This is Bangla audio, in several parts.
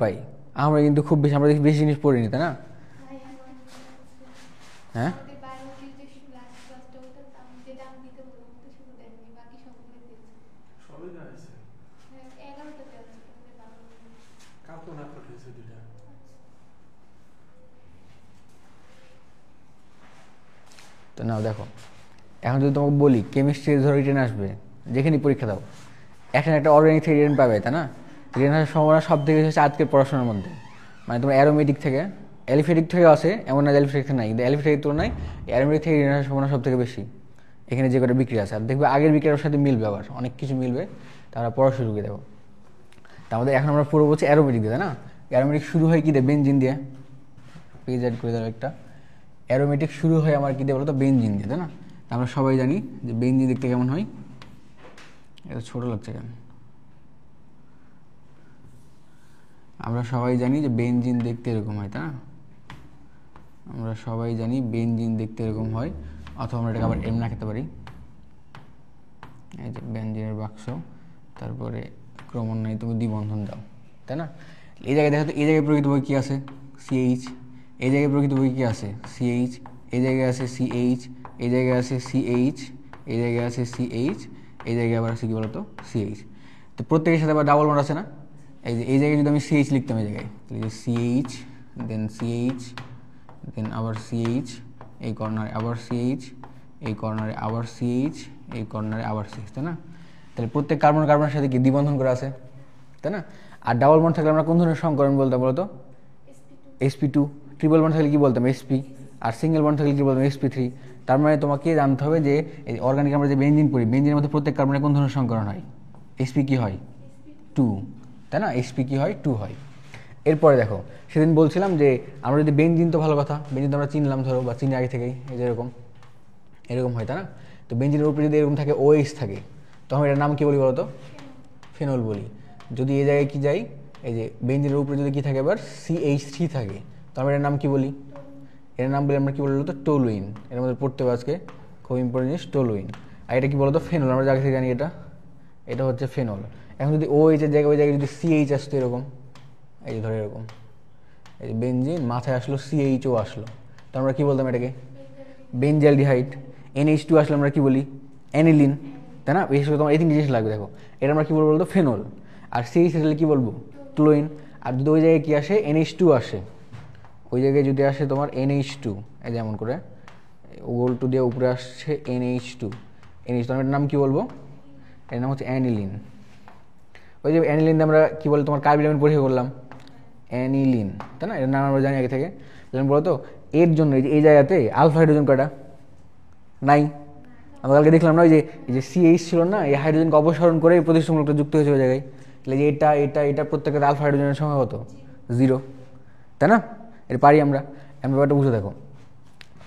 পাই আমরা কিন্তু খুব বেশি, আমরা বেশি জিনিস পড়িনি তাই না? হ্যাঁ তো নাও দেখো, এখন যদি তোমাকে বলি কেমিস্ট্রি ধরো রিটেন আসবে, যেখানে পরীক্ষা দাও এখানে একটা অর্গানিক থেকে রিটেন পাবে তাই না? রিটেন আসার সম্ভাবনা সব থেকে হচ্ছে আজকের পড়াশোনার মধ্যে, মানে তোমার অ্যারোমেটিক থেকে, অ্যালিফেটিক থেকে আছে এমন না, অ্যালিফেটিক থেকে নাই, কিন্তু অ্যালিফেটিকের তুলনায় অ্যারোমেটিক থেকে রিটেন আসার সম্ভাবনা সব থেকে বেশি। এখানে যে কটা বিক্রিয়া আছে আর দেখবে আগের বিক্রিয়ার সাথে মিলবে, আবার অনেক কিছু মিলবে, তারা পড়া শুরু করে দেবো। তার মধ্যে এখন আমরা পুরো বলছি অ্যারোমেটিক দিয়ে তাই না? অ্যারোমেটিক শুরু হয় কি দিয়ে? বেনজিন দিয়ে। পেজ অ্যাড করে দেবো একটা। অ্যারোমেটিক শুরু হয় আমার কি দিয়ে বলো তো? বেনজিন দিয়ে তাই না? আমরা সবাই জানি যে বেনজিন দেখতে কেমন হয়। এটা ছোটো লাগছে কেন? আমরা সবাই জানি যে বেনজিন দেখতে এরকম হয় তাই না? আমরা সবাই জানি বেনজিন দেখতে এরকম হয়, অথবা আমরা এটাকে আবার এমনি রাখতে পারি, এই যে বেনজিনের বাক্স, তারপরে ক্রমান্বয়ে তুমি দ্বিবন্ধন দাও তাই না? এই জায়গায় দেখো তো, এই জায়গায় প্রকৃতপক্ষে কী আছে? সিএইচ। এই জায়গায় প্রকৃতপক্ষে কী আছে? সিএইচ। এই জায়গায় আছে সিএইচ, এই জায়গায় আছে সিএইচ, এই জায়গায় আছে সিএইচ, এই জায়গায় আবার আছে কী বলতো? সিএইচ। তো প্রত্যেকের সাথে আবার ডাবল বন্ড আছে না? এই যে এই জায়গায় যদি আমি সিএইচ লিখতাম, এই জায়গায় সিএইচ, দেন সিএইচ, দেন আবার সিএইচ, এই কর্নারে আবার সিএইচ, এই কর্নারে আবার সিএইচ, এই কর্নারে আবার সিএইচ তাই না? তাহলে প্রত্যেক কার্বন কার্বনের সাথে কি দ্বিবন্ধন করা আছে তাই না? আর ডাবল বন্ড থাকলে আমরা কোন ধরনের সংকরণ বলতাম বলতো? sp2। ট্রিপল বন্ড থাকলে কি বলতাম? sp। আর সিঙ্গেল বন্ড থাকলে কি বলতাম? sp3। তার মানে তোমাকে জানতে হবে যে এই অর্গানিক আমরা যে বেনজিন পড়ি, বেনজিনের মধ্যে প্রত্যেক কার্বনে কোন ধরনের সংকরণ হয়? sp কি হয়? 2 তাই না? sp কি হয়? 2 হয়। এরপরে দেখো, সেদিন বলছিলাম যে আমরা যদি বেনজিন, তো ভালো কথা, বেনজিন তো আমরা চিনলাম ধরো, বা চিনি আগে থেকেই, এই যে এরকম এরকম হয় তাই না? তো বেনজিনের উপরে যদি এরকম থাকে OH থাকে, তখন এটার নাম কী বলি বলো তো? ফেনল বলি। যদি এই জায়গায় কি যাই, এই যে বেনজিনের উপরে যদি কি থাকে এবার CH3 থাকে, তো আমরা এটার নাম কি বলি? এটার নাম বলি আমরা কি বলবো তো? টোলুইন। এর মধ্যে পড়তে হবে আজকে, খুব ইম্পর্টেন্ট জিনিস, টোলুইন। আর এটা কি বলতো? ফেনল। আমরা আগে থেকে জানি এটা হচ্ছে ফেনল। এখন যদি OH এর জায়গায়, ওই জায়গায় যদি CH আসতো এরকম, এই যে ধরো এরকম, এই যে বেনজিন মাথায় আসলো, CHO আসলো, তো আমরা কি বলতাম এটাকে? বেনজালডিহাইড। NH2 আসলে আমরা কি বলি? অ্যানিলিন তাই না? বিশেষ করে তোমার এই তিনটি জিনিস লাগবে। দেখো এটা আমরা কী বলবো বলতো? ফেনল। আর CH আসলে কী বলবো? ক্লোইন। আর যদি ওই জায়গায় কী আসে? NH2 আসে, ওই জায়গায় যদি আসে তোমার NH2, এই যেমন করে গোল টু দিয়ে উপরে আসছে NH2, NH2, এটার নাম কী বলবো? এর নাম হচ্ছে অ্যানিলিন। ওই যে অ্যানিলিন আমরা কী বলে তোমার কার্বিলামিন পরীক্ষা করলাম, অ্যানিলিন তাই না? এর নাম আমরা জানি আগে থেকে। যেমন বলো তো, এর জন্য এই জায়গাতে আলফা হাইড্রোজেন কয়টা? নাই। আমরা কালকে দেখলাম না, ওই যে CH ছিল না, এই হাইড্রোজেনকে অপসারণ করে প্রতিষ্ঠানমূলকটা যুক্ত হয়েছে ওই জায়গায়। তাহলে যে এটা প্রত্যেকের আলফা হাইড্রোজেনের সংখ্যা কত? 0 তাই না? এটা পারি আমরা। ব্যাপারটা বুঝে দেখো,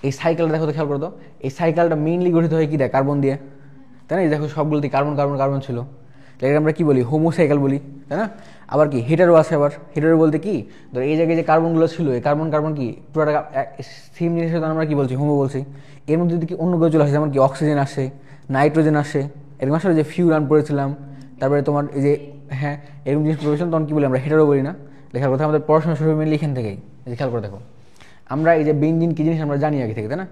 এই সাইকেলটা দেখো তো, খেয়াল করো তো, এই সাইকেলটা মেইনলি গঠিত হয় কি দেয়? কার্বন দিয়ে তাই না? এই দেখো সবগুলোতে কার্বন কার্বন কার্বন ছিল, তাহলে আমরা কি বলি? হোমোসাইকেল বলি তাই না? আবার কি হেটারো আছে, আবার হেটারো বলতে কি, ধর এই জায়গায় যে কার্বনগুলো ছিল, এই কার্বন কার্বন কি পুরোটা সেম জিনিসের আমরা কি বলছি? হোমো বলছি। এর মধ্যে যদি কি অন্য কিছু চলে আসে, যেমন কি অক্সিজেন আসে, নাইট্রোজেন আসে, এরকম আসলে যে ফিউরান পড়েছিলাম, তারপরে তোমার এই যে হ্যাঁ এরকম জিনিস পড়েছিলাম, তখন কি বলি আমরা? হেটারো বলি না? লেখার কথা আমাদের পড়াশোনা শুরু মেনলি এখান থেকেই। খেয়াল করে দেখো, আমরা এই যে বেনজিন কি জিনিস আমরা জানি আগে থেকে তাই না?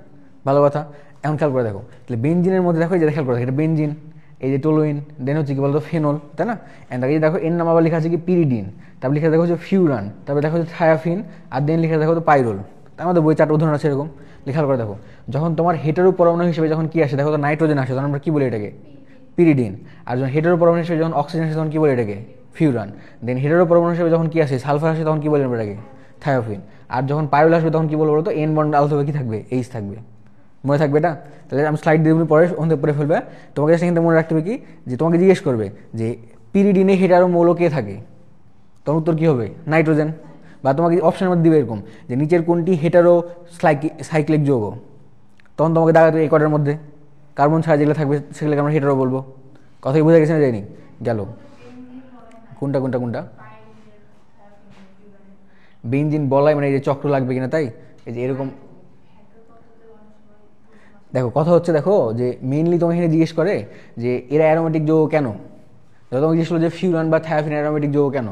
ভালো কথা। এখন খেয়াল করে দেখো, তাহলে বেনজিনের মধ্যে দেখো, এই যে খেয়াল করে দেখো, এটা বেনজিন, এই যে টোলুইন, দেন হচ্ছে কি বলতো? ফেনল তাই না? এন্ড তাকে দেখো এর নাম আবার লেখা আছে কি? পিরিডিন। তারপর লেখা দেখো হচ্ছে ফিউরান, তারপরে দেখো হচ্ছে থায়াফিন, আর দেন লেখা দেখো তো পাইরোল। তার মধ্যে বই 4টা উদাহরণ আছে এরকম। খেয়াল করে দেখো, যখন তোমার হেটারো পরমাণু হিসেবে যখন কি আসে দেখো তো? নাইট্রোজেন আসে, তখন আমরা কি বলি এটাকে? পিরিডিন। আর যখন হেটারো পরমাণু হিসেবে যখন অক্সিজেন আসে, তখন কি বলি এটাকে? ফিউরান। দেন হেটারো পরমাণু হিসেবে যখন কি আসে? সালফার আসে, তখন কি বলি আমরা এটাকে? থায়োফিন। আর যখন পাইরোল আসবে, তখন কি বলবো বলতো? এন বন্ড আলফা কি থাকবে? এইচ থাকবে। মনে থাকবে এটা? তাহলে আমি স্লাইড দিয়ে পরে ওখান থেকে পড়ে ফেলবে। তোমাকে সেখানে মনে রাখতে হবে কি, যে তোমাকে জিজ্ঞেস করবে যে পিরিডিনে হেটারো মৌল কে থাকে, তখন উত্তর কী হবে? নাইট্রোজেন। বা তোমাকে অপশনের মধ্যে দিবে এরকম যে নিচের কোনটি হেটারো সাইক্লিক যৌগ, তখন তোমাকে দেখাতে এই কটার মধ্যে কার্বন ছাড়া যেগুলো থাকবে সেগুলোকে আমরা হেটারো বলবো। কথা কি বোঝা গেছে না? যায়নি? গেল। কোনটা কোনটা কোনটা? বেনজিন বলাই মানে এই যে চক্র লাগবে কিনা, তাই এই যে এরকম দেখো কথা হচ্ছে। দেখো যে মেইনলি তোমাকে এখানে জিজ্ঞেস করে যে এরা অ্যারোমেটিক যৌগ কেন, তোমাকে জিজ্ঞেস করলো যে ফিউরান বা থায়োফিন অ্যারোমেটিক যৌগ কেন।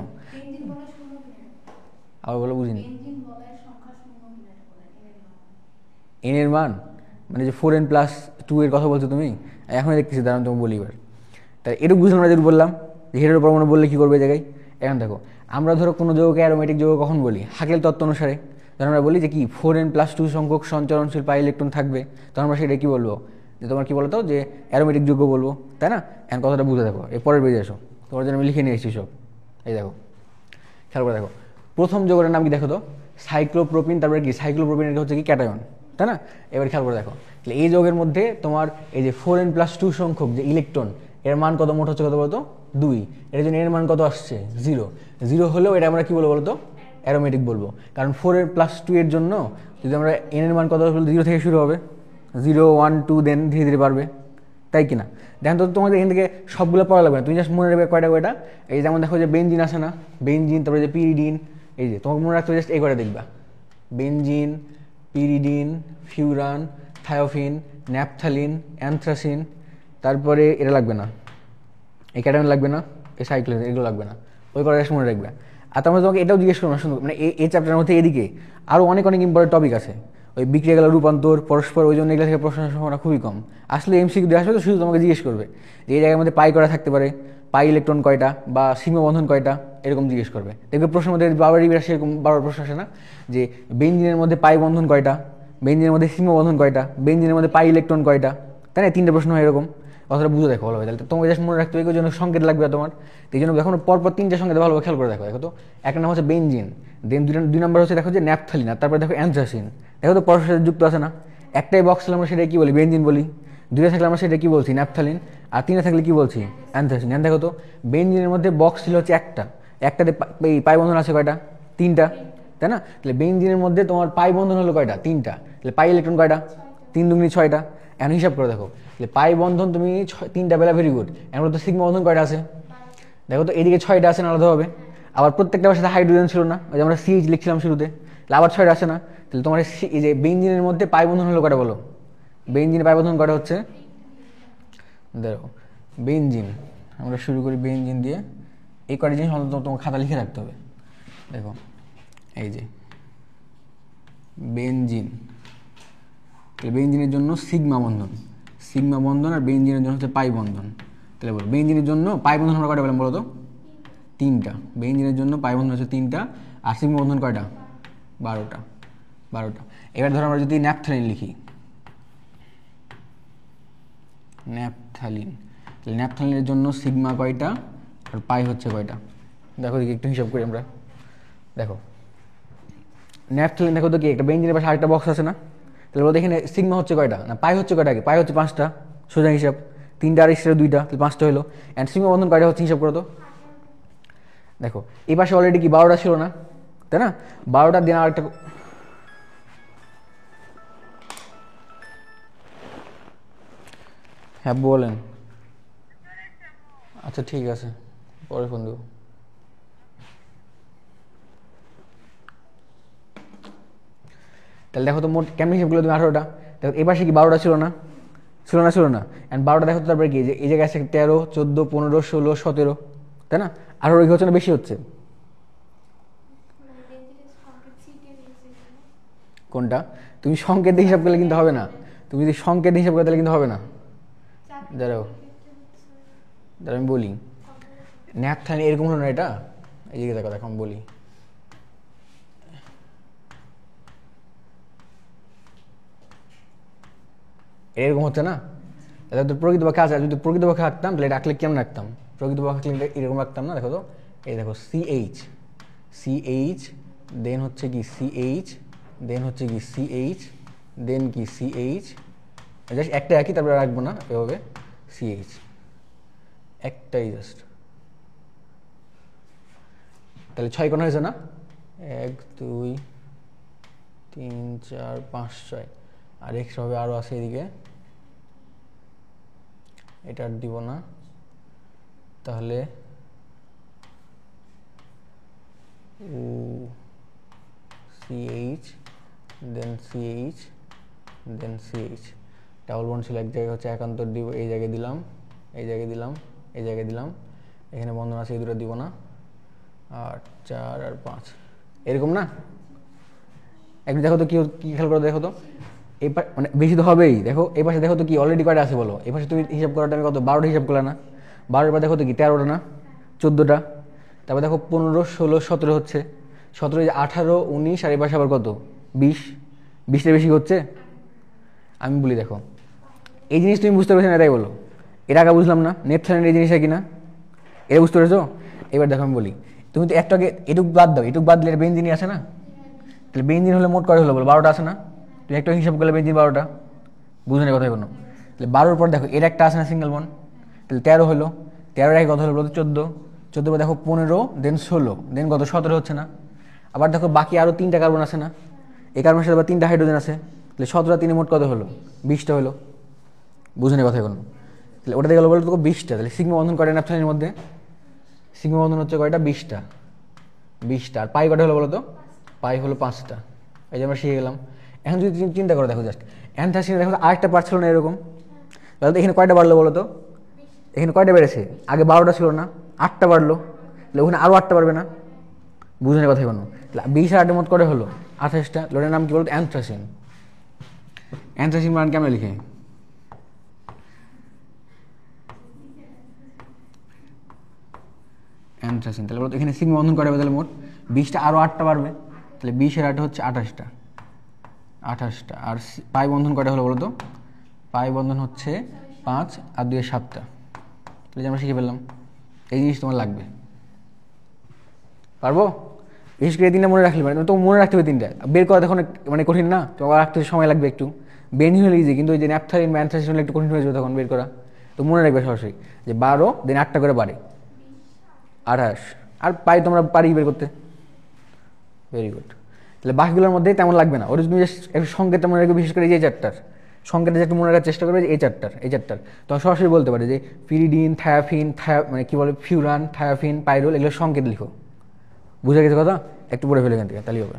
আবার বলো, বুঝিনি। এন এর মান মানে যে 4n+2 এর কথা বলছো তুমি, এখন দেখতেছি, দাঁড়ান তোমাকে বলি এবার। তাই এটুকু বুঝলাম না, যেটা বললাম যে হেডের পরমাণু বললে কী করবে জায়গায়। এখন দেখো, আমরা ধরো কোনো যৌগকে অ্যারোমেটিক যৌগ কখন বলি, হাকেল তত্ত্ব অনুসারে। ধরো আমরা বলি যে কি 4n+2 সংখ্যক সঞ্চরণশীল পাই ইলেকট্রন থাকবে, তখন আমরা সেটা কী বলবো, যে তোমার কী বলতো, যে অ্যারোমেটিক যৌগ বলবো, তাই না? এখন কথাটা বুঝে দেখো, এর পরের পেজে আসো, তোমার জন্য আমি লিখে নিয়ে এসেছি সব। এই দেখো, খেয়াল করে দেখো, প্রথম যৌগটার নাম কি দেখো তো, সাইক্লোপ্রোপিন। তারপরে কি সাইক্লোপ্রোপিনের হচ্ছে কি ক্যাটায়ন, তাই না? এবার খেয়াল করে দেখো, তাহলে এই যৌগের মধ্যে তোমার এই যে 4n+2 সংখ্যক যে ইলেকট্রন, এর মান কত মোট হচ্ছে, কত বলতো, 2। এর জন্য এর মান কত আসছে, 0। 0 হলেও এটা আমরা কি বলবো বলতো, অ্যারোমেটিক বলবো। কারণ 4n+2 এর জন্য যদি আমরা এন এর মান কত বলতো, 0 থেকে শুরু হবে, 0, 1, 2 দেন ধীরে ধীরে বাড়বে, তাই কিনা? দেখেন তো, তোমাদের এখান থেকে সবগুলো পড়া লাগবে না, তুমি জাস্ট মনে রাখবে কয়টা কয়টা। এই যেমন দেখো যে বেনজিন আছে না, বেনজিন, তারপরে যে পিরিডিন, এই যে তোমাকে মনে রাখতে হবে জাস্ট এই কয়টা দেখবা, benzene, pyridine, furan, thiophene, naphthalene, anthracene, তারপরে এটা লাগবে না, এই ক্যাটায়ন লাগবে না, এই সাইক্লোজেন, এগুলো লাগবে না, ওই কয়টা জাস্ট মনে রাখবে। আর তারপরে তোমাকে এটাও জিজ্ঞেস করবো না, শুনুন, মানে এই চ্যাপ্টারের মধ্যে এদিকে আরও অনেক অনেক ইম্পর্টেন্ট টপিক আছে, ওই বিক্রিয়াগুলো রূপান্তর, পরস্পর, ওই জন্য এগুলো থেকে প্রশ্নের সম্ভাবনা খুবই কম। আসলে এমসিকিউ দিয়ে আসবে তো শুধু তোমাকে জিজ্ঞেস করবে যে এই জায়গার মধ্যে পাই কয়টা থাকতে পারে, পাই ইলেকট্রন কয়টা, বা সিগমা বন্ধন কয়টা, এরকম জিজ্ঞেস করবে। দেখবে প্রশ্নের মধ্যে বারবারই সেরকম বারবার প্রশ্ন আসে না, যে বেনজিনের মধ্যে পাই বন্ধন কয়টা, বেনজিনের মধ্যে সিগমা বন্ধন কয়টা, বেনজিনের মধ্যে পাই ইলেকট্রন কয়টা, তাই না? 3টে প্রশ্ন হয় এরকম। কথাটা বুঝে দেখো ভালো, তাহলে তোমাকে জাস্ট মনে রাখতে হবে, এই জন্য সংকেত লাগবে তোমার। এই জন্য দেখো পরপর 3টে সংকেত ভালোভাবে খেয়াল করে দেখো। দেখো তো, এক নাম হচ্ছে বেনজিন, দেন 2 নম্বর হচ্ছে দেখো যে ন্যাপথালিন, আর তারপরে দেখো অ্যানথ্রাসিন। দেখো তো পরস্পর সাথে যুক্ত আছে না, একটাই বক্স থাকলে আমরা সেটা কি বলি, বেনজিন বলি, 2টা থাকলে আমরা সেটা কি বলছি, ন্যাপথালিন, আর 3টে থাকলে কি বলছি, অ্যানথ্রাসিন। এখন দেখো তো, বেনজিনের মধ্যে বক্স ছিল হচ্ছে একটাতে পাই বন্ধন আছে কয়টা, 3টা, তাই না? তাহলে বেনজিনের মধ্যে তোমার পাই বন্ধন হলো কয়টা, 3টা, তাহলে পাই ইলেকট্রন কয়টা, 3 দুগুণে 6টা। এখন হিসাব করে দেখো, তাহলে পাই বন্ধন তুমি 3টা বেলা, ভেরি গুড। এখন তো সিগমা বন্ধন কয়টা আছে, দেখো তো, এদিকে 6টা আছে না আলাদাভাবে, আবার প্রত্যেকটা সাথে হাইড্রোজেন ছিল না, ওই যে আমরা সিএইচ লিখছিলাম শুরুতে, তাহলে আবার 6টা আছে না। তাহলে তোমার এই যে বেনজিনের মধ্যে পাই বন্ধন হলো কয়টা বলো, বেনজিনের পাই বন্ধন কয়টা হচ্ছে, দেখো বেনজিন, আমরা শুরু করি বেনজিন দিয়ে। এই কয়টা জিনিস অন্তত তোমার খাতা লিখে রাখতে হবে। দেখো এই যে বেনজিন, বেনজিনের জন্য সিগমা বন্ধন, সিগমা বন্ধন, আর বেনজিনের জন্য হচ্ছে পাই বন্ধন। তাহলে বলো বেনজিনের জন্য পাই বন্ধন আমরা কয়টা বললাম বলো তো, 3টা। বেনজিনের জন্য পাই বন্ধন হচ্ছে 3টা, আর সিগমা বন্ধন কয়টা, 12টা। এবার ধরো আমরা যদি ন্যাপথালিন লিখি, ন্যাপথালিন, তাহলে ন্যাপথালিনের জন্য সিগমা কয়টা আর পাই হচ্ছে কয়টা, দেখো দেখি একটু হিসাব করি আমরা। দেখো ন্যাপথালিন, দেখো তো কি একটা বেনজিনের পাশে আরেকটা বক্স আছে না, তাহলে বলতে এখানে সিগমা হচ্ছে কয়টা, না পাই হচ্ছে কয়টা, আগে পাই হচ্ছে 5টা, সোজা হিসাব, 3টা আর এক্সট্রা 2টা, তাহলে 5টা হলো। অ্যান্ড সিগমা বন্ধন কয়টা হচ্ছে হিসাব করো তো। দেখো এই পাশে অলরেডি কি 12টা ছিল না, তাই না? 12টা দিন আর একটা, হ্যাঁ বলেন, আচ্ছা ঠিক আছে, পরে ফোন দেবো। তাহলে দেখো তো মোট কেমন হিসাব করলে তুমি 18টা, দেখো এই পাশে কি 12টা ছিল না, অ্যান্ড 12টা দেখো তো, তারপরে কি এই জায়গায় আছে 13, 14, 15, 16, 17, তাই না? 18 কি হচ্ছে না বেশি হচ্ছে, কোনটা? তুমি সংকেত হিসাব করলে কিন্তু হবে না, তুমি যদি সংকেত হিসাব করে তাহলে কিন্তু হবে না। দাঁড়াও আমি বলি, ন্যাপথালিন এরকম হলো না, এটা এই দিকে দেখো, আমি বলি, এরকম হচ্ছে না। তাহলে তো প্রকৃতপক্ষে আছে, যদি প্রকৃতপক্ষে রাখতাম তাহলে এটা রাখলে কেমন রাখতাম, প্রকৃতপক্ষে এরকম রাখতাম না। দেখো তো, এই দেখো সিএইচ, দেন হচ্ছে কি সিএইচ, দেন হচ্ছে কি সিএইচ, দেন কি সিএইচ, জাস্ট একটা একই, তারপরে রাখবো না এভাবে, সিএইচ একটাই জাস্ট। তাহলে 6 কোণ হয়েছে না, 1, 2, 3, 4, 5, 6, আর এক্সট্রা হবে আরও আছে এদিকে, এটা আর দিব না। তাহলে সিএইচ, দেন সিএইচ, দেন সিএইচ, ডাবল বন্ড ছিল এক জায়গায় হচ্ছে একান্তর দিব, এই জায়গায় দিলাম, এই জায়গায় দিলাম, এই জায়গায় দিলাম, এখানে বন্ধন আছে এই দুটো দিব না, আর 4 আর 5, এরকম না? একটু দেখো তো কি কি খেয়াল করো, দেখো তো এই মানে বেশি তো হবেই। দেখো এই পাশে দেখো তো কি অলরেডি কয়টা আছে বলো, এই পাশে তুমি হিসাব করাটা আমি কত 12টা হিসাব করলে না? 12টার পর দেখো তো কি 13টা না, 14টা, তারপর দেখো 15, 16, 17 হচ্ছে, 17, 18, 19, আর এই পাশে আবার কত 20, 20টা বেশি হচ্ছে। আমি বলি দেখো এই জিনিস তুমি বুঝতে পেরেছো না? এটাই বলো, এর আগে বুঝলাম না নেপথলিনের এই জিনিসটা কিনা, এটা বুঝতে পেরেছো? এবার দেখো আমি বলি, তুমি তো একটাকে এটুক বাদ দাও, এটুক বাদ দিলে বেঞ্জিনই আছে না? তাহলে বেঞ্জিন হলে মোট কয় হলো বলো? 12টা আছে না? তুমি একটা হিসাব করলে বেঞ্জিন 12টা, বুঝো না কথা কোনো? তাহলে 12-র পর দেখো এর একটা আছে না সিঙ্গেল বন্ড, তাহলে 13 হলো, 13-এর আগে কত হলো বলো? 14, 14 পর দেখো 15, দেন 16, দেন কত 17 হচ্ছে না? আবার দেখো বাকি আরও 3টা কার্বন আছে না, এই কার্বনের সাথে আবার 3টা হাইড্রোজেন আছে, তাহলে 17 3 মোট কত হলো? 20টা হলো, বুঝো না কথা কোনো? তাহলে ওটাতে গেলো বলো তো 20টা। তাহলে সিগমা বন্ধন কয়টা ন্যাপথলিনের মধ্যে? সিগমা বন্ধন হচ্ছে কয়টা? 20টা, 20টা। আর পাই কয়টা হলো বলো তো? পাই হলো 5টা। এই যে আমরা শিখে গেলাম। এখন যদি তুমি চিন্তা করো দেখো জাস্ট অ্যান্থাসিনে দেখো আরেকটা পার্ট ছিল না এরকম, তাহলে তো এখানে কয়টা বাড়লো বলো তো? এখানে কয়টা বেড়েছে? আগে 12টা ছিল না, 8টা বাড়লো, তাহলে ওখানে আরও 8টা বাড়বে না? বুঝে না কথা কোনো? তাহলে 20 আর 8 মোট করে হলো 28টা। লোডের নাম কি বলতো? অ্যান্থ্রাসিন। অ্যান্থ্রাসিন মান কেমন লিখে? অ্যান্থ্রাসিন। তাহলে বলতো এখানে সিগমা বন্ধন করা হবে, তাহলে মোট 20টা, আরও 8টা বাড়বে, তাহলে 20 আর 8 হচ্ছে 28টা, 28টা। আর পাই বন্ধন কয়টা হলো বলো তো? পাই বন্ধন হচ্ছে 5 আর 2 7টা। তাহলে যে আমরা শিখে ফেললাম, এই জিনিস তোমার লাগবে, পারবো? বিশেষ করে এই 3টা মনে রাখলে মানে তো মনে রাখতে হবে 3টা, বের করা তখন মানে কঠিন না, তোমার রাখতে সময় লাগবে একটু। বেঞ্জিন হলে ইজি, কিন্তু ওই যে ন্যাপথলিন বা অ্যান্থ্রাসিন হলে একটু কঠিন হয়ে যাবে তখন বের করা। তো মনে রাখবে সরাসরি যে 12, দেন 8টা করে বাড়ে 28, আর পাই তোমরা পারি বের করতে, ভেরি গুড। তাহলে বাকিগুলোর মধ্যে তেমন লাগবে না, ওটা তুমি জাস্ট একটু সংকেত মনে রাখবে, বিশেষ করে এই যে 4টার সংকেতটা একটু মনে রাখার চেষ্টা করবে, যে এই 4টার তখন সরাসরি বলতে পারে যে পিরিডিন, থায়াফিন, মানে কি বলে ফিউরান, থায়াফিন, পাইরোল, এগুলো সংকেত লিখো। বুঝে গেছে কথা? একটু পড়ে ফেলে এখান থেকে, তাহলেই হবে।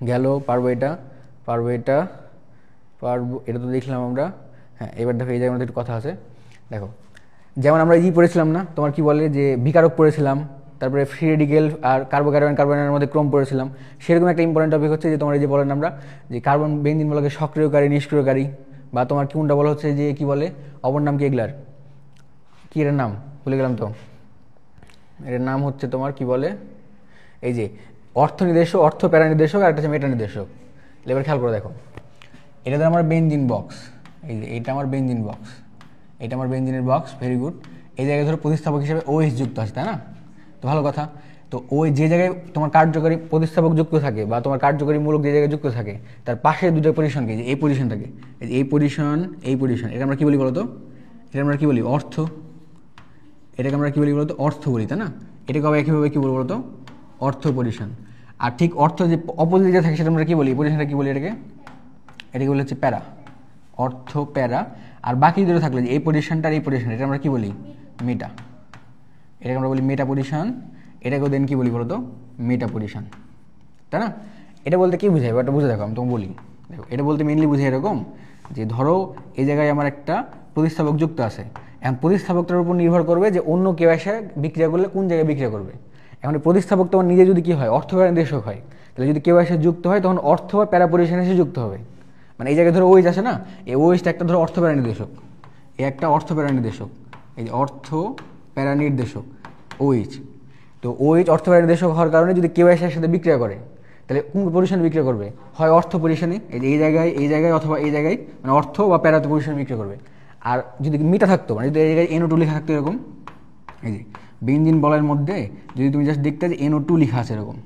গেল, পারবো এটা, পারবো এটা, পারবো এটা তো দেখলাম আমরা। হ্যাঁ, এবার দেখো এই জায়গার মধ্যে একটু কথা আছে। দেখো যেমন আমরা পড়েছিলাম না, তোমার কি বলে যে বিকারক পড়েছিলাম, তারপরে ফ্রি রেডিকেল আর কার্বনের মধ্যে ক্রম পড়েছিলাম। সেরকম একটা ইম্পর্টেন্ট টপিক হচ্ছে যে তোমার এই যে বলেন আমরা যে কার্বন বেঞ্জিন বলাকে সক্রিয়কারী, নিষ্ক্রিয়কারী, বা তোমার কোনটা বলা হচ্ছে যে কি বলে অপর নাম কি এগুলার, কি এর নাম ভুলে গেলাম তো, এর নাম হচ্ছে তোমার কি বলে, এই যে অর্থ নির্দেশক, অর্থ প্যারা নির্দেশক, আর একটা হচ্ছে মেটা নির্দেশক। এবার খেয়াল করে দেখো, এটাতে আমার বেঞ্জিন বক্স, এই যে এটা আমার বেঞ্জিন বক্স, এটা আমার বেঞ্জিনের বক্স, ভেরি গুড। এই জায়গায় ধরো প্রতিস্থাপক হিসেবে OH যুক্ত আছে, তাই না? তো ভালো কথা। তো ওই যে জায়গায় তোমার কার্যকরী প্রতিস্থাপক যুক্ত থাকে বা তোমার কার্যকরী মূলক যে জায়গায় যুক্ত থাকে, তার পাশে দুটো পজিশনকে, যে এই পজিশনটাকে, এই পজিশন, এই পজিশন, এটা আমরা কি বলি বলতো? এটা আমরা কি বলি? অর্থ। এটাকে আমরা কি বলি বলতো? অর্থ বলি, তাই না? এটাকে আবার একইভাবে কি বলবো বলতো? অর্থ পজিশন। আর ঠিক অর্থ যে অপোজিট যে থাকে সেটা আমরা কি বলি? পজিশনটা কি বলি? এটাকে বলি হচ্ছে প্যারা, অর্থ প্যারা। আর বাকি দুটো থাকলে যে এই পজিশনটা আর এই পজিশন, এটা আমরা কি বলি? মেটা। এটাকে আমরা বলি মেটা পজিশন। এটাকেও দেন কি বলি বলতো? মেটা পজিশন, তাই না? এটা বলতে কি বোঝায় এটা বুঝে দেখো, আমি তোমাকে বলি। দেখো এটা বলতে মেনলি বুঝে এরকম যে ধরো এই জায়গায় আমার একটা প্রতিস্থাপক যুক্ত আছে, এখন প্রতিস্থাপকটার উপর নির্ভর করবে যে অন্য কেউ এসে বিক্রিয়া করলে কোন জায়গায় বিক্রিয়া করবে। এখন এই প্রতিস্থাপক তোমার নিজে যদি কি হয়? অর্থ প্যারা নির্দেশক হয়, তাহলে যদি কেউ এসে যুক্ত হয় তখন অর্থ বা প্যারা পজিশনে এসে যুক্ত হবে। মানে এই জায়গায় ধরো ওইচ আছে না, এই ওইচটা একটা ধরো অর্থ প্যারা নির্দেশক, এই একটা অর্থ প্যারা নির্দেশক, এই যে অর্থ প্যারা নির্দেশক OH। তো OH অর্থ প্যারা নির্দেশক হওয়ার কারণে যদি কেউ এসে সাথে বিক্রিয়া করে, তাহলে কোন পজিশনে বিক্রিয়া করবে? হয় অর্থ পজিশনে, এই জায়গায় অথবা এই জায়গায়, মানে অর্থ বা প্যারাতে পজিশনে বিক্রিয়া করবে। আর যদি মিটা থাকতো, মানে যদি এই জায়গায় NO2 লেখা থাকতো এরকম, এই যে বেঞ্জিন বলের মধ্যে যদি তুমি জাস্ট দেখতে যে NO2 লেখা আছে এরকম,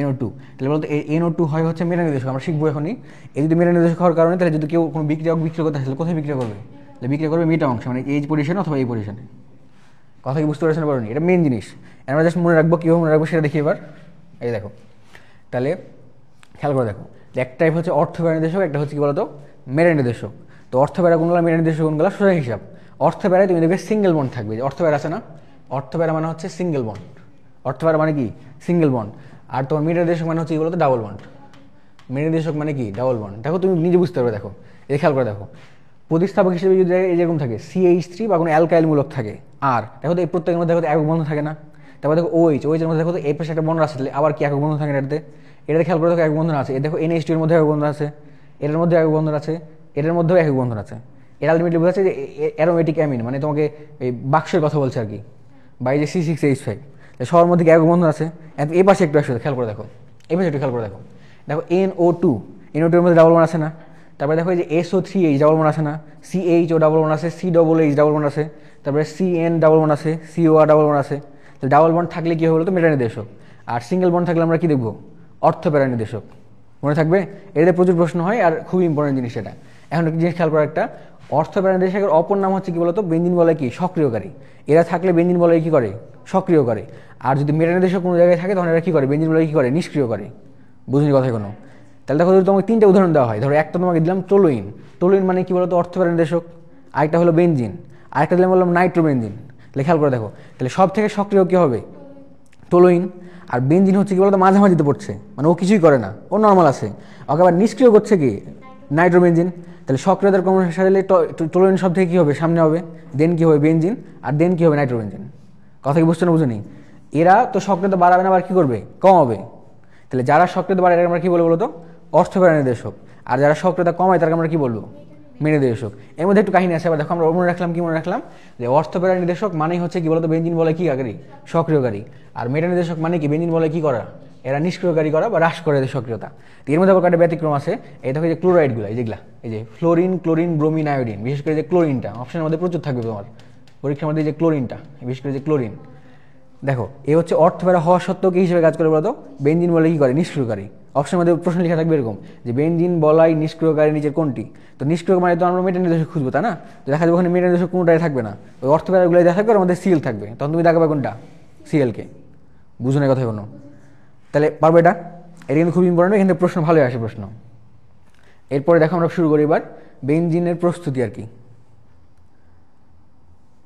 NO2, তাহলে বলতো NO2 হয় হচ্ছে মেটা নির্দেশক, আমরা শিখবো এখনই। এই যদি মেটা নির্দেশক হওয়ার কারণে, তাহলে যদি কেউ কোনো বিক্রিয়া করতে আসলে কোথায় বিক্রিয়া করবে? তাহলে বিক্রিয়া করবে মেটা অংশ, মানে এই পজিশনে অথবা এই পজিশনে। কথা কি বুঝতে পারছেন? পারোনি? এটা মেন জিনিস, আমরা জাস্ট মনে রাখবো। কীভাবে মনে রাখবো সেটা দেখি এবার। এই দেখো, তাহলে খেয়াল করে দেখো, এক টাইপ হচ্ছে অর্থ প্যারা নির্দেশক, একটা হচ্ছে কি বলতো? মেটা নির্দেশক। তো অর্থ প্যারা কোনগুলো, মেটা নির্দেশক কোনগুলো, সোজা হিসাব। অর্থ প্যারায় তুমি দেখবে সিঙ্গেল বন্ড থাকবে, অর্থ প্যারা আছে না? অর্থ প্যারা মানে হচ্ছে সিঙ্গেল বন্ড, অর্থ প্যারা মানে কি? Single bond. আর তোমার মেটা নির্দেশক মানে হচ্ছে কি বলতো? Double bond. মেটা নির্দেশক মানে কি? Double bond. দেখো তুমি নিজে বুঝতে পারবে, দেখো এই খেয়াল করে দেখো, প্রতিস্থাপক হিসেবে যদি এই যেরকম থাকে CH3 বা কোনো অ্যালকাইল মূলক থাকে, আর দেখো তো এই প্রত্যেকের মধ্যে দেখো একক বন্ধন থাকে না? তারপর দেখো OH, OH এর মধ্যে দেখো তো এই পাশে একটা বন্ধন আছে, তাহলে আবার কি একক বন্ধন থাকে এটাতে? এটাতে খেয়াল করে দেখো একক বন্ধন আছে। এই দেখো NH2 এর মধ্যে একক বন্ধন আছে, এটার মধ্যে একক বন্ধন আছে, এটার মধ্যেও একক বন্ধন আছে। এটা আলটিমেটলি বোঝাচ্ছে যে অ্যারোমেটিক অ্যামিন, মানে তোমাকে এই বাক্সের কথা বলছে আর কি, বা এই যে C6H5, সবার মধ্যে সবার বন্ধন আছে। এই পাশে একটু একসাথে খেয়াল করে দেখো, এই পাশে একটু খেয়াল করে দেখো, দেখো NO2 এর মধ্যে ডাবল বন্ড আছে না? তারপরে দেখো এই যে SO3H ডাবল বন্ড আছে না? CHO ডাবল বন্ড আছে, CHH ডাবল বন্ড আছে, তারপরে CN ডাবল বন্ড আছে, COR ডাবল বন্ড আছে। তো ডাবল বন্ড থাকলে কি হবে বলতো? মেটানির্দেশক। আর সিঙ্গেল বন্ড থাকলে আমরা কি দেখবো? অর্থপ্যারানির্দেশক। মনে থাকবে? এটাতে প্রচুর প্রশ্ন হয় আর খুবই ইম্পর্টেন্ট জিনিস এটা। এখন একটা জিনিস খেয়াল করা, একটা অর্থপ্যারানির্দেশকের অপর নাম হচ্ছে কি বলতো? বেঞ্জিন বলে কি? সক্রিয়কারী। এরা থাকলে বেঞ্জিন বলে কি করে? সক্রিয় করে। আর যদি মেটানির্দেশক কোনো জায়গায় থাকে তখন এরা কি করে? বেঞ্জিন বলে কি করে? নিষ্ক্রিয় করে। বুঝলি কথা কোনো? তাহলে দেখো যদি তোমাকে 3টে উদাহরণ দেওয়া হয়, ধরো একটা তোমাকে দিলাম টলুইন। টলুইন মানে কি বলতো? অর্থপ্যারানির্দেশক। আরেকটা হলো বেঞ্জিন, আরেকটা দিলাম বললাম নাইট্রোবেঞ্জিন। তাহলে খেয়াল করে দেখো, তাহলে সব থেকে সক্রিয় কি হবে? টলুইন। আর বেঞ্জিন হচ্ছে কি বলতো? মাঝামাঝিতে পড়ছে, মানে ও কিছুই করে না, ও নর্মাল আছে। ওকে আবার নিষ্ক্রিয় করছে কি? নাইট্রোবেঞ্জিন। তাহলে সক্রিয়তার ক্রমশ সাজালে টলুইন সব থেকে কী হবে? সামনে হবে। দেন কি হবে? বেঞ্জিন। আর দেন কি হবে? নাইট্রোবেঞ্জিন। কথা কি বুঝছো না বুঝো নি? এরা তো সক্রিয়তা বাড়াবে না, আবার কী করবে? কমাবে। তাহলে যারা সক্রিয়তা বাড়ায় আমরা কী বলবো বলতো? অর্থপ্যারানির্দেশক। আর যারা সক্রিয়তা কমায় তাকে আমরা কী বলবো? মেটানির্দেশক। এর মধ্যে একটু কাহিনী আছে। আবার দেখো আমরা মনে রাখলাম কি? মনে রাখলাম যে অর্থপ্যারানির্দেশক মানেই হচ্ছে কি বলতো? বেঞ্জিন বলে কি আগারি? সক্রিয়কারী। আর মেটানির্দেশক মানে কি? বেঞ্জিন বলে কি করা? এরা নিষ্ক্রিয়কারী করা বা হ্রাস করে সক্রিয়তা। এর মধ্যে আবার একটা ব্যতিক্রম আছে। এই দেখো যে ক্লোরাইডগুলো, এই যেগুলা, এই যে ফ্লোরিন, ক্লোরিন, ব্রোমিন, আয়োডিন, বিশেষ করে যে ক্লোরিনটা অপশনের মধ্যে প্রচুর থাকবে তোমার পরীক্ষার মধ্যে, যে ক্লোরিনটা, বিশেষ করে যে ক্লোরিন। দেখো এ হচ্ছে অর্থপ্যারা হওয়া সত্ত্বেও কি হিসেবে কাজ করে বলতো? বেঞ্জিন বলে কি করে? নিষ্ক্রিয়কারী। অপশনের মধ্যে প্রশ্ন লেখা থাকবে এরকম যে বেঞ্জিন বলাই নিষ্ক্রিয়কারী নিচের কোনটি? তো নিষ্ক্রিয় মানে তো আমরা মেটানির্দেশক খুঁজবো, তাই না? তো দেখা যাবে ওখানে মেটানির্দেশক কোনোটাই থাকবে না, ওই অর্থপ্যারাগুলো দেখা থাকবে, আর আমাদের সিএল থাকবে। তখন তুমি দেখাবে কোনটা? সিএলকে। বুঝো না কথা কোনো? তাহলে পারবে এটা? এটা কিন্তু খুব ইম্পর্টেন্ট, এখান থেকে প্রশ্ন ভালোই আসে প্রশ্ন। এরপরে দেখো আমরা শুরু করি এবার বেঞ্জিনের প্রস্তুতি আর কি।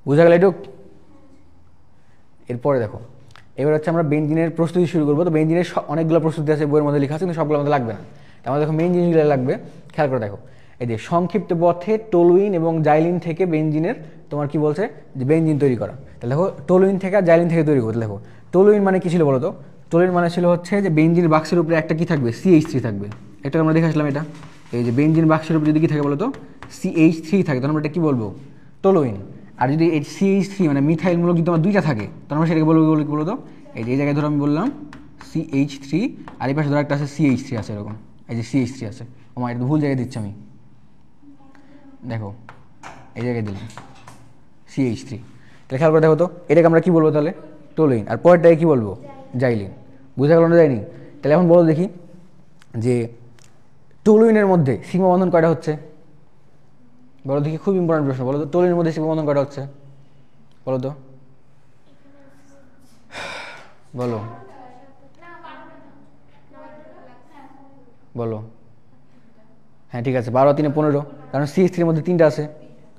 বুঝা গেল এটুক? এরপরে দেখো এবার হচ্ছে আমরা বেঞ্জিনের প্রস্তুতি শুরু করবো। তো বেঞ্জিনের অনেকগুলো প্রস্তুতি আছে, বইয়ের মধ্যে লেখা আছে, কিন্তু সবগুলো আমাদের লাগবে না। আমাদের দেখো মেইন জিনিসগুলো লাগবে, খেয়াল করে দেখো। এই যে সংক্ষিপ্ত পথে টলুইন এবং জাইলিন থেকে বেঞ্জিনের তোমার কি বলছে? যে বেঞ্জিন তৈরি করা। তাহলে দেখো টলুইন থেকে আর জাইলিন থেকে তৈরি করতে। দেখো টলুইন মানে কি ছিল বলো তো? টলুইন মানে ছিল হচ্ছে যে বেঞ্জিন বাক্সের উপরে একটা কি থাকবে? CH3 থাকবে। একটা আমরা দেখে আসলাম এটা। এই যে বেঞ্জিন বাক্সের উপরে যদি কি থাকে বলো তো? CH3 থাকে, তখন আমরা এটা কি বলবো? টলুইন। আর যদি এই CH3 মানে মিথাইল মূলক যদি তোমার 2টা থাকে, তখন আমরা সেটাকে বলবো কি বলো তো? এই যে এই জায়গায় ধরো আমি বললাম CH3, আর এই পাশে ধরো একটা আছে CH3 আছে এরকম, এই যে CH3 আছে। আমার এটা ভুল জায়গায় দিচ্ছি আমি, দেখো এই জায়গায় দিলাম CH3। তাহলে খেয়াল করে দেখো তো, এটাকে আমরা কি বলবো তাহলে? টলুইন। আর পরেরটাকে কি বলবো? জাইলিন। বুঝা গেল না যায়নি? তাহলে এখন বলো দেখি যে টলুইনের মধ্যে সিগমা বন্ধন কয়টা হচ্ছে? বলো দেখি, খুব ইম্পর্টেন্ট প্রশ্ন। বলো তো টলুইনের মধ্যে সিগমা বন্ধন কয়টা হচ্ছে? বলো তো, বলো বলো। হ্যাঁ ঠিক আছে, 12 আর 3 15, কারণ CH3 এর মধ্যে 3টা আছে,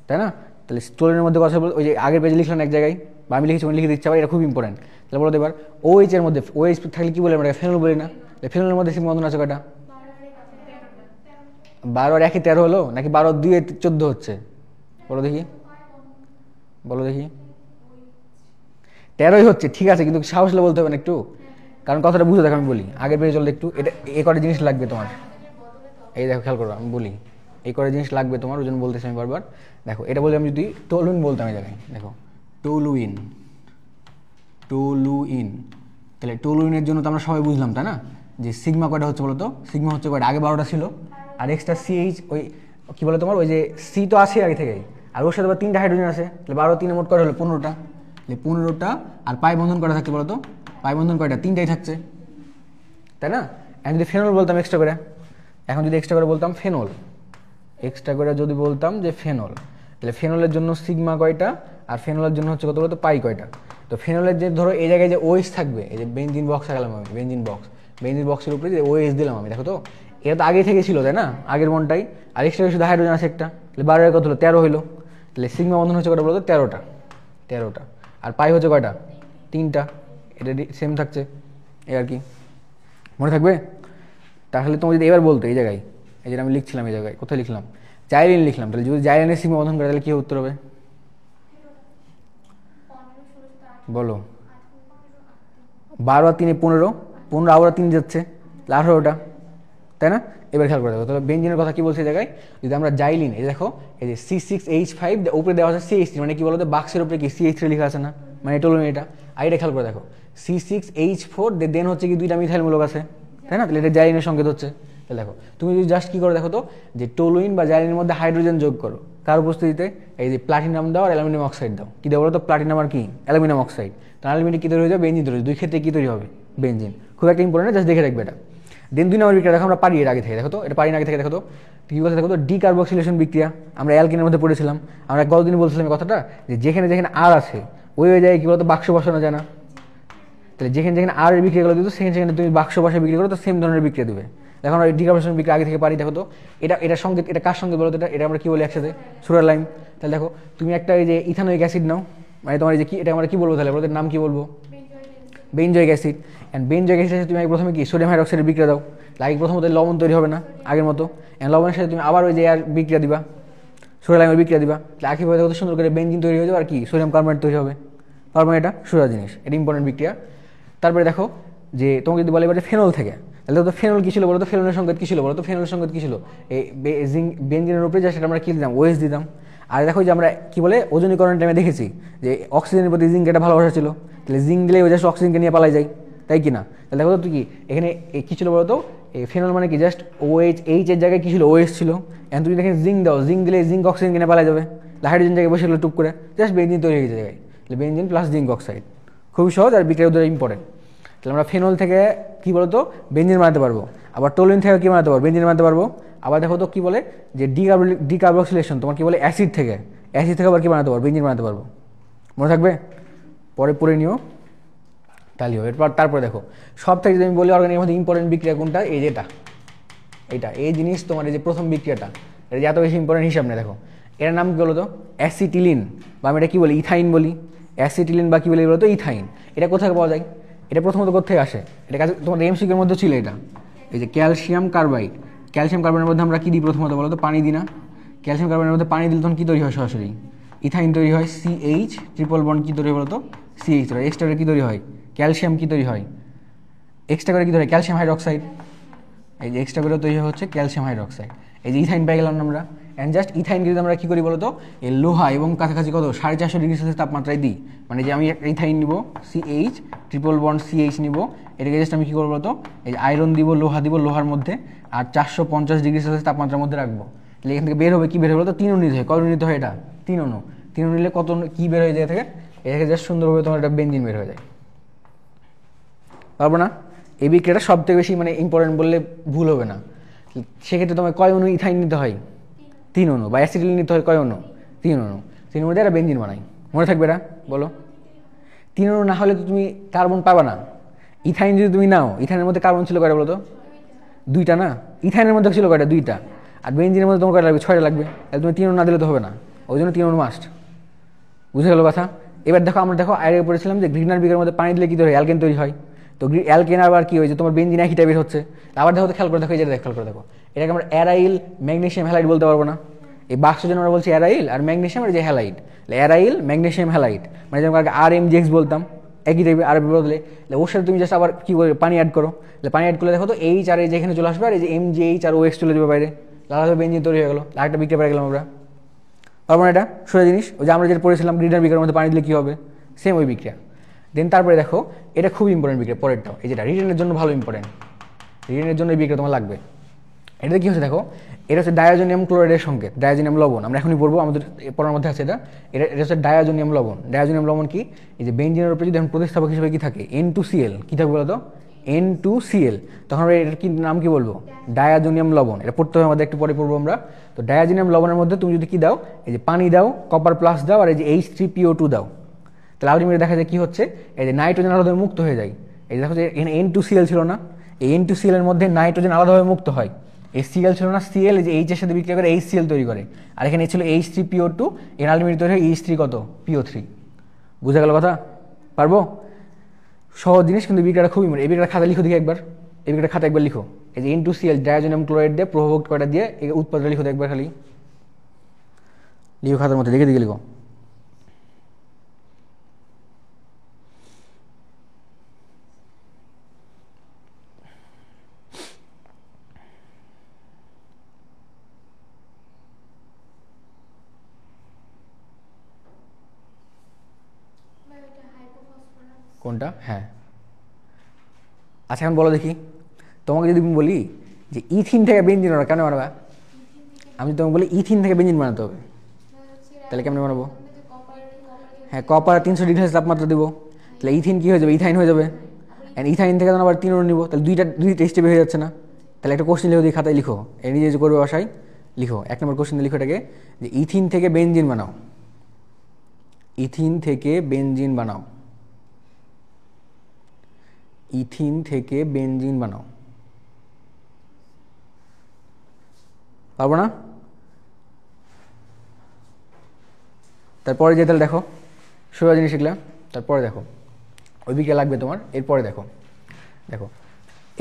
তাই না? তাহলে টলুইনের মধ্যে কথা বল, ওই যে আগের পেজে লিখলাম এক জায়গায়, বা আমি লিখেছি লিখে দিচ্ছি আবার, এটা খুব ইম্পর্টেন্ট। তাহলে বলো এবার OH এর মধ্যে, OH থাকলে কি বলে আমরা? ফেনল বলি না? ফেনলের মধ্যে সিগমা বন্ধন আছে কয়টা? 12 আর 1 13 হলো, নাকি 12 আর 2 14 হচ্ছে? বলো দেখি, বলো দেখি। 13ই হচ্ছে, ঠিক আছে, কিন্তু সাহস হলে বলতে হবে না একটু, কারণ কথাটা বুঝে দেখো। আমি বলি আগের পেজে চলতে একটু, এটা এই কটা জিনিস লাগবে তোমার। এই দেখো খেয়াল করো, আমি বলি এই কটা জিনিস লাগবে তোমার, ওই জন্য বলতেছি আমি বারবার। দেখো এটা বলি, আমি যদি টলুইন বলতাম এই জায়গায়, দেখো টলুইন, টলুইন। তাহলে টলুইনের জন্য তো আমরা সবাই বুঝলাম, তাই না? যে সিগমা কয়টা হচ্ছে বলো তো? সিগমা হচ্ছে কয়টা? আগে 12টা ছিল, আর এক্সট্রা CH, ওই কী বলে তোমার, ওই যে C তো আছে আগে থেকেই, আর ওর সাথে আবার 3টা হাইড্রোজেন আছে। তাহলে 12 3 মোট কয়টা হলো? 15টা। তাহলে 15টা। আর পাই বন্ধন কয়টা থাকছে বলো তো? পাই বন্ধন কয়টা? 3টাই থাকছে, তাই না? এখন যদি ফেনল বলতাম এক্সট্রা করে, এখন যদি এক্সট্রা করে বলতাম ফেনল, এক্সট্রা করে যদি বলতাম যে ফেনল, তাহলে ফেনলের জন্য সিগমা কয়টা? আর ফেনলের জন্য হচ্ছে কত বলতো? পাই কয়টা? তো ফেনলের যে ধরো এই জায়গায় যে OH থাকবে, এই যে বেঞ্জিন বক্স গেলাম আমি, বেঞ্জিন বক্স, বেঞ্জিন বক্সের উপরে যে OH দিলাম আমি, দেখো তো এটা তো আগে থেকে ছিল, তাই না? আগের বনটাই। আর এক্সট্রা শুধু হাইড্রোজেন আছে একটা, তাহলে 12 কত হলো? 13 হলো। তাহলে সিগমা বন্ধন হচ্ছে কয়টা বলতো? 13টা, 13টা। আর পাই হচ্ছে কয়টা? 3টা। এটা সেম থাকছে, এই আর কি, মনে থাকবে? তাহলে তুমি যদি এবার বলতো এই জায়গায়, এই যে আমি লিখছিলাম এই জায়গায়, কোথায় লিখলাম? জাইলিন লিখলাম। তাহলে যদি জাইলিনের সিগমা বন্ধন করে তাহলে কি উত্তর হবে? বলো। 12 আর 3 15, 15 আবার 3 যাচ্ছে, 18টা, তাই না? এবার খেয়াল করে দেখো, তাহলে বেঞ্জিনের কথা কি বলছে এই জায়গায়, যদি আমরা জাইলিন, এই দেখো এই যে C6H5 উপরে দেওয়া আছে CH3, মানে কি বলতো বাক্সের উপরে কি CH3 লেখা আছে না, মানে টলুইন এটা। আর এটা খেয়াল করে দেখো C6H4 দেন হচ্ছে কি 2টা মিথাইল মূলক আছে, তাই না? তাহলে এটা জাইলিনের সংকেত হচ্ছে। তাহলে দেখো তুমি যদি জাস্ট কি করে দেখো তো, যে টলুইন বা জাইলিনের মধ্যে হাইড্রোজেন যোগ করো, কার উপস্থিতিতে, এই যে প্লাটিনাম দাও আর অ্যালুমিনিয়াম অক্সাইড দাও, কি দেবো বলো তো, প্লাটিনাম আর কি অ্যালুমিনিয়াম অক্সাইড, তাহলে অ্যালুমিনিয়াম কি তৈরি হয়ে যাবে, বেঞ্জিন তৈরি, দুই ক্ষেত্রে কি তৈরি হবে, বেঞ্জিন। খুব একটা ইম্পর্টেন্ট, জাস্ট দেখে রাখবে এটা। দেন 2 নম্বর বিক্রিয়া দেখো, আমরা পারি এর আগে থেকে, দেখো তো এটা পারি আগে থেকে, দেখো তো কি কথা, দেখো তো ডিকার্বক্সিলেশন বিক্রিয়া, আমরা অ্যালকিনের মধ্যে পড়েছিলাম, আমরা গতদিন বলছিলাম এই কথাটা, যে যেখানে যেখানে আর আছে ওই জায়গায় কি বলতো বাক্স বসানো যায় না, তাহলে যেখানে যেখানে আর এর বিক্রিয়াগুলো দিত সেখানে সেখানে তুমি বাক্স বসায় বিক্রি করো, তো সেম ধরনের বিক্রিয়া দেবে। দেখো আমরা ডিকার্বক্সিলেশন বিক্রিয়া আগে থেকে পারি, দেখো তো এটা সঙ্গে, এটা কার সঙ্গে বলো তো, এটা আমরা কি বলি একসাথে, সুরার লাইম। তাহলে দেখো তুমি একটা এই যে ইথানোয়িক অ্যাসিড নাও, মানে তোমার এই যে কি, এটা আমরা কি বলবো তাহলে, ওদের নাম কি বলবো, benzoic acid. And benzoic acid তুমি প্রথমে কি সোডিয়াম হাইড্রোক্সাইডের বিক্রিয়া দাও, লাগে প্রথমত লবণ তৈরি হবে না আগের মতো, অ্যান্ড লবণের সাথে তুমি আবার ওই যে আর বিক্রিয়া দিবা, সোডিয়াম লাইমের বিক্রিয়া দিবা, একইভাবে দেখো সুন্দর করে বেনজিন তৈরি হয়ে যাবে, আর কি সোডিয়াম কার্বনেট তৈরি হবে। কার্বন এটা সোজা জিনিস, এটা ইম্পর্টেন্ট বিক্রিয়া। তারপরে দেখো যে তোমাকে যদি বলে এবার ফেনল থেকে, তাহলে তো ফেনল কী ছিল বলো তো, ফেনলের সংকেত কী ছিল বলো তো, ফেনলের সংকেত কী ছিল, এই বেনজিনের উপরে যা সেটা আমরা কী দিতাম, ওএস দিতাম। আর দেখো যে আমরা কী বলে ওজনীকরণ টাইমে দেখেছি যে অক্সিজেনের প্রতি জিঙ্ক এটা ভালোবাসা ছিল, তাহলে জিঙ্ক দিলে ওই জাস্ট অক্সিজেনকে নিয়ে পালাই যায়, তাই কি না? তাহলে দেখো তো তুই কি এখানে কী ছিল বলো তো, এই ফেনল মানে কি জাস্ট OH, এইচ এর জায়গায় কী ছিল, ওএস ছিল। এখন তুমি দেখেন জিঙ্ক দাও, জিঙ্ক দিলে জিঙ্ক অক্সিজেন কিনে পালা যাবে, হাইড্রোজেন জায়গায় বসে গেলো টুক করে, জাস্ট বেনজিন তৈরি হয়ে যায়, তাহলে বেনজিন প্লাস জিঙ্ক অক্সাইড, খুবই সহজ আর বিক্রিয়া ওদের ইম্পর্টেন্ট। তাহলে আমরা ফেনল থেকে কী বলতো বেনজিন বানাতে পারবো, আবার টলুইন থেকে কী বানাতে পারবো, বেনজিন বানাতে পারবো। আবার দেখো তো কী বলে যে ডিকার্বক্সিলেশন, তোমার কী বলে অ্যাসিড থেকে আবার কী বানাতে পারবো, বেনজিন বানাতে পারবো, মনে থাকবে, পরে পড়ে নিও তাহলেও। এরপর তারপরে দেখো সব থেকে যদি আমি বলি অর্গানিকের মধ্যে ইম্পর্টেন্ট বিক্রিয়া কোনটা, এই যেটা এইটা, এই জিনিস তোমার এই যে প্রথম বিক্রিয়াটা, এটা যে এত বেশি ইম্পর্টেন্ট হিসাব নেই, দেখো এটার নাম কী বলো তো, অ্যাসিটিলিন, বা আমি এটা কী বলি ইথাইন বলি, অ্যাসিটিলিন বা কী বলি বলো তো, ইথাইন। এটা কোথায় পাওয়া যায়, এটা প্রথমত কোথায় আসে, এটা কাছে তোমার এমসিকিউর মধ্যে ছিল এটা, এই যে ক্যালসিয়াম কার্বাইড, ক্যালসিয়াম কার্বাইডের মধ্যে আমরা কী দিই প্রথমত বলো তো, পানি দিই না, ক্যালসিয়াম কার্বাইডের মধ্যে পানি দিলে তখন কী তৈরি হয়, সরাসরি ইথাইন তৈরি হয়, CH ট্রিপল বন্ড কী তৈরি হয় বলো তো, CH, এক্সট্রা করে কী তৈরি হয়, ক্যালসিয়াম কী তৈরি হয়, এক্সট্রা করে কী তৈরি হয়, ক্যালসিয়াম হাইড্রোক্সাইড, এই যে এক্সট্রা করে তৈরি হচ্ছে ক্যালসিয়াম হাইড্রোক্সাইড, এই যে ইথাইন পেয়ে গেলাম আমরা। অ্যান্ড জাস্ট ইথাইন যদি আমরা কী করি বলো তো, এই লোহা এবং কাছাকাছি কত 450 ডিগ্রি সেলসিয়াস তাপমাত্রায় দিই, মানে যে আমি ইথাইন নিব CH ট্রিপল বন্ড CH নিব, এটাকে জাস্ট আমি কী করবো বলো তো, এই আয়রন দিব, লোহা দিব, লোহার মধ্যে আর 450 ডিগ্রি সেলসিয়াস তাপমাত্রার মধ্যে রাখবো, তাহলে এখান থেকে বের হবে, কী বের হবে বলো তো, 3 অণু নিতে হয়, কত নিতে হয়, এটা 3 অণু, 3 অণু নিলে কত কী বের হয়ে যায় থেকে, এ থেকে জাস্ট সুন্দরভাবে তোমার একটা বেনজিন বের হয়ে যায়, পারবো না? এই বিক্রিয়াটা সব থেকে বেশি মানে ইম্পর্টেন্ট বললে ভুল হবে না। সেক্ষেত্রে তোমার কয় অণু ইথাইন নিতে হয়, 3 অণু, বা অ্যাসিটিলিন নিতে হয় কয় অণু, 3 অণু, 3 অণু দিয়ে একটা বেনজিন বানাই, মনে থাকবে এটা বলো। 3 অণু না হলে তো তুমি কার্বন পাবা না, ইথাইন যদি তুমি নাও, ইথাইনের মধ্যে কার্বন ছিল কয়টা বলো তো, 2টা না, ইথাইনের মধ্যে ছিল কয়টা, 2টা, আর বেনজিনের মধ্যে তোমার কয়টা লাগবে, 6টা লাগবে, তাহলে তুমি 3 অণু না দিলে তো হবে না, ওই জন্য 3 অণু মাস্ট, বুঝে গেলো কথা। এবার দেখো আমরা দেখো আগে পড়েছিলাম যে গ্রিনার বিকের মধ্যে পানি দিলে কী তৈরি হয়, অ্যালকেন তৈরি হয়, তো অ্যালকেন আবার কী হয়েছে, তোমার বেনজিন একই টাইপের হচ্ছে। আবার দেখো তো খেয়াল করে দেখো, এই যে খেয়াল করে দেখো, এটাকে আমরা অ্যারাইল ম্যাগনেসিয়াম হ্যালাইড বলতে পারবো না, এই বাক্স জন্য আমরা বলছি অ্যারাইল আর ম্যাগনেসিয়াম আর যে হ্যালাইড, অ্যারাইল ম্যাগনেসিয়াম হ্যালাইড, মানে যেমন আগে RMGX বলতাম একই টাইপের, আর বদলে ওর সাথে তুমি জাস্ট আবার কী করে পানি অ্যাড করো, পানি অ্যাড করলে দেখো তো এইচ আর এই যেখানে চলে আসবে, আর এই যে MgH আর OX চলে যাবে বাইরে, লাল বেনজিন তৈরি হয়ে গেলো, আরেকটা বিক্রিয়া পেয়ে গেলাম আমরা, পারবো না? এটা সোজা জিনিস, ওই যে আমরা যেটা পড়েছিলাম গ্রিনার বিকের মধ্যে পানি দিলে কী হবে, সেম ওই বিক্রিয়া। দেন তারপরে দেখো এটা খুব ইম্পর্টেন্ট বিক্রিয়া, পরেরটাও এই যেটা রিটেনের জন্য ভালো ইম্পর্টেন্ট, রিটেনের জন্য এই বিক্রিয়া তোমার লাগবে। এটাতে কী হচ্ছে দেখো, এটা হচ্ছে ডায়াজোনিয়াম ক্লোরাইডের সংকেত, ডায়াজোনিয়াম লবণ, আমরা এখনই পড়বো, আমাদের পড়ার মধ্যে আছে এটা, এটা হচ্ছে ডায়াজোনিয়াম লবণ। ডায়াজোনিয়াম লবণ কি, এই যে বেনজিনের উপরে যদি এখন প্রতিস্থাপক হিসেবে কী থাকে, N2Cl, কী থাকবে বলো তো, N2Cl, তখন আমরা এটার কি নাম কি বলবো, ডায়াজোনিয়াম লবণ, এটা পড়তে হবে আমাদের, একটু পরে পড়বো আমরা। তো ডায়াজোনিয়াম লবণের মধ্যে তুমি যদি কী দাও, এই যে পানি দাও, কপার প্লাস দাও, আর এই যে H3PO2 দাও, তাহলে আলটিমেটলি দেখা যায় কী হচ্ছে, এই যে নাইট্রোজেন আলাদাভাবে মুক্ত হয়ে যায়। এই যে দেখো যে এখানে N2Cl ছিল না, এই N2Cl এর মধ্যে নাইট্রোজেন আলাদাভাবে মুক্ত হয়, এই Cl ছিল না, Cl এই যে H এর সাথে বিক্রিয়া করে HCl তৈরি করে, আর এখানে ছিল H3PO2, এর আলটিমেটলি তৈরি হয় H3 কত, PO3, বুঝা গেল কথা, পারবো? সহজ জিনিস, কিন্তু বিক্রিয়াটা খুবই এই বিক্রিয়াটা খাতা লিখো দেখি একবার, এই বিক্রিয়াটা খাতা একবার লিখো, এই যে N2Cl ডায়াজোনিয়াম ক্লোরাইড দিয়ে প্রভাবক কয়টা দিয়ে এই উৎপাদটা লিখো একবার, খালি লিখো খাতার মধ্যে, দেখে লিখো। কোনটা? হ্যাঁ। আচ্ছা এখন বলো দেখি, তোমাকে যদি আমি বলি যে ইথিন থেকে বেনজিন বানাবো, কেন বানাবা? আমি তোমাকে বলি ইথিন থেকে বেনজিন বানাতে হবে, তাহলে কেমন বানাবো? হ্যাঁ, কপার 300 ডিগ্রি সেলসিয়াস তাপমাত্রা দেবো, তাহলে ইথিন কী হয়ে যাবে? ইথাইন হয়ে যাবে। অ্যান্ড ইথাইন থেকে আবার 3 অণু নিবো, তাহলে দুইটা স্টেপে হয়ে যাচ্ছে না? তাহলে একটা কোশ্চেন লিখো, দিই খাতায় লিখো, এই নিজে যে করবে বাসায় লিখো, 1 নম্বর কোশ্চেন লিখো এটাকে, যে ইথিন থেকে বেনজিন বানাও, ইথিন থেকে বেনজিন বানাও, ইথিন থেকে বেনজিন বানাও। পারবো না? তারপরে যে তাহলে দেখো, সোজা জিনিস শিখলাম, তারপরে দেখো ওই বিক্রিয়া লাগবে তোমার, এরপরে দেখো দেখো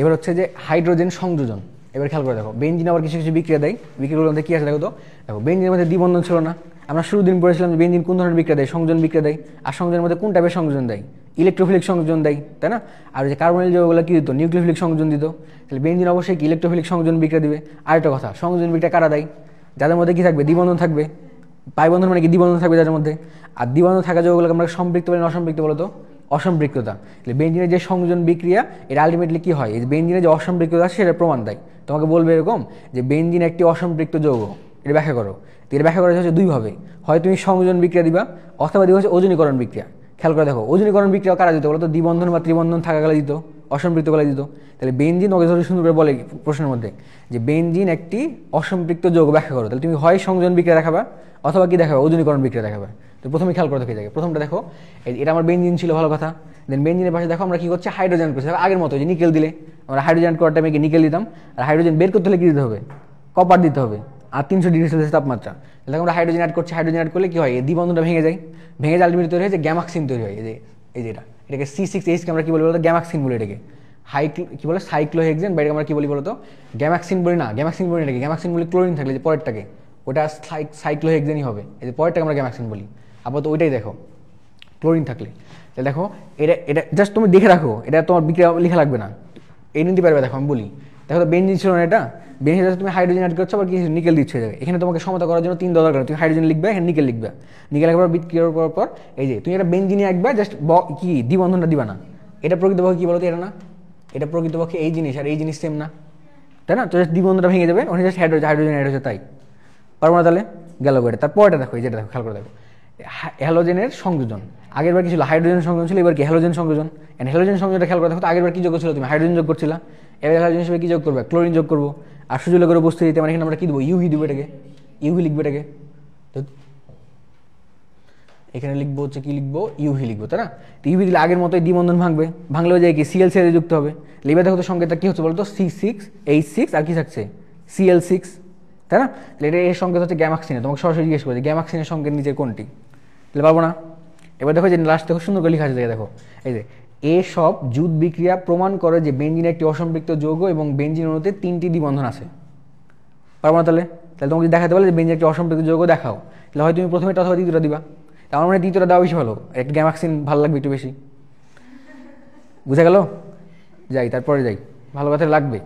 এবার হচ্ছে যে হাইড্রোজেন সংযোজন। এবার খেয়াল করে দেখো, বেনজিন আবার কিছু কিছু বিক্রিয়া দেয়, বিক্রিয়াগুলোর মধ্যে কী আছে দেখো তো। দেখো বেনজিনের মধ্যে দ্বিবন্ধন ছিল না, আমরা শুরু দিন পড়েছিলাম যে বেনজিন কোন ধরনের বিক্রিয়া দেয়? সংযোজন বিক্রিয়া দেয়। আর সংযোজনের মধ্যে কোন টাইপের সংযোজন দেয়? ইলেকট্রোফিলিক সংযোজন দেয়, তাই না? আর যে কার্বনিল যৌগগুলো কী দিত? নিউক্লিওফিলিক সংযোজন দিত। তাহলে বেনজিন অবশ্যই কি ইলেকট্রোফিলিক সংযোজন বিক্রিয়া দিবে। আরেকটা কথা, সংযোজন বিক্রিয়া কারা দেয়? যাদের মধ্যে কি থাকবে? দ্বিবন্ধন থাকবে। পাইবন্ধন মানে কি? দ্বিবন্ধন থাকবে যাদের মধ্যে। আর দ্বিবন্ধন থাকা যৌগগুলোকে আমরা সম্পৃক্ত বলি না অসম্পৃক্ত বলতো? অসম্পৃক্ততা। তাহলে বেনজিনের যে সংযোজন বিক্রিয়া, এটা আলটিমেটলি কী হয়? এই বেনজিনের যে অসম্পৃক্ততা সেটা প্রমাণ দেয়। তোমাকে বলবে এরকম যে বেনজিন একটি অসম্পৃক্ত যৌগ, এটা ব্যাখ্যা করো। তো এটা ব্যাখ্যা করা হচ্ছে দুইভাবে, হয় তুমি সংযোজন বিক্রিয়া দিবা, অথবা দিবা হচ্ছে ওজনীকরণ বিক্রিয়া। খেয়াল করে দেখো, ওজনীকরণ বিক্রিয়া কারা দিত বলো তো? দ্বিবন্ধন বা ত্রিবন্ধন থাকা গেলে দিত, অসম্পৃক্ত গেলে দিত। তাহলে বেনজিন ওকে ধরে সুন্দর করে বলে প্রশ্নের মধ্যে যে বেনজিন একটি অসম্পৃক্ত যৌগ, ব্যাখ্যা করো। তাহলে তুমি হয় সংযোজন বিক্রিয়া দেখাবা, অথবা কি দেখাবে? ওজনীকরণ বিক্রিয়া দেখাবে। তো প্রথমে খেয়াল করে দেখে যাবে, প্রথমটা দেখো, এটা আমার বেনজিন ছিল, ভালো কথা। দেন বেনজিনের পাশে দেখো আমরা কী করছি? হাইড্রোজেন করছি। আগের মতো যে নিকেল দিলে আমরা হাইড্রোজেন করার টাইমে কি নিকেল দিতাম, আর হাইড্রোজেন বের করতে হলে কী দিতে হবে? কপার দিতে হবে, আর 300 ডিগ্রি সেলসিয়াস তাপমাত্রা। তাহলে আমরা হাইড্রোজেন অ্যাড করছি, হাইড্রোজেন অ্যাড করলে কী হয়? এই দ্বিবন্ধনটা ভেঙে যায়, ভেঙে যায় আলটিমেটলি তৈরি হয় যে গ্যামাক্সিন তৈরি হয়। এই যে এটাকে C6H কে আমরা কী বলি বলতো? গ্যামাক্সিন বলি এটাকে। কী বলে? সাইক্লোহেক্সেন, বা এটাকে আমরা কী বলি বলতো? গ্যামাক্সিন বলি না, গ্যামাক্সিন বলি এটাকে। গ্যামাক্সিন বলি ক্লোরিন থাকলে যে পরেরটাকে, ওটা সাইক্লোহেক্সেনই হবে। এই যে পরেরটাকে আমরা গ্যামাক্সিন বলি। আপাতত ওইটাই দেখো, ক্লোরিন থাকলে। তাহলে দেখো এটা জাস্ট তুমি দেখে রাখো, এটা তোমার বিক্রিয়া লেখা লাগবে না, এই নিতে পারবে। দেখো আমি বলি, দেখো তো বেনজিন ছিল না, এটা বেনজিন তুমি হাইড্রোজেন অ্যাড করছো, আবার কি নিকেল দিচ্ছ যাবে। এখানে তোমাকে সমতা করার জন্য 3 দরকার, তুমি হাইড্রোজেন লিখবে, এখানে নিকেল লিখবে। নিকেল একবার বিক্রিয়া করার পর এই যে তুমি একটা বেনজিনে একবার জাস্ট কি দ্বিবন্ধনটা দিবা না। এটা প্রকৃতপক্ষে কী বলতো? এটা না, এটা প্রকৃতপক্ষে এই জিনিস, আর এই জিনিস সেম না, তাই না? তো জাস্ট দ্বিবন্ধনটা ভেঙে যাবে, ওখানে জাস্ট হাইড্রোজেন অ্যাড হচ্ছে, তাই পারবো না? তাহলে গেল করে। তারপরটা দেখো, এই যেটা দেখো, খেয়াল করে দেখো, হ্যালোজেনের সংযোজন। আগের বার কি ছিল? হাইড্রোজেন সংযোজন ছিল, এবার কি? হ্যালোজেন সংযোজন। এন্ড হ্যালোজেন সংযোজনটা খেয়াল করে দেখো, আগের বার কি যোগ ছিল? তুমি হাইড্রোজেন যোগ করছিলা, এবার হ্যালোজেন হিসেবে কি যোগ করবে? ক্লোরিন যোগ করবো। আর সুযোগ করে বসতে দিতে মানে এখানে আমরা কি দেবো? ইউভি দেবো এটাকে, ইউভি লিখবো এটাকে। তো এখানে লিখবো হচ্ছে কি লিখবো? ইউভি লিখবো, তাই না? তো ইউভি দিলে আগের মতোই দ্বিবন্ধন ভাঙবে, ভাঙলেও যায় কি? Cl সিএল যুক্ত হবে। এবার দেখো তো সংকেতটা কি হচ্ছে বলতো? C6H6 আর কি থাকছে? Cl6, তাই না? তাহলে এটা এর সংকেত হচ্ছে গ্যামাক্সিনে। তোমাকে সরাসরি জিজ্ঞেস করছে গ্যামাক্সিনের সংকেত নিচে কোনটি, তাহলে পারবো না। এবার দেখো যে লাস্ট দেখো সুন্দর করে লেখা আছে, দেখো এই যে এসব জুট বিক্রিয়া প্রমাণ করে যে বেনজিন একটি অসম্পৃক্ত যৌগ এবং বেনজিন অণুতে 3টি দ্বিবন্ধন আছে। পারবো না? তাহলে তোমাকে যদি দেখাতে বলে যে বেনজিন একটি অসম্পৃক্ত যৌগ দেখাও, তাহলে হয় তুমি প্রথমেটা অথবা দ্বিতীয়টা দিবা। আমার মানে দ্বিতীয়টা দেওয়া বেশি ভালো, একটা গ্যামাক্সিন ভালো লাগবে একটু বেশি। বুঝা গেল? যাই তারপরে যাই, ভালো কথা লাগবে।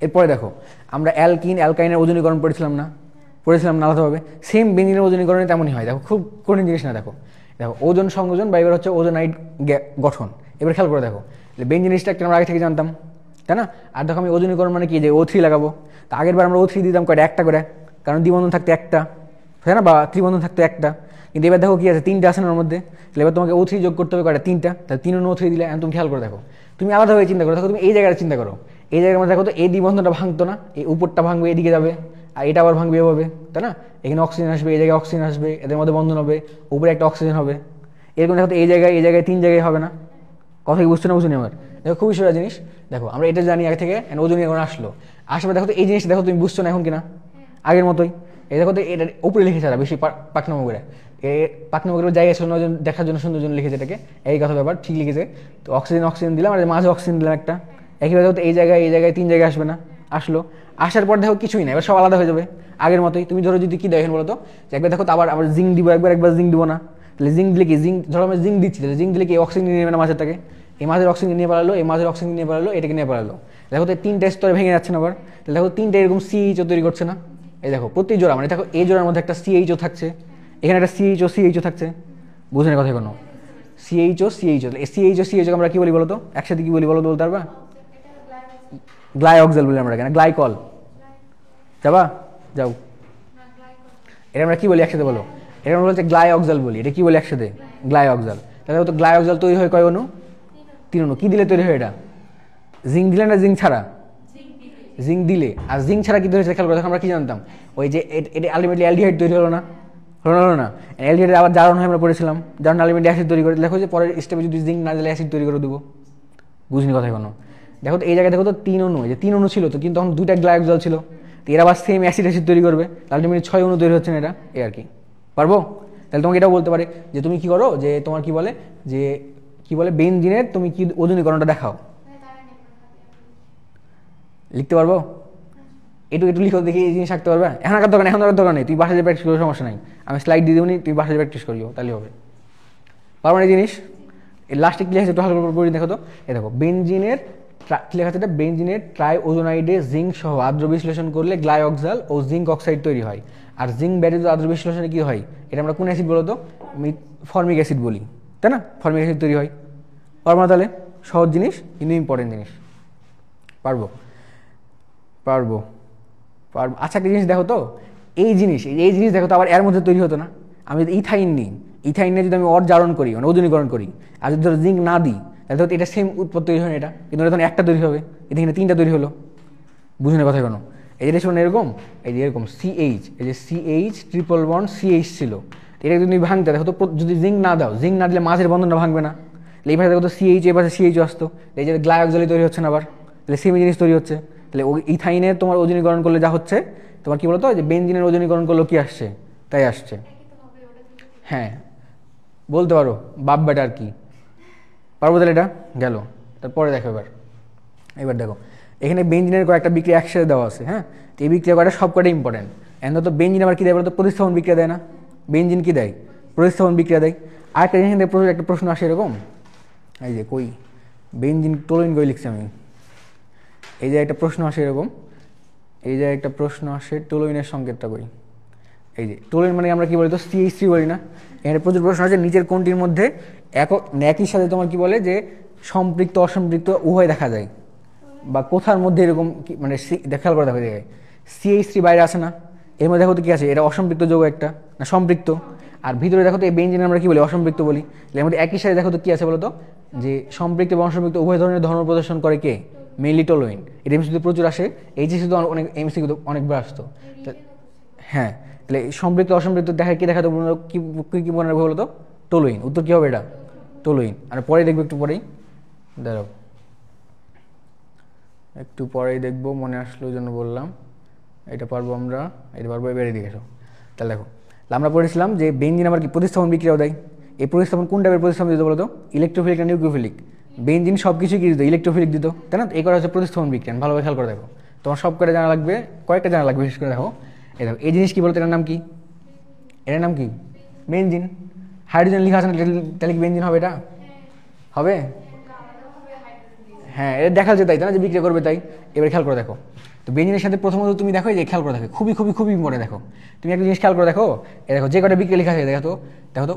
এরপরে দেখো আমরা অ্যালকাইনের ওজনীকরণ পড়েছিলাম না আলাদাভাবে? সেম বেনজিনের ওজনীকরণে তেমনই হয়। দেখো খুব কঠিন জিনিস না। দেখো ওজন সংযোজন বা এবার হচ্ছে ওজোনাইড গঠন। এবার খেয়াল করে দেখো, বেনজিন স্ট্রাকচার আমরা আগে থেকে জানতাম, তাই না? আর দেখো আমি ওজনীকরণ মানে কি, যে O3 লাগাবো। তা আগের বার আমরা O3 দিতাম কয়টা? একটা করে, কারণ দ্বিবন্ধন থাকতে একটা, তাই না? বা ত্রিবন্ধন থাকতে একটা। কিন্তু এবার দেখো কি আছে? 3টা আছে ওর মধ্যে। তাহলে এবার তোমাকে O3 যোগ করতে হবে কয়টা? 3টা। তাহলে 3 O3 দিলে। তুমি খেয়াল করে দেখো, তুমি আলাদাভাবে চিন্তা করো। দেখো তুমি এই জায়গাটা চিন্তা করো, এই জায়গার মধ্যে দেখো তো এই দ্বিবন্ধনটা ভাঙতো না, এই উপরটা ভাঙবে, এদিকে যাবে, আর এটা আবার ভাঙবে এভাবে, তাই না? এখানে অক্সিজেন আসবে, এই জায়গায় অক্সিজেন আসবে, এদের মধ্যে বন্ধন হবে, উপরে একটা অক্সিজেন হবে। এরকম দেখো তো এই জায়গায় 3 জায়গায় হবে না। কথা কি বুঝছো না? বুঝুনি আমার? দেখো খুবই সোজা জিনিস। দেখো আমরা এটা জানি আগে থেকে, ওজনীকরণ আসলো, আসার দেখো তো এই জিনিসটা দেখো তুমি বুঝছো না এখন কিনা? আগের মতোই। এই দেখো তো এটা উপরে লিখেছে, তারা বেশি পাকনামো করে, পাকনামো করে জায়গায় ছিল দেখার জন্য, সুন্দর জন্য লিখেছে এটাকে, এই কথা ব্যাপার ঠিক লিখেছে। তো অক্সিজেন দিলাম, আর মাঝে অক্সিজেন দিলাম একটা। একইভাবে দেখো তো এই জায়গায় 3 জায়গায় আসবে না? আসলো। আসার পর দেখো কিছুই না, এবার সব আলাদা হয়ে যাবে আগের মতোই। তুমি ধরো যদি কি দেখেন বলো তো, যে একবার দেখো তো আবার জিঙ্ক দিব, একবার জিঙ্ক দিব না। তাহলে জিঙ্ক দিলে কি? ধরো আমরা জিঙ্ক দিচ্ছি, তাহলে জিঙ্ক দিলে কি অক্সিজেন নিয়ে নেবে না মাঝেরটাকে? এই মাঝের অক্সিজেন নিয়ে পারলো, এই মাঝের অক্সিজেন নিয়ে পারলো, এটাকে নিয়ে পারলো। দেখো তো 3টা স্তরে ভেঙে যাচ্ছে না আবার? তাহলে দেখো 3টা এরকম CHO তৈরি করছে না? এই দেখো প্রতি জোড়া, মানে দেখো এই জোড়ার মধ্যে একটা CHO থাকছে, এখানে একটা CHO থাকছে। বুঝলেন কথা? কোনো সিএইচও সিএইচও আমরা কি বলি বলো তো, একসাথে কি বলি বলো তো, বলতে পারবা? গ্লাইঅক্সাল বলি আমরা, কেন গ্লাইকল যাবা, যাও। এটা আমরা কি বলি একসাথে বলো? এটা আমরা বলছে গ্লাইঅক্সাল বলি। এটা কি বলি একসাথে? গ্লাইঅক্সাল। তাহলে তো গ্লাইঅক্সাল তৈরি হয় কয় অণু? 3 অণু। কি দিলে তৈরি হয় এটা? জিঙ্ক দিলে না জিঙ্ক ছাড়া? জিঙ্ক দিলে। আর জিঙ্ক ছাড়া কি তৈরি হয়েছে খেয়াল করে দেখো, আমরা কি জানতাম? ওই যে এটা আলটিমেটলি অ্যালডিহাইড তৈরি হলো না, হলো না? অ্যালডিহাইডের আবার জারণ হয় আমরা পড়েছিলাম, জারণ আলটিমেটলি অ্যাসিড তৈরি করে। দেখো যে পরের স্টেপে যদি জিঙ্ক না দিলে অ্যাসিড তৈরি করে দেবো। বুঝনি কথা এখনো? দেখো তো এই জায়গায় দেখো তো 3 অণু, এই যে 3 অণু ছিল তো, কিন্তু তখন 2টা গ্লাইকোজেল ছিল, তো এরা আবার সেম অ্যাসিড তৈরি করবে, আলটিমেটলি 6 অণু তৈরি হচ্ছে না এটা, এই আর কি। পারবো? তাহলে তোমাকে এটাও বলতে পারে যে তুমি কি করো, যে তোমার কি বলে, যে কি বলে বেনজিনের তুমি কি ওজনীকরণটা দেখাও। লিখতে পারবো? একটু লিখো দেখি, এই জিনিস রাখতে পারবে? এখন রাখার দরকার নেই, তুই বাসায় যে প্র্যাকটিস করো, সমস্যা নাই, আমি স্লাইড দিয়ে দেবনি, তুই বাসায় প্র্যাকটিস করিও, তাহলে হবে। পারবো না এই জিনিস? এই লাস্টে কি লেখা আছে একটু হালকা করে পড়ি দেখো তো। এই দেখো বেনজিনের কি লেখা আছে, এটা বেনজিনের ট্রাইওজোনাইডে জিঙ্ক সহ আদ্র বিশ্লেষণ করলে গ্লাইঅক্সাল ও জিঙ্ক অক্সাইড তৈরি হয়। আর জিঙ্ক ব্যতীত আদ্র বিশ্লেষণে কি হয়? এটা আমরা কোন অ্যাসিড বলো তো? ফর্মিক অ্যাসিড বলি, তাই না? ফর্মিক অ্যাসিড তৈরি হয়। পারবো না তাহলে? সহজ জিনিস কিন্তু ইম্পর্টেন্ট জিনিস। পারবো? আচ্ছা একটা জিনিস দেখো তো, এই জিনিস দেখো তো, আবার এর মধ্যে তৈরি হতো না? আমি যদি ইথাইন নিই, ইথাইনে যদি আমি জারণ করি, মানে ওজনীকরণ করি, আর যদি ধরো জিঙ্ক না দিই, তাহলে তো এটা সেম উৎপত্তি তৈরি হয় না, এটা কিন্তু এটা তখন একটা তৈরি হবে, এটা কিন্তু 3টা তৈরি হলো। বুঝি না কথা কেন? এই যে শোনো এরকম, এই যে এরকম সিএইচ, এই যে সিএইচ ট্রিপল বন্ড সিএইচ ছিল, এটা যদি তুমি ভাঙতে দেখো তো, যদি জিঙ্ক না দাও, জিঙ্ক না দিলে মাঝের বন্ধনটা ভাঙবে না। এই পাশে দেখো তো সিএইচ, এই পাশে সিএইচ আসতো, এই যে গ্লাইঅক্সাল তৈরি হচ্ছে না আবার, তাহলে সেম জিনিস তৈরি হচ্ছে। তাহলে ওই ইথাইনের তোমার ওজনীকরণ করলে যা হচ্ছে, তোমার কি বলতো, যে বেনজিনের ওজনীকরণ করলে কি আসছে? তাই আসছে। হ্যাঁ বলতে পারো, বাপ বেটা আর কি। পারবো তাহলে? এটা গেল। তারপরে দেখো এবার দেখো এখানে বেনজিনের কয়েকটা বিক্রিয়া একসাথে দেওয়া আছে। হ্যাঁ, তো এই বিক্রিয়া কয়টা সব কয়টা ইম্পর্টেন্ট। এখন তো বেনজিন আবার কি দেয় বলতো? প্রতিস্থাপন বিক্রিয়া দেয় না? বেনজিন কি দেয়? প্রতিস্থাপন বিক্রিয়া দেয়। আরেকটা জিনিস একটা প্রশ্ন আসে এরকম, এই যে কই বেনজিন টোলুইন কই লিখছি আমি, এই যে একটা প্রশ্ন আসে এরকম, এই যে একটা প্রশ্ন আসে টোলুইনের সংকেতটা কই, এই যে টোলুইন মানে আমরা কি বলি তো CH3 বলি না? এখানে প্রচুর প্রশ্ন আছে নিচের কোনটির মধ্যে একই সাথে তোমার কি বলে যে সম্পৃক্ত অসম্পৃক্ত উভয় দেখা যায়, বা কোথার মধ্যে এরকম মানে খেয়াল করে দেখো জায়গায় CH3 বাইরে আসে না, এর মধ্যে দেখো তো কি আছে, এটা অসম্পৃক্ত যৌগ একটা না সম্পৃক্ত, আর ভিতরে দেখো তো এই বেনজিন আমরা কি বলি? অসম্পৃক্ত বলি। এর মধ্যে একই সাথে দেখো তো কি আছে বলো তো, যে সম্পৃক্ত এবং অসম্পৃক্ত উভয় ধরনের ধর্ম প্রদর্শন করে কে? Mainly toluene. এটা এমসিকিউ প্রচুর আসে, এইচএসসি তো অনেক এমসিকিউ অনেকবার আসতো। হ্যাঁ, তাহলে সম্পৃক্ত অসম্পৃক্ত দেখা কি দেখাতো কি মনে রাখবো বলো তো? টোলুইন। উত্তর কি হবে? এটা টোলুইন। আর পরে দেখবো, একটু পরেই দাঁড়াও, একটু পরেই দেখবো, মনে আসলো ওই জন্য বললাম। এটা পারবো আমরা, এটা পারবো, এবারে দিকে এসো। তাহলে দেখো আমরা পড়েছিলাম যে বেনজিন আবার কি প্রতিস্থাপন বিক্রিয়াও দেয়। এই প্রতিস্থাপন কোন টাইপের প্রতিস্থাপন দিত বলো তো? ইলেকট্রোফিলিক না নিউক্লিওফিলিক? বেনজিন সব কিছুই কি দিত? ইলেকট্রোফিলিক দিত, তাই না? এই করা হচ্ছে প্রতিস্থাপন বিক্রিয়া। ভালোভাবে খেয়াল করে দেখো, তোমার সব কটা জানা লাগবে, কয়েকটা জানা লাগবে বিশেষ করে। দেখো এই দেখো এই জিনিস কি বলতো, এটার নাম কি? এটার নাম কি? বেনজিন। হাইড্রোজেন লিখা আছে না, তাহলে কি বেনজিন হবে? এটা হবে? হ্যাঁ, এটা দেখা যায় তাই না, যে বিক্রিয়া করবে তাই। এবার খেয়াল করে দেখো, তো বেনজিনের সাথে প্রথমত তুমি দেখো, এই যে খেয়াল করে দেখো, খুবই ইম্পর্টেন্ট। দেখো তুমি একটা জিনিস খেয়াল করে দেখো, এই দেখো যে কটা বিক্রিয়া লেখা আছে দেখো তো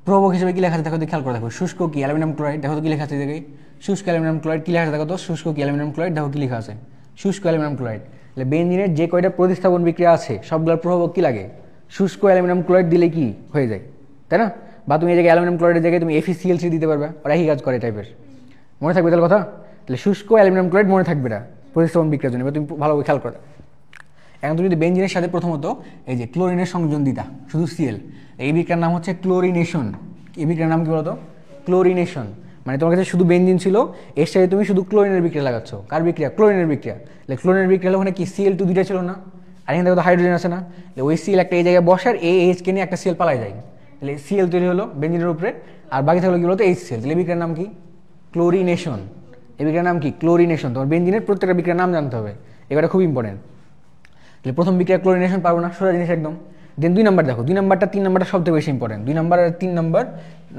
প্রভাবক হিসেবে কি লেখা আছে দেখো তো, খেয়াল করে দেখো। শুষ্ক কি? Aluminium chloride. দেখো তো কি লেখা আছে দেখে, শুষ্ক অ্যালুমিনিয়াম ক্লোরাইড। কি লেখা আছে দেখো তো? শুষ্ক কি? Aluminium chloride. দেখো কি লেখা আছে, শুষ্ক অ্যালুমিনিয়াম ক্লোরাইড। তাহলে বেনজিনের যে কয়টা প্রতিস্থাপন বিক্রিয়া আছে সবগুলোর প্রভাবক কি লাগে? শুষ্ক অ্যালুমিনিয়াম ক্লোরাইড দিলে কি হয়ে যায়, তাই না? বা তুমি এই জায়গায় অ্যালুমিনিয়াম ক্লোরাইডের জায়গায় তুমি FeCl3 দিতে পারবে, ওরা একই কাজ করে টাইপের। মনে থাকবে তাহলে কথা? তাহলে শুষ্ক অ্যালুমিনিয়াম ক্লোরাইড মনে থাকবে না প্রতিস্থাপন বিক্রিয়ার জন্য। এবার তুমি ভালোভাবে খেয়াল করো। এখন তুমি যদি বেনজিনের সাথে প্রথমত এই যে ক্লোরিনের সংযোজন দিতা, শুধু Cl, এই বিক্রিয়ার নাম হচ্ছে ক্লোরিনেশন। এই বিক্রিয়ার নাম কি বলতো? ক্লোরিনেশন। মানে তোমার কাছে শুধু বেনজিন ছিল, এর সাথে তুমি শুধু ক্লোরিনের বিক্রিয়া লাগাচ্ছ। কার বিক্রিয়া? ক্লোরিনের বিক্রিয়া। তাহলে ক্লোরিনের বিক্রিয়া ওখানে কি Cl2 দুইটা ছিল না, আর এখানে দেখো হাইড্রোজেন আছে না, ওই Cl একটা এই জায়গায় বসার AH নিয়ে একটা Cl পালাই যায়, তাহলে Cl তৈরি হলো বেনজিনের উপরে, আর বাকি থাকলো কি বলতো? HCl। তাহলে এই বিক্রিয়ার নাম কি? ক্লোরিনেশন। এই বিক্রিয়ার নাম কি? ক্লোরিনেশন। তোমার বেনজিনের প্রত্যেকটা বিক্রিয়ার নাম জানতে হবে, এবারে খুব ইম্পর্টেন্ট। তাহলে প্রথম বিক্রিয়া ক্লোরিনেশন পারবো না, সোজা জিনিস একদম। দেন 2 নাম্বার দেখো, 2 নাম্বারটা 3 নাম্বারটা সবথেকে বেশি ইম্পর্টেন্ট। 2 নাম্বার আর 3 নাম্বার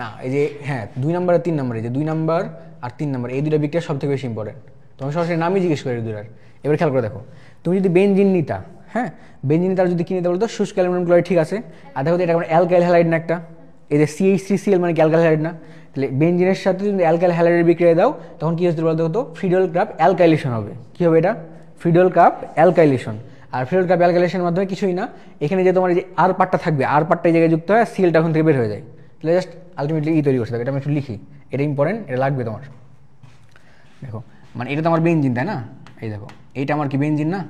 না, এই যে হ্যাঁ 2 নাম্বার আর 3 নাম্বার, এই যে 2 নাম্বার আর 3 নাম্বার, এই দুটো বিক্রিয়া সবথেকে বেশি ইম্পর্টেন্ট। তোমার সরাসরি নামই জিজ্ঞেস করে দুটার। এবার খেয়াল করে দেখো, তুমি যদি বেনজিন নিতা, হ্যাঁ বেনজিন তার যদি কি নিতে বলতো? শুষ্ক অ্যালুমিনিয়াম ক্লোরাইড, ঠিক আছে। আর দেখো এটা অ্যালকাইল হ্যালাইড না একটা, এই যে CH3Cl মানে কি অ্যালকাইল হ্যালাইড না? তাহলে বেনজিনের সাথে যদি অ্যালকাইল হ্যালাইডের বিক্রিয়া দাও তখন কী হচ্ছে বলতে হতো ফ্রিডল ক্রাফট অ্যালকাইলেশন হবে। কী হবে এটা? Friedel Crafts alkylation. আর ফ্রিডল ক্রাফট অ্যালকাইলেশনের মাধ্যমে কিছুই না, এখানে যে তোমার যে আর পার্টটা থাকবে, আর পার্টটা এই জায়গায় যুক্ত হয়, সিএলটা ওখান থেকে বের হয়ে যায়। তাহলে জাস্ট আলটিমেটলি ই তৈরি করছে। এটা আমি একটু লিখি, এটা ইম্পর্টেন্ট, এটা লাগবে তোমার। দেখো মানে এটা তো আমার বেনজিন, তাই না? এই দেখো এইটা আমার কি বেনজিন না?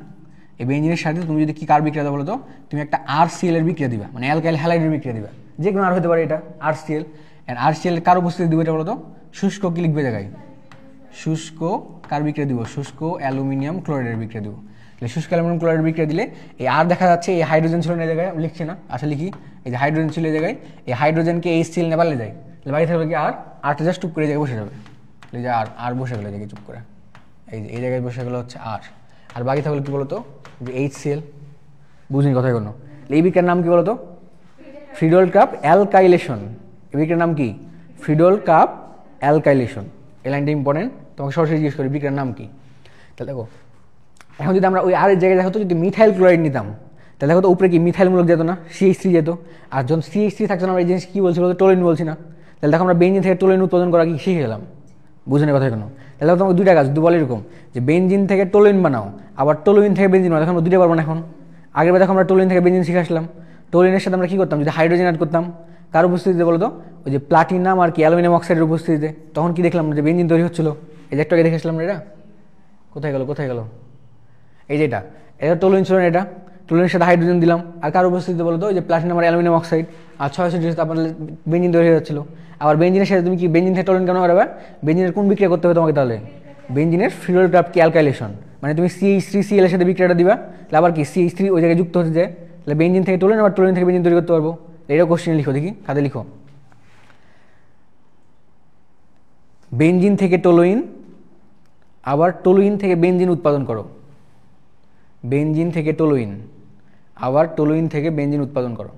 এই বেনজিনের সাথে তুমি যদি কি কার বিক্রিয়া দাও বলো তো, তুমি একটা RCl এর বিক্রিয়া দিবা, মানে অ্যালকাইল হ্যালাইডের বিক্রিয়া দিবা, যে কোনো আর হতে পারে এটা RCl। অ্যান্ড RCl কার উপস্থিতি দিব এটা বলো তো? শুষ্ক কি লিখবে জায়গায়? শুষ্ক কার বিক্রিয়া দিব? শুষ্ক অ্যালুমিনিয়াম ক্লোরাইডের বিক্রিয়া দিব। তাহলে শুষ্ক অ্যালুমিনিয়াম ক্লোরাইডের বিক্রিয়া দিলে এই আর দেখা যাচ্ছে, এই হাইড্রোজেন ছিল না এই জায়গায়, লিখছি না, আসলে লিখি, এই যে হাইড্রোজেন ছিল এই জায়গায়, এই হাইড্রোজেনকে HCl নেপালে যায়, তাহলে বাকি থাকবে কি আরটা জাস্ট টুপ করে জায়গায় বসে যাবে। এই যে আর বসে গেলো জায়গায় চুপ করে, এই যে এই জায়গায় বসে গেলো হচ্ছে আর বাকি থাকলে কি বলতো? যে HCl। বুঝিনি কথা কোনো? এই বিক্রিয়ার নাম কি বলতো? Friedel Crafts alkylation. এই বিক্রিয়ার নাম কি? Friedel Crafts alkylation. এই লাইনটা ইম্পর্টেন্ট, তোমাকে সরাসরি জিজ্ঞেস করি বিক্রিয়ার নাম কি। তাহলে দেখো এখন যদি আমরা ওই আরের জায়গায় দেখো তো যদি মিথাইল ক্লোরাইড নিতাম, তাহলে দেখো তো উপরে কি মিথাইলমূলক যেত না, CH3 যেত। আর যখন CH3 থাকছে না, আমরা এই জিনিস কী বলছি বলতো? টোলিন বলছি না? তাহলে দেখো আমরা বেনজিন থেকে টোলিন উৎপাদন করা কি শিখে গেলাম। বুঝেনি কথা কেন? তাহলে তোমাকে দুইটা কাজ, বলে এরকম যে বেনজিন থেকে টোলিন বানাও, আবার টোলিন থেকে বেনজিন বানাও। দেখো আমরা দুইটা পারবো না এখন। আগের বার দেখো আমরা টোলিন থেকে বেনজিন শিখে আসলাম। টোলিনের সাথে আমরা কী করতাম? যদি হাইড্রোজেন অ্যাড করতাম, কার উপস্থিতিতে বলো তো? ওই যে প্লাটিনাম আর কি অ্যালুমিনিয়াম অক্সাইডের উপস্থিতিতে, তখন কি দেখলাম? যে বেনজিন তৈরি হচ্ছিল। এই যে একটু আগে দেখেছিলাম না, এটা কোথায় গেল? এই যে এটা টোলিন ছিল না, এটা টোলিনের সাথে হাইড্রোজেন দিলাম, আর কার উপস্থিতিতে বলো তো? ওই যে প্লাটিনাম আর অ্যালুমিনিয়াম অক্সাইড, আর 600 ডিগ্রি তাপমাত্রা বেনজিন তৈরি হয়ে যাচ্ছিল। আবার বেনজিনের সাথে তুমি কি বেনজিন থেকে টোলিন কেন করাবে? বেনজিনের কোন বিক্রিয়া করতে হবে তোমাকে? তাহলে বেনজিনের ফ্রিডল ক্রাফট কি অ্যালকাইলেশন, মানে তুমি CH3Cl এর সাথে বিক্রিয়াটা দিবা, তাহলে আবার কি CH3 ওই জায়গায় যুক্ত হচ্ছে যায়, তাহলে বেনজিন থেকে টোলিন, আবার টোলিন থেকে বেনজিন তৈরি করতে পারবো। এটা কোশ্চেন লিখো দেখি, খাতে লিখো, বেনজিন থেকে টোলুইন, আবার টোলুইন থেকে বেনজিন উৎপাদন করো। বেনজিন থেকে টোলুইন, আবার টোলুইন থেকে বেনজিন উৎপাদন করো।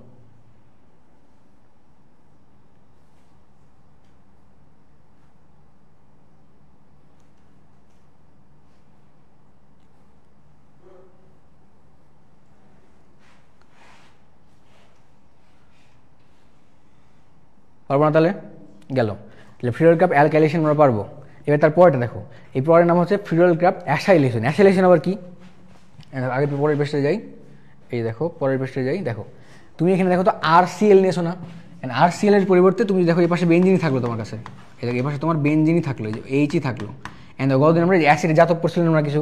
পারবো না? তাহলে গেল। তাহলে ফ্রিডল ক্রাফট অ্যালকাইলেশন আমরা পারবো। এবার তার পরেরটা দেখো, এই পরের নাম হচ্ছে ফ্রিডল ক্রাফট অ্যাসাইলেশন। অ্যাসাইলেশন আবার কি? আগে পরের পেজটা যাই, এই দেখো পরের পেজটা যাই। দেখো তুমি এখানে দেখো তো RCl নিয়েছো না, RCl এর পরিবর্তে তুমি দেখো এই পাশে বেনজিনই থাকলো তোমার কাছে, এই পাশে তোমার বেনজিনই থাকলো, এই যে H থাকলো। অ্যান্ড গতদিন আমরা অ্যাসিড জাতক পড়ছিলাম আমরা কিছু,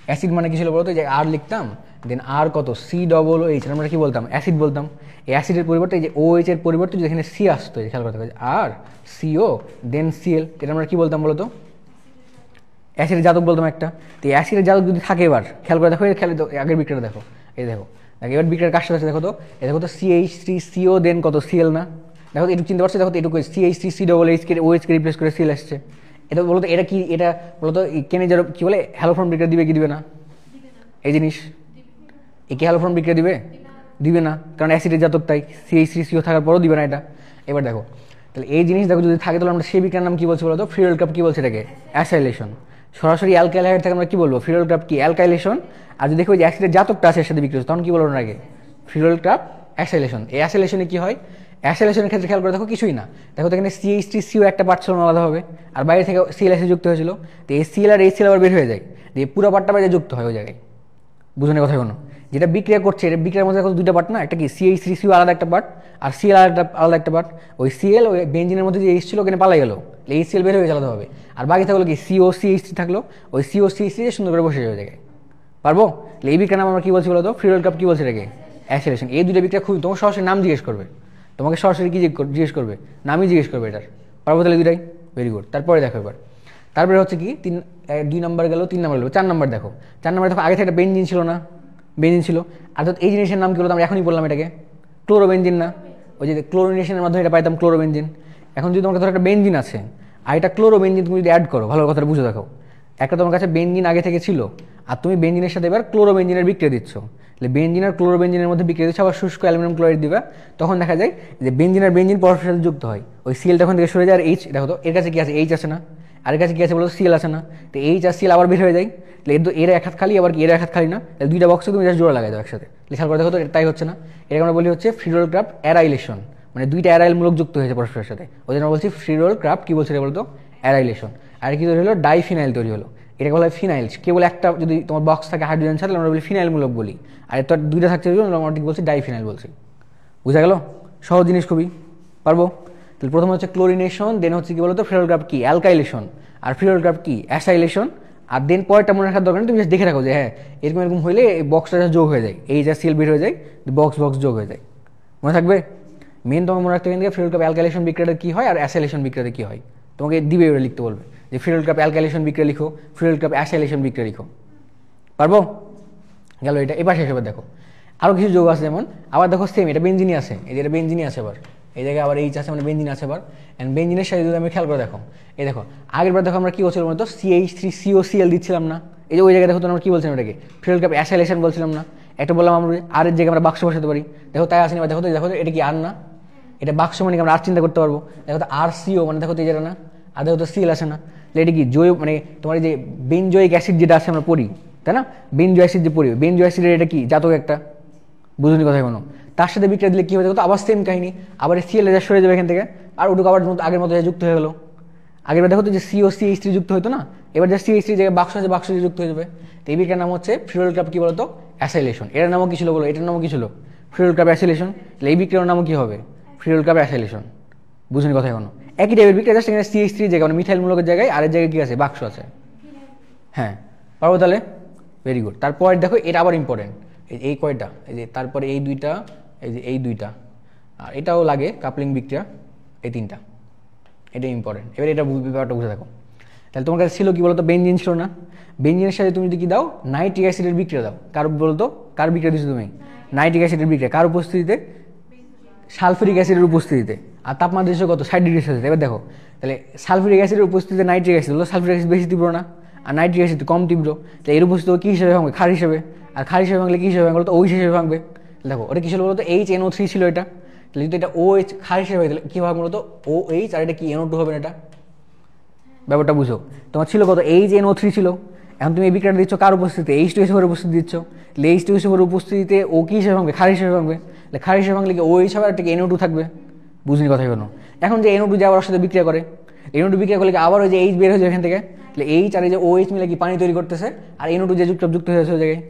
অ্যাসিড মানে কি ছিল বলতো? যে আর লিখতাম, দেন আর কত COOH, আমরা কি বলতাম? অ্যাসিড বলতাম। এই অ্যাসিডের পরিবর্তে এই যে OH এর পরিবর্তে যদি এখানে C আসতো, খেয়াল করতে হবে, আর CO দেন Cl, এটা আমরা কি বলতাম বলতো? অ্যাসিডের জাতক বলতাম একটা। তো এই অ্যাসিডের জাতক যদি থাকে, এবার খেয়াল করে দেখো, খেয়াল আগের বিক্রিয়াটা দেখো, এই দেখো এবার বিক্রিয়ার কাজটা আছে, দেখো তো এই দেখো তো CH3CO দেন কত Cl না? দেখো তো এটুকু চিনতে পারছো? দেখো তো এটুকু CH3COOH কে OH কে রিপ্লেস করে Cl আসছে। এটা বলো তো এটা কি? এটা বলো তো কেনে যারা কি বলে হ্যালোফর্ম বিক্রিয়া দিবে কি দিবে না? এই জিনিস একে হ্যালোফর্ম বিক্রিয়া দিবে না, কারণ অ্যাসিডের জাতক, তাই CH3CO থাকার পরও দিবে না এটা। এবার দেখো তাহলে এই জিনিস দেখো যদি থাকে, তাহলে আমরা সেই বিক্রিয়ার নাম কি বলছি বলো তো? ফ্রিডল ক্রাফট কি বলছে এটাকে? অ্যাসাইলেশন। সরাসরি অ্যালকাইল হাইড থেকে আমরা কি বলবো? ফ্রিডল ক্রাফট কি? অ্যালকাইলেশন। আর যদি দেখো যে অ্যাসিডের জাতকটা আছে এর সাথে বিক্রিয়া, তখন কি বলবো না আগে? Friedel craft acylation. এই অ্যাসাইলেশনে কি হয়? অ্যাসাইলেশনের ক্ষেত্রে খেয়াল করে দেখো কিছুই না, দেখো তো এখানে CH3CO একটা পার্ট ছিল আলাদাভাবে, আর বাইরে থেকে Cl যুক্ত হয়েছিল, তো এই Cl আর HCl আবার বের হয়ে যায়, দিয়ে পুরো পার্টটা বাইরে যুক্ত হয় ওই জায়গায়। বুঝুন কথা কোনো? যেটা বিক্রিয়া করছে, এটা বিক্রিয়ার মধ্যে দেখো দুইটা পার্ট না, একটা কি CH3CO আলাদা একটা পার্ট, আর Cl আলাদা একটা পার্ট। ওই Cl ওই বেনজিনের মধ্যে যে H ছিল ওখানে পালাই গেল, HCl বের হয়ে গেছে আলাদাভাবে, আর বাকি থাকলো কি COCH3 থাকলো, ওই COCH3 সুন্দর করে বসে যাবে জায়গায়। পারবো? এই বিক্রিয়ার নাম আমরা কি বলছি বলো তো? ফ্রিডল ক্রাফট কি বলছে এটাকে? অ্যাসাইলেশন। এই দুটো বিক্রিয়া খুব, তোমার সরাসরি নাম জিজ্ঞেস করবে, তোমাকে সরাসরি কি জিজ্ঞেস করবে? নামই জিজ্ঞেস করবে এটার। পারবো তাহলে দুটাই? Very good. তারপরে দেখো এবার, তারপরে হচ্ছে কি 2 নম্বর গেল, 3 নম্বর গেল, 4 নম্বর দেখো। 4 নম্বর দেখো আগে থেকে একটা বেনজিন ছিল না? বেনজিন ছিল। আর এই জিনিসের নাম কি বলতো? আমরা এখনই বললাম এটাকে ক্লোরোবেনজিন না? ওই যে ক্লোরিনেশনের মাধ্যমে এটা পাইতাম ক্লোরোবেনজিন। এখন যদি তোমার কাছে একটা বেনজিন আছে আর এটা ক্লোরোবেনজিন, তুমি যদি অ্যাড করো, ভালো কথাটা বুঝে দেখো, একটা তোমার কাছে বেনজিন আগে থেকে ছিল, আর তুমি বেনজিনের সাথে এবার ক্লোরোবেনজিনের বিক্রিয়া দিচ্ছ, তাহলে বেনজিন আর ক্লোরোবেনজিনের মধ্যে বিক্রিয়া দিচ্ছ, আবার শুষ্ক অ্যালুমিনিয়াম ক্লোরাইড দিবা, তখন দেখা যায় যে বেনজিন আর বেনজিন পরস্পরের সাথে যুক্ত হয়, ওই Cl তখন থেকে সরে যায়, আর H দেখো তো এর কাছে কি আছে? H আছে না? আর এর কাছে কি আছে বলো? Cl আছে না? তো H আর Cl আবার বের হয়ে যায়, তাহলে এর এক হাত খালি, আবার এর এক হাত খালি না, তাহলে দুইটা বক্সে তুমি জাস্ট জোড়া লাগাই দাও একসাথে, খেয়াল করে দেখো তো তাই হচ্ছে না? এটাকে আমরা বলি হচ্ছে ফ্রিডল ক্রাফট অ্যারাইলেশন, মানে দুইটা অ্যারাইল মূলক যুক্ত হয়েছে পরস্পরের সাথে, ওই জন্য বলছি ফ্রি রোল ক্রাফট কী বলছে বলতো অ্যারাইলেশন। আর কি তৈরি হলো, ডাইফিনাইল তৈরি হলো, এটাকে বলা হয় ফিনাইল। কেবল একটা যদি তোমার বক্স থাকে হাইড্রোজেন ছাড়া আমরা বলি ফিনাইল মূলক বলি, আর তোর দুইটা থাকছে আমরা ঠিক বলছি ডাইফিনাইল বলছি। বুঝা গেল? সহজ জিনিস খুবই, পারবো? তাহলে প্রথমে হচ্ছে ক্লোরিনেশন, দেন হচ্ছে কি বলতো ফ্রিরোল ক্রাফট কি অ্যালকাইলেশন, আর ফ্রিরোল ক্রাফট কি অ্যাসাইলেশন। আর দেন পরেরটা মনে রাখার দরকার নেই, তুমি দেখে রাখো যে হ্যাঁ এরকম এরকম হলে এই বক্সটা যোগ হয়ে যায়, এই যা সিএল বের হয়ে যায়, বক্স যোগ হয়ে যায়, মনে থাকবে। মেন তোমাকে মনে রাখতে হবে ফ্রিরোল ক্রাফট অ্যালকাইলেশন বিক্রিয়াটা কী হয় আর অ্যাসাইলেশন বিক্রিয়াটা কী হয়, তোমাকে দিবে ওটা লিখতে বলবে যে ফ্রিরোল ক্রাফট অ্যালকাইলেশন বিক্রিয়া লিখো, ফ্রিরোল ক্রাফট অ্যাসাইলেশন বিক্রিয়া লিখো, পারবো? গেল এটা। এবার হিসেবে দেখো আরও কিছু যোগ আছে, যেমন আবার দেখো সেম এটা বেঞ্জিনি আছে, এই যে এটা বেঞ্জিনি আছে, এবার এই জায়গায় আবার এইচ আছে মানে বেঞ্জিন আছে এবার। অ্যান্ড বেঞ্জিনের সাথে যদি আমি খেয়াল করে দেখো, এই দেখো আগের বার দেখো আমরা কী বলছিলাম বলতো CH3COCl দিচ্ছিলাম না, এই যে ওই জায়গায় দেখো তো আমরা কী বলছিলাম এটাকে ফ্রিরোল ক্রাফট অ্যাসাইলেশন বলছিলাম না, একটা বললাম আমরা আর এর জায়গায় আমরা বাক্স বসাতে পারি, দেখো তাই আসেনি। দেখো তো দেখো এটা কি আর না, এটা বাক্স মানে আমরা আর চিন্তা করতে পারবো, দেখো তো RCO মানে দেখো তো এই যেটা না, আর দেখো তো সিএল আসে না, এটা কি জৈব মানে তোমার এই যে বেনজোয়িক অ্যাসিড যেটা আছে আমরা পড়ি, তাই না, বেনজো অ্যাসিড যে পড়ি, বেনজো অ্যাসিডের এটা কি জাতক একটা, বুঝুনি কথা কোনো, তার সাথে বিক্রিয়া দিলে কী হবে দেখো তো আবার সেম কাহিনী, আবার সিএল যা সরে যাবে এখান থেকে, আর ওটুকু আবার আগের মতো যুক্ত হয়ে গেলো। আগের দেখো তো যে COCH3 যুক্ত হতো না, এবার যে CH3 জায়গায় বাক্স আছে বাক্স যুক্ত হয়ে যাবে। তো এই বিক্রিয়ার নাম হচ্ছে ফ্রিরোল ক্রাফট কী বলতো অ্যাসাইলেশন। এটার নামও কী ছিল বলো, এটার নামও কী ছিল ফ্রিরোল ক্রাফট অ্যাসাইলেশন। তাহলে এই বিক্রিয়ার নামও কী হবে ফ্রিরোল ক্রাফট অ্যাসাইলেশন, বুঝুনি কথা কোনো। একই টাইপের বিক্রিয়া, জাস্ট এখানে CH3 জায়গায় মানে মিথাইল মূলকের জায়গায় আরের জায়গায় কী আছে বাক্স আছে। হ্যাঁ পারবো তাহলে, ভেরি গুড। তারপরে দেখো এটা আবার ইম্পর্টেন্ট, এই কয়টা এই যে তারপরে এই দুইটা, এই যে এই দুইটা, আর এটাও লাগে কাপলিং বিক্রিয়া, এই তিনটা, এটা ইম্পর্টেন্ট। এবার এটা ব্যাপারটা বুঝে থাকো। তাহলে তোমার কাছে ছিল কি বলতো বেনজিন ছিল না, বেনজিনের সাথে তুমি যদি কি দাও নাইট্রিক অ্যাসিডের বিক্রিয়া দাও, কার বলতো কার বিক্রিয়া দিচ্ছ তুমি নাইট্রিক অ্যাসিডের বিক্রিয়া, কার উপস্থিতিতে সালফিউরিক অ্যাসিডের উপস্থিতিতে, আর তাপমাত্রা দিচ্ছ কত 60 ডিগ্রি সেলসিয়াস। এবার দেখো তাহলে সালফিউরিক অ্যাসিডের উপস্থিতিতে নাইট্রিক অ্যাসিড হলো, সালফিউরিক অ্যাসিড বেশি তীব্র না আর নাইট্রিক অ্যাসিড কম তীব্র, তাহলে এর উপস্থিত কী হিসেবে ভাঙবে ক্ষার হিসেবে, আর ক্ষার হিসেবে ভাঙলে কী হিসেবে ভাঙবে বলতো OH হিসেবে ভাঙবে। দেখো ওটা কী ছিল বলতো HNO3 ছিল এটা, তাহলে যদি এটা OH ক্ষার হিসেবে হয় তাহলে কী হবে বলতো OH, আর এটা কি NO2 হবে না, এটা ব্যাপারটা বুঝো। তোমার ছিল কত HNO3 ছিল, এখন তুমি এই বিক্রিয়াটা দিচ্ছ কার উপস্থিতিতে H2SO উপস্থিতি দিচ্ছ, তাহলে H2SO উপস্থিতিতে ও কী হিসেবে ভাঙবে ক্ষার হিসেবে ভাঙবে, তাহলে ক্ষার হিসেবে ভাঙলে কি OH হবে আর একটা NO2 থাকবে, বুঝিনি কথা কেন। এখন যে NO2 যে আবার ওর সাথে বিক্রিয়া করে, NO2 বিক্রিয়া করলে আবার ওই যে H বের হয়ে যায় এখান থেকে, তাহলে H আর এই যে OH মিলে কি পানি তৈরি করতেছে, আর NO2 যে যুক্ত হয়েছে ওই জায়গায়,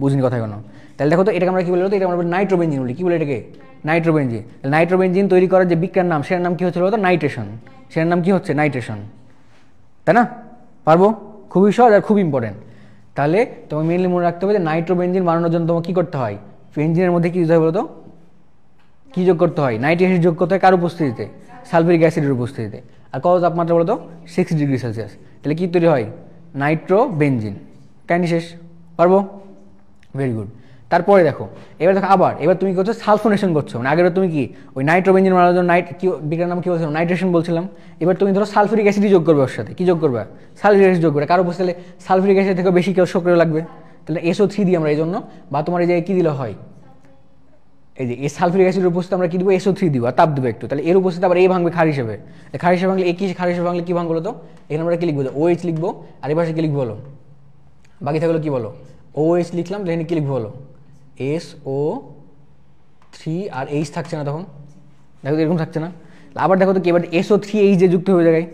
বুঝিনি কথা কেন। তাহলে দেখো তো এটাকে আমরা কী বলি বলতো, এটা আমরা নাইট্রোবেনজিন বলি, কী বলে এটাকে নাইট্রোবেনজিন। তাহলে নাইট্রোবেনজিন তৈরি করার যে বিক্রিয়ার নাম সেটার নাম কী হচ্ছিল বলতো নাইট্রেশন, সেটার নাম কী হচ্ছে নাইট্রেশন, তাই না, পারবো? খুবই সহজ আর খুব ইম্পর্টেন্ট। তাহলে তোমাকে মেনলি মনে রাখতে হবে যে নাইট্রোবেনজিন বানানোর জন্য তোমাকে কী করতে হয়, বেনজিনের মধ্যে কী দিতে হয় বলতো, কী যোগ করতে হয় নাইট্রিক অ্যাসিড যোগ করতে হয় কার উপস্থিতিতে সালফিউরিক অ্যাসিডের উপস্থিতিতে, আর কত তাপমাত্রা বলতো 60 ডিগ্রি সেলসিয়াস। তাহলে কী তৈরি হয় নাইট্রোবেনজিন, কাহিনি শেষ, পারবো? Very good. তারপরে দেখো এবার তুমি করছো সালফোনেশন করছো, মানে আগের তুমি কি ওই নাইট্রোবেনজিন বানানোর জন্য কি বিক্রিয়ার নাম কী বলছিলাম নাইট্রেশন বলছিলাম, এবার তুমি ধরো সালফিউরিক অ্যাসিড যোগ করবে ওর সাথে, কী যোগ করবে সালফিউরিক অ্যাসিড যোগ করবে, কারো উপস্থিতি সালফিউরিক অ্যাসিড থেকে বেশি কেউ সক্রিয় লাগবে, তাহলে SO3 দিই আমরা এই জন্য, বা তোমার এই যে কী দিলে হয় এই যে এই সালফিউরিক অ্যাসিডের উপস্থিতি আমরা কী দিব SO3 দিব আর তাপ দেবো একটু, তাহলে এর উপস্থিতি আবার এই ভাঙবে ক্ষার হিসেবে, ক্ষার হিসেবে ভাঙলে একই ক্ষার হিসেবে ভাঙলে কী ভাঙ বলো তো, এখানে আমরা কী লিখবো OH লিখবো, আর এই পাশে কী লিখবো বলো, বাকি থাকলো কী বলো OH লিখলাম, তাহলে এখানে কী লিখবো বলো SO3, আর H থাকছে না তখন, দেখো এরকম থাকছে না। আবার দেখো তো কি এবার SO3H যে যুক্ত হয়ে যায়,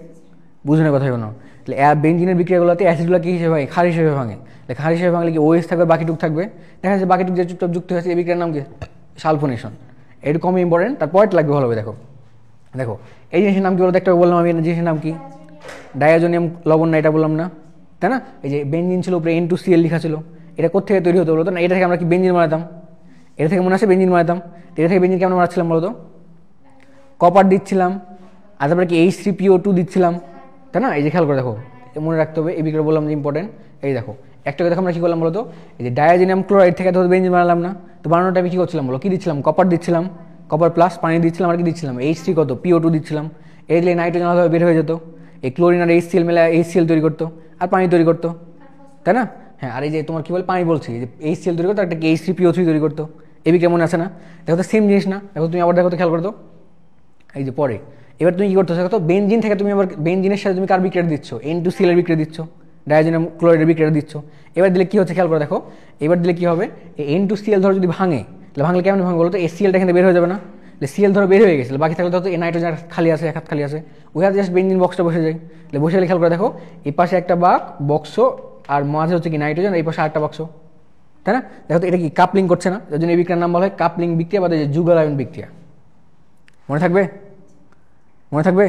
বুঝে না কথা কোনো। তাহলে বেনজিনের বিক্রিয়াগুলোতে অ্যাসিডগুলো কী হিসেবে ভাঙে ক্ষার হিসেবে ভাঙে, তাহলে ক্ষার হিসেবে ভাঙলে কি OH থাকবে বাকিটুক থাকবে, দেখা যাচ্ছে বাকিটুক যে চুপচাপ যুক্ত হয়েছে এই বিক্রিয়ার নাম কি সালফোনেশন, এটা কমই ইম্পর্টেন্ট। তার পয়েন্ট লাগবে ভালোভাবে দেখো, দেখো এই জিনিসের নাম কি বলতো একটা বললাম আমি, জিনিসের নাম কি ডায়াজোনিয়াম লবণ না, এটা বললাম না, তাই না। এই যে বেনজিন ছিল উপরে N2Cl লেখা ছিল, এটা কোথেকে তৈরি হতো বলতো না, এটা থেকে আমরা কি বেনজিন বানাতাম, এটা থেকে মনে আছে বেনজিন বানাতাম, এটা থেকে বেনজিন কেমন বানাচ্ছিলাম বলতো কপার দিচ্ছিলাম, আর তারপরে কি H3PO2 দিচ্ছিলাম, তাই না। এই যে খেয়াল করে দেখো মনে রাখতে হবে এই বিক্রিয়া বললাম যে ইম্পর্টেন্ট। এই দেখো একটাকে দেখো আমরা কী করলাম বলতো, এই যে ডায়াজিনাম ক্লোরাইড থেকে ধরো বেনজিন বানালাম না, তো বানানোটা আমি কী করছিলাম বলো, কী দিচ্ছিলাম কপার দিচ্ছিলাম, কপার প্লাস পানি দিচ্ছিলাম, আর কি দিচ্ছিলাম H3 কত PO2 দিচ্ছিলাম, এই দিলে নাইট্রোজেন আলাদা বের হয়ে যেত, এই ক্লোরিন আর HCl মেলে HCl তৈরি করতো আর পানি তৈরি করতো, তাই না। হ্যাঁ আর এই যে তোমার কী বল পানি বলছি যে HCl তৈরি করতো, একটা H3PO3 তৈরি করতো, এই কেমন আছে না, দেখো তো সেম জিনিস না। দেখো তুমি আবার দেখো তো খেয়াল করতো এই যে পরে এবার তুমি কী করতেছো দেখো তো বেনজিন থেকে তুমি আবার বেনজিনের সাথে তুমি কার বিক্রিয়া দিচ্ছ N2Cl এর বিক্রিয়া দিচ্ছ, ডায়াজিনাম ক্লোরাইডের বিক্রিয়া দিচ্ছ। এবার দিলে কী হচ্ছে খেয়াল করে দেখো, এবার দিলে কী হবে এই N2Cl ধরো যদি ভাঙে, তাহলে ভাঙলে কেমন ভাঙবে বলো তো HClটা এখানে বের হয়ে যাবে না, সিএল ধরো বের হয়ে গেছিল, বাকি থাকলে ধরো নাইট্রোজেন খালি আছে, এক হাত খালি আছে, ওই হাতে জাস্ট বেঞ্জিন বক্সটা বসে যায়। বসে গেলে খেয়াল করে দেখো এই পাশে একটা বক্স আর মাঝে হচ্ছে কি নাইট্রোজেন, এই পাশে আরেকটা বক্স, তাই না? দেখো তো এটা কি কাপলিং করছে না, যার জন্য এই বিক্রিয়ার নাম বলা হয় কাপলিং বিক্রিয়া বা যুগল আয়ন বিক্রিয়া। মনে থাকবে? মনে থাকবে?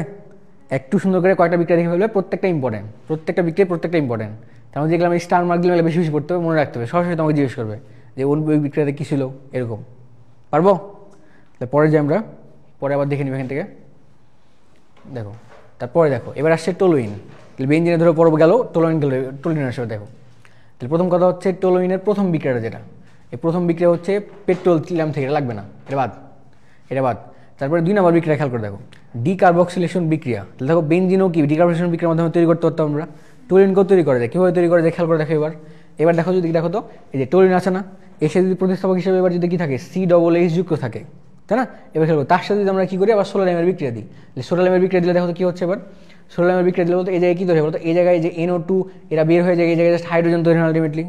একটু সুন্দর করে কয়েকটা বিক্রিয়া দেখে ফেলবে, প্রত্যেকটা ইম্পর্টেন্ট, প্রত্যেকটা বিক্রিয়া প্রত্যেকটা ইম্পর্টেন্ট। তার দেখলাম এই স্টার মার্ক দিলে বেশি বেশি পড়তে হবে, মনে রাখতে হবে, সরাসরি তোমাকে জিজ্ঞেস করবে যে ওই বিক্রিয়াতে কী ছিল, এরকম পারবো? তাহলে পরে যাই আমরা, পরে আবার দেখে নিব এখান থেকে। দেখো তারপরে দেখো এবার আসছে টলুইন। তাহলে বেঞ্জিনে ধরো পড়বো গেল, টলুইন আসবে। দেখো তাহলে প্রথম কথা হচ্ছে টলুইনের প্রথম বিক্রিয়াটা যেটা, এই প্রথম বিক্রিয়া হচ্ছে পেট্রোলিয়াম থেকে, এটা লাগবে না, এটা বাদ। তারপরে 2 নম্বর বিক্রিয়া খেয়াল করে দেখো, ডিকার্বক্সিলেশন বিক্রিয়া। তাহলে দেখো বেঞ্জিনও কি ডিকার্বক্সিলেশন বিক্রিয়ার মাধ্যমে তৈরি করতে পারতাম আমরা। টলুইনকেও তৈরি করে দেয়, কীভাবে তৈরি করে দেয় খেয়াল করে দেখো। এবার দেখো যদি দেখো তো এই যে টলুইন আছে না, এর সাথে যদি প্রতিস্থাপক হিসেবে এবার যদি কি থাকে COOH যুক্ত থাকে, তাই না? এবার খেলবো তার সাথে যদি আমরা কী করি আবার সোলারিয়ামের বিক্রিয়া দিই। সোলারিয়ামের বিক্রিয়া দিলে দেখো তো কী হচ্ছে, এবার সোলারিয়ামের বিক্রিয়া দিলে বলতো এই জায়গায় কী তৈরি বলতো, এই জায়গায় যে NO2 এরা বের হয়ে যায়, এই জায়গায় জাস্ট হাইড্রোজেন তৈরি হয় আলটিমেটলি,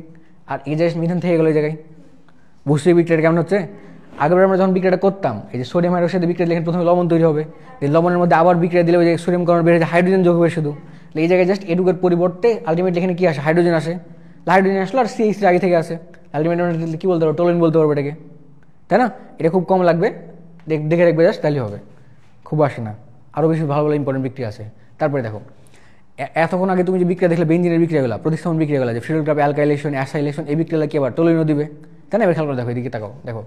আর এই জায়গায় মিথেন থেকে গেলো এই জায়গায়। বুঝতে বিক্রিয়াটা কেমন হচ্ছে? আগেবার আমরা যখন বিক্রিয়াটা করতাম, এই যে সোডিয়াম হাইড্রোক্সাইড বিক্রিয়া দিলে প্রথমে লবণ তৈরি হবে, এই লবণের মধ্যে আবার বিক্রিয়া দিলে ওই যে সোডিয়াম কার্বন বের হয়ে হাইড্রোজেন যোগ হবে শুধু। এই জায়গায় জাস্ট এটুকের পরিবর্তে আলটিমেটলি এখানে কী আসে, হাইড্রোজেন আসে। হাইড্রোজেন আসলো আর CH3 আগে থেকে আসে, আলটিমেটলি কী বলতে পারবো, টলুইন বলতে পারবো এটাকে, তাই না? এটা খুব কম লাগবে, দেখে রাখবে জাস্ট, তাহলে হবে, খুব আসে না। আরও বেশি ভালো ভালো ইম্পর্টেন্ট বিক্রিয়া আছে। তারপরে দেখো এতক্ষণ আগে তুমি যে বিক্রিয়া দেখলে বেঞ্জিনের বিক্রিয়াগুলো, প্রতিস্থাপন বিক্রিয়াগুলো, যে ফ্রিডল গ্রাফ অ্যালকাইলেশন, অ্যাসাইলেশন, এই বিক্রিয়াগুলো কি আবার টলুইনও দিবে, তাই না? এবার খেয়াল করে দেখো, এদিকে তাকাও। দেখো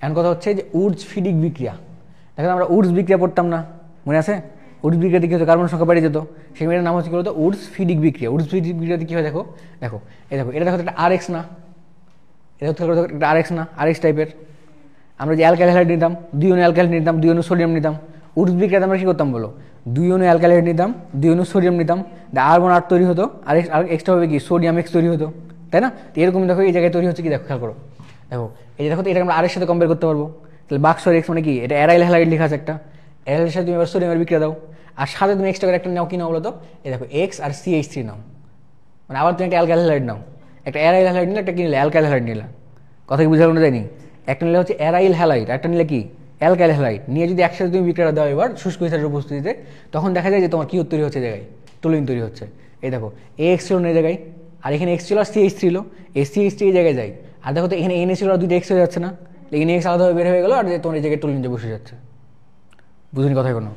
এখন কথা হচ্ছে যে উডস ফিডিক বিক্রিয়া। দেখো আমরা উডস বিক্রিয়া পড়তাম না, মনে আছে? উডস বিক্রিয়াতে কী হতো, কার্বন সংখ্যা বেড়ে যেত, সেই মেয়েটার নাম হচ্ছে কী বলতো, উডস ফিডিক বিক্রিয়া। উডস ফিডিক বিক্রিয়াতে কী হয় দেখো, এটা দেখো একটা RX না, এটা হচ্ছে একটা RX না, RX টাইপের। আমরা যে অ্যালকাইল হ্যালাইড নিতাম, 2 অণু অ্যালকাইল নিতাম, 2 অণু সোডিয়াম নিতাম। উডস বিক্রিয়াতে আমরা কী করতাম বলো, 2 অণু অ্যালকাইল নিতাম, 2 অণু সোডিয়াম নিতাম, R1R তৈরি হতো, আর এক্সট্রা হবে কি সোডিয়াম X তৈরি হতো, তাই না? তো এরকম দেখো এই জায়গায় তৈরি হচ্ছে কি, দেখো খেয়াল করো। দেখো এই যে দেখো তো, এটা আমরা আরের সাথে কম্পেয়ার করতে পারবো। তাহলে বাক্সর X মানে কি, এটা অ্যারাইল হ্যালাইড লেখা আছে একটা, অ্যারাইলের সাথে তুমি এবার সোডিয়ামের বিক্রিয়া দাও, আর সাথে তুমি এক্সট্রা করে একটা নাও, কি নাও বলো তো, এই দেখো X আর CH3 নাও, মানে আবার তুমি একটা অ্যালকাইল হ্যালাইড নাও, একটা অ্যারাইল হ্যালাইড নিলে, একটা কি নিলে অ্যালকাইল হ্যালাইড নিলে। কথা কি বুঝানো যায়নি? একটা নিলে হচ্ছে অ্যারাইল হ্যালাইড, একটা নিলে কি অ্যালকাইল হ্যালাইড, নিয়ে যদি একসাথে তুমি বিক্রিয়া দাও এবার শুষ্ক হিসাবের উপস্থিতিতে, তখন দেখা যায় যে তোমার কি তৈরি হচ্ছে জায়গায়, টলুইন তৈরি হচ্ছে। এই দেখো AX ছিল না এই জায়গায়, আর এখানে X ছিল আর CH3 ছিল, এই CH3 এই জায়গায় যায়, আর দেখো তো এখানে NA ছিল আর 2টা X হয়ে যাচ্ছে না, NX আলাদাভাবে বের হয়ে গেলো, আর তোমার এই জায়গায় টলুইন যে বসে যাচ্ছে। বুঝুনি কথা কোনো?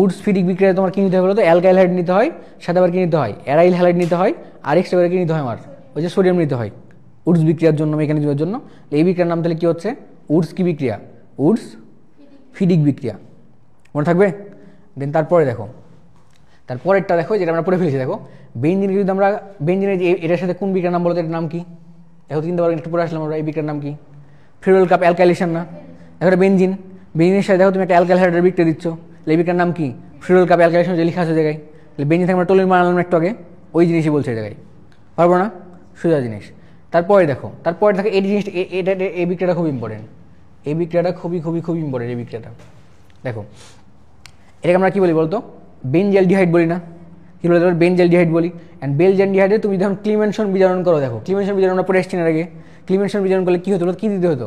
উডস ফিডিক বিক্রিয়ায় তোমার কী নিতে হবে বলো তো, অ্যালকাইল হ্যালাইড নিতে হয়, সাথে আবার কী নিতে হয়, অ্যারাইল হ্যালাইড নিতে হয়, আর এক্সট্রা করে কী নিতে হয় আমার, ওই যে সোডিয়াম নিতে হয় উডস বিক্রিয়ার জন্য, মেকানিজমের জন্য। এই বিক্রিয়ার নাম তাহলে কী হচ্ছে, উডস কি বিক্রিয়া, উডস ফিডিক বিক্রিয়া। মনে থাকবে? দেন তারপরে দেখো, তারপরেরটা দেখো যেটা আমরা পড়ে ফেলেছি। দেখো বেঞ্জিনকে যদি আমরা, বেঞ্জিনের যে এটার সাথে কোন বিক্রিয়ার নাম বলো তো, এটার নাম কি? দেখো কিন্তু একটু পরে আসলাম আমরা, এই বিক্রিয়ার নাম কি, ফ্রিডল কাপ অ্যালকাইলেশন না? দেখো এটা বেঞ্জিনের সাথে দেখো তুমি একটা অ্যালকাইল হাইড্রেট বিক্রিয়া দিচ্ছ, এই বিক্রিয়ার নাম কি, ফ্রিডল কাপ অ্যালকাইলেশন, যে লেখা আছে জায়গায়। তাহলে বেঞ্জিন থেকে আমরা টলুইন বানালাম একটু আগে, ওই জিনিসই বলছে এই জায়গায়, পারবো না, সোজা জিনিস। তারপরে দেখো এই জিনিসটা, এটা এই বিক্রিয়াটা খুব ইম্পর্টেন্ট, এই বিক্রিয়াটা খুবই খুবই খুব ইম্পর্টেন্ট এই বিক্রিয়াটা। দেখো এটাকে আমরা কী বলি বলতো, বেনজালডিহাইড বলি না, কী বলে, বেনজালডিহাইড বলি। অ্যান্ড বেনজালডিহাইডে তুমি যখন ক্লিমেনশন বিজারণ করো, দেখো ক্লিমেনশন বিজারণ আমরা পড়ে এসেছি না আগে, ক্লিমেনশন বিজারণ করলে কী হতো, কী দিতে হতো,